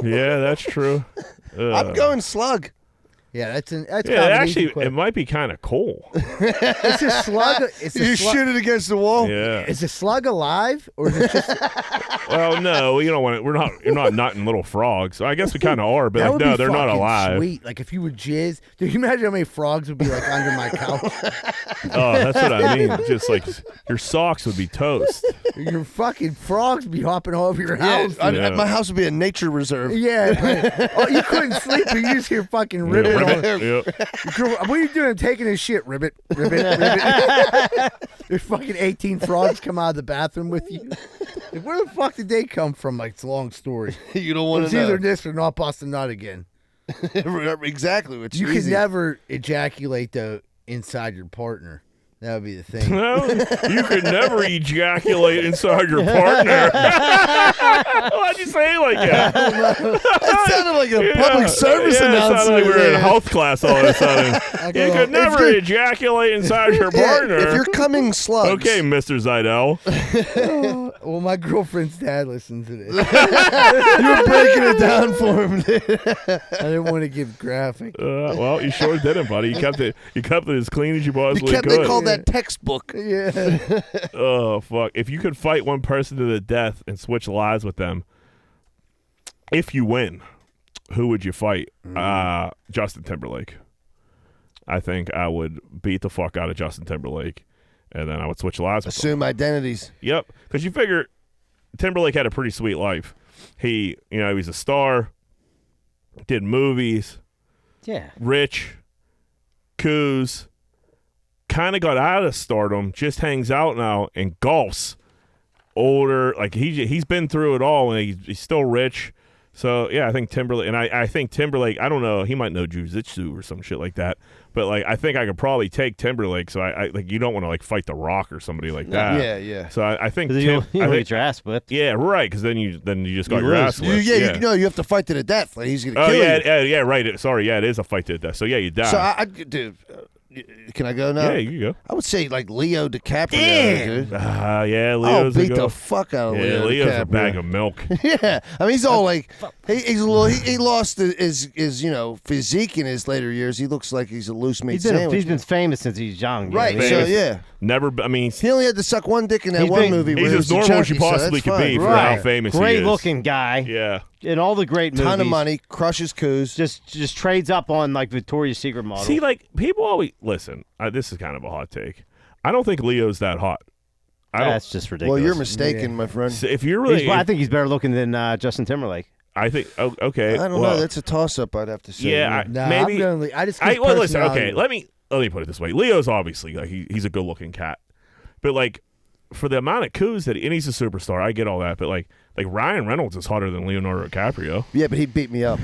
Yeah, that's true. I'm going slug. Yeah, that's Yeah, combination actually, quick. it might be kind of cool. It's a slug. It's a You slug. shoot it against the wall. Yeah. Is a slug alive or is it just? Well, no, you don't want it. We're not. You're not nutting little frogs. I guess we kind of are, but That like, would no, be they're not fucking alive. Sweet. Like if you would jizz, do you imagine how many frogs would be like under my couch? Oh, that's what I mean. Just like your socks would be toast. Your fucking frogs be hopping all over your Yeah, house. Yeah. my house would be a nature reserve. Yeah, but, oh, you couldn't sleep, but you just hear fucking ribbit. Yeah, on ribbit. Yep. What are you doing? I'm taking his shit, ribbit, ribbit, ribbit. There's fucking 18 frogs come out of the bathroom with you. Like, where the fuck did they come from? Like, it's a long story. You don't want It's to know. either this or not busting nut again. Exactly. It's You easy. can never ejaculate though inside your partner. That would be the thing. No, you could never ejaculate inside your partner. Why'd you say it like that? That sounded like a public service It sounded announcement. like we were in Yeah. health class all of a sudden. You could never ejaculate inside your Yeah, partner. if you're coming slugs. Okay, Mr. Zaidel. Well, my girlfriend's dad listens to this. You're breaking it down for him. Dude. I didn't want to give graphic. Well, you sure didn't, buddy. You kept it as clean as you possibly They could. called that textbook. Yeah. Oh, fuck. If you could fight one person to the death and switch lives with them, if you win, who would you fight? Justin Timberlake. I think I would beat the fuck out of Justin Timberlake, and then I would switch lives with him. Assume identities. Yep. Because you figure Timberlake had a pretty sweet life. He was a star, did movies, Yeah. rich, coos, kind of got out of stardom, just hangs out now and golfs. Older, like he's been through it all, and he's still rich. So yeah, I think Timberlake, and I think Timberlake. I don't know, he might know jiu-jitsu or some shit like that. But like, I think I could probably take Timberlake. So I like, you don't want to like fight The Rock or somebody like that. Yeah, yeah. So I think You I think- get your ass whipped. yeah, right. Because then you just got You your lose. ass whipped. You have to fight to the death. Like he's gonna Oh kill yeah, you. yeah, right. Sorry, yeah, it is a fight to the death. So yeah, you die. So dude, can I go now? yeah, you go. I would say like Leo DiCaprio, dude. Yeah, I'll Leo's beat a the go. fuck out of Yeah, Leo Leo's DiCaprio. a bag of milk. Yeah, I mean he's all like he's a little. He lost his physique in his later years. He looks like he's a loose meat He's sandwich. been famous since he's young. you Right, know? so Famous. yeah, Never. I mean, he only had to suck one dick in that He's one been- movie. he's where he as was a normal as you junkie, so possibly that's could be fine. for Right. how famous he Great is. looking guy. Yeah. In all the great movies. Ton of money, crushes coos. Just trades up on like Victoria's Secret model. See, like people always listen. This is kind of a hot take. I don't think Leo's that hot. I don't. That's just ridiculous. Well, you're mistaken, my friend. So if you're really, I think he's better looking than Justin Timberlake. I think. Oh, okay. I don't well, know. That's a toss-up. I'd have to say. Yeah, Nah, maybe. I'm gonna. I just. Well, listen. Okay, let me put it this way. Leo's obviously like he's a good looking cat, but like for the amount of coups that and he's a superstar, I get all that. But like Ryan Reynolds is hotter than Leonardo DiCaprio. Yeah, but he beat me up.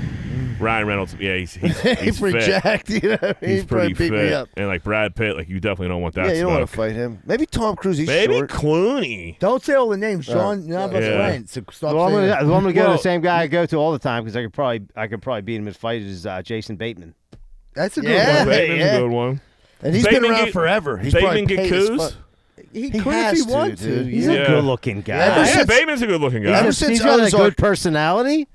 Ryan Reynolds, yeah, he's He's pretty fit. jacked. You know, He's he probably pretty beat fit. me up. And like Brad Pitt, like you definitely don't want that. Yeah, you don't want to smoke. fight him. Maybe Tom Cruise. He's Maybe short. Clooney. Don't say all the names, Sean. None of us Yeah. went. So stop Well, I'm saying gonna, it. I'm gonna go to Well- the same guy I go to all the time because I could probably beat him in fight is Jason Bateman. That's a good Yeah. one. Bateman's yeah. a good one. And he's Bateman been around get- forever. He's Bateman probably get paid as coups? fuck. He He could has if he to, wants to. dude. He's Yeah. a good looking guy. Ever Yeah, since- Bateman's a good looking guy. Ever He's since got a Ozark- good personality.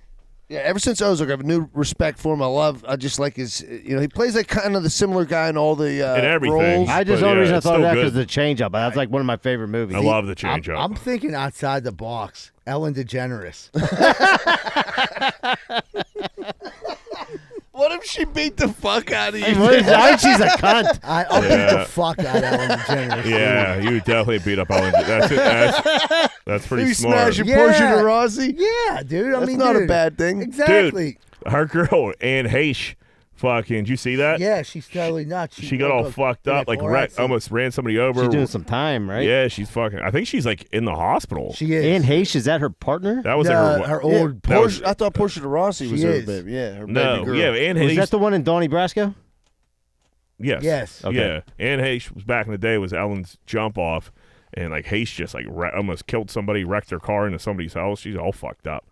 Yeah, ever since Ozark, I have a new respect for him. I just like his. He plays like kind of the similar guy in all the In everything. roles. I just But, the only yeah, reason I it's thought of still that good. because the change up. That's like one of my favorite movies. I love the change up. I'm thinking outside the box. Ellen DeGeneres. What if she beat the fuck out of you? She's a cunt. I'll beat Yeah. the fuck out of Ellen DeGeneres. Yeah, you would definitely beat up Ellen. That's pretty You smart. smash your Yeah. Porsche de Rossi. Yeah, dude. I That's mean, not a dude, bad thing. Exactly. Her girl, Anne Heche, fucking, did you see that? Yeah, she's totally nuts. She got all fucked up, like almost ran somebody over. She's doing some time, right? Yeah, she's fucking. I think she's like in the hospital. She is. Anne Heche, is that her partner? That was No, like her Yeah, old. that was- Porsche, I thought Porsche de Rossi was She her is. baby. Yeah, her no, baby girl. yeah, Anne Was Heche. that the one in Donnie Brasco? Yes. Yes. Okay. Yeah, Anne Heche was back in the day was Ellen's jump off, and like Heche just like almost killed somebody, wrecked their car into somebody's house. She's all fucked up.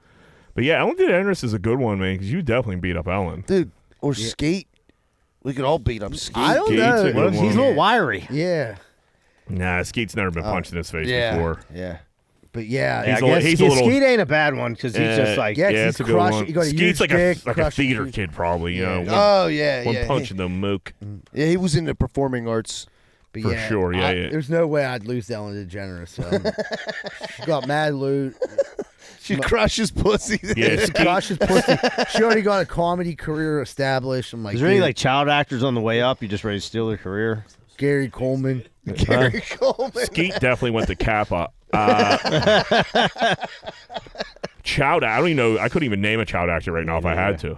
But yeah, Ellen DeGeneres is a good one, man, because you definitely beat up Ellen. Dude, or Skate. We could all beat up Skate. I don't Skate's know. a good He's one. a little wiry. Yeah. Nah, Skeet's never been punched in his face before. Yeah. But yeah, Yeah, He's I a li- guess he's a little- Skeet ain't a bad one because he's just like yeah, 'cause yeah, he's it's a good crushing- one. you got a Skeet's huge like dick, a crushing theater huge- kid, probably. You know, Oh yeah, one yeah. punch in the mook. Yeah, he was into performing arts. But For yeah, sure, yeah. There's no way I'd lose to Ellen DeGeneres. So she got mad loot. She crushes pussy. Yeah, She crushes pussy. She already got a comedy career established. I'm like, Is there any dude, like child actors on the way up? You just ready to steal their career? Gary Coleman? Gary Coleman. Skeet definitely went to Kappa. Child, I don't even know. I couldn't even name a child actor right now if I had to.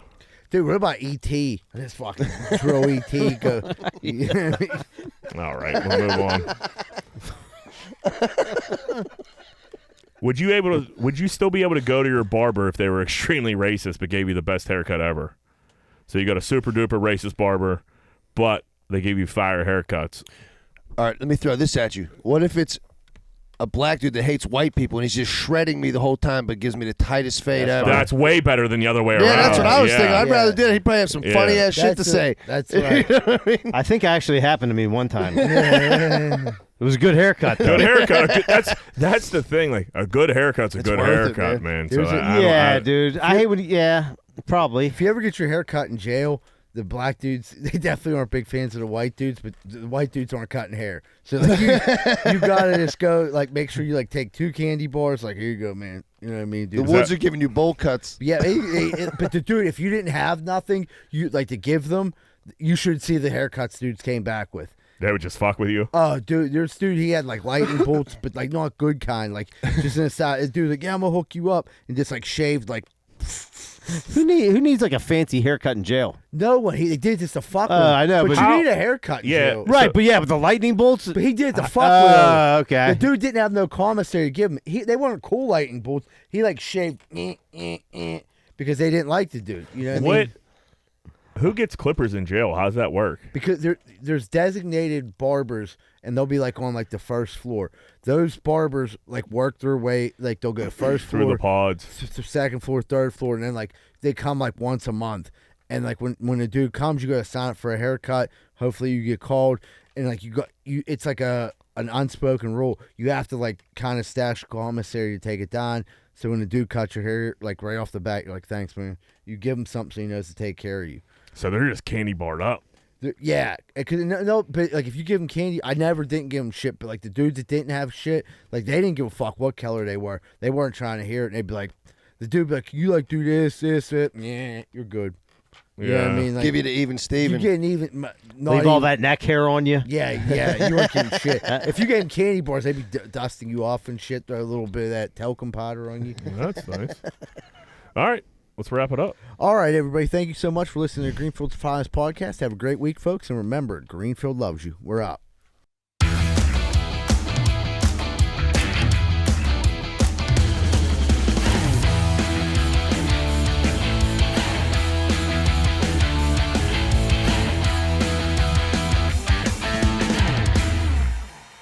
Dude, what about E.T.? I just fucking throw E.T. Go. All right, we'll move on. Would you still be able to go to your barber if they were extremely racist but gave you the best haircut ever? So you got a super duper racist barber, but they give you fire haircuts. All right, let me throw this at you. What if it's a black dude that hates white people and he's just shredding me the whole time but gives me the tightest fade ever? That's way better than the other way around. Yeah, that's what I was Yeah. thinking. I'd rather do it. He'd probably have some funny ass shit to That's say. it. That's right. You know what I mean? I think it actually happened to me one time. It was a good haircut, though. Good haircut. That's the thing. Like a good haircut's a It's good worth it, haircut, man. man. So There's a- I don't- Yeah, dude. I hate when. Yeah, probably. If you ever get your hair cut in jail, the black dudes, they definitely aren't big fans of the white dudes, but the white dudes aren't cutting hair. So like, you gotta just go, like, make sure you, like, take 2 candy bars. Like, here you go, man. You know what I mean, The dude? Woods are giving you bowl cuts. Yeah, but the dude, if you didn't have nothing, you like to give them, you should see the haircuts dudes came back with. They would just fuck with you. Oh, dude, there's dude. He had like lightning bolts, but like not good kind. Like just in the side. Dude, like, yeah, I'm gonna hook you up, and just like shaved like. Who needs like a fancy haircut in jail? No one. He did this to fuck with him. I know, but but you need a haircut. In Yeah, jail. Right, but yeah, with the lightning bolts. But he did it to fuck with him. Okay. The dude didn't have no commissary to give him. They weren't cool lightning bolts. He like shaved because they didn't like the dude. You know what I mean? Who gets clippers in jail? How's that work? Because there's designated barbers, and they'll be like on like the first floor. Those barbers like work their way, like they'll go first Through floor, the pods. second floor, third floor, and then like they come like once a month. And like when a dude comes, you got to sign up for a haircut. Hopefully you get called, and like it's like an unspoken rule. You have to like kind of stash commissary to take it down. So when the dude cuts your hair, like right off the bat, you're like, thanks, man. You give him something so he knows to take care of you. So they're just candy barred up. Yeah, cause no, but like if you give them candy, I never didn't give them shit. But like the dudes that didn't have shit, like they didn't give a fuck what color they were. They weren't trying to hear it. And they'd be like, the dude be like, you like do this, it. Yeah, you're good. You know what I mean? Like, Give you the even Steven. You getting even. Not Leave all even- that neck hair on you. Yeah, you weren't getting shit. If you gave them candy bars, they'd be dusting you off and shit. Throw a little bit of that talcum powder on you. That's nice. All right, let's wrap it up. All right, everybody. Thank you so much for listening to Greenfield's Finest Podcast. Have a great week, folks. And remember, Greenfield loves you. We're out.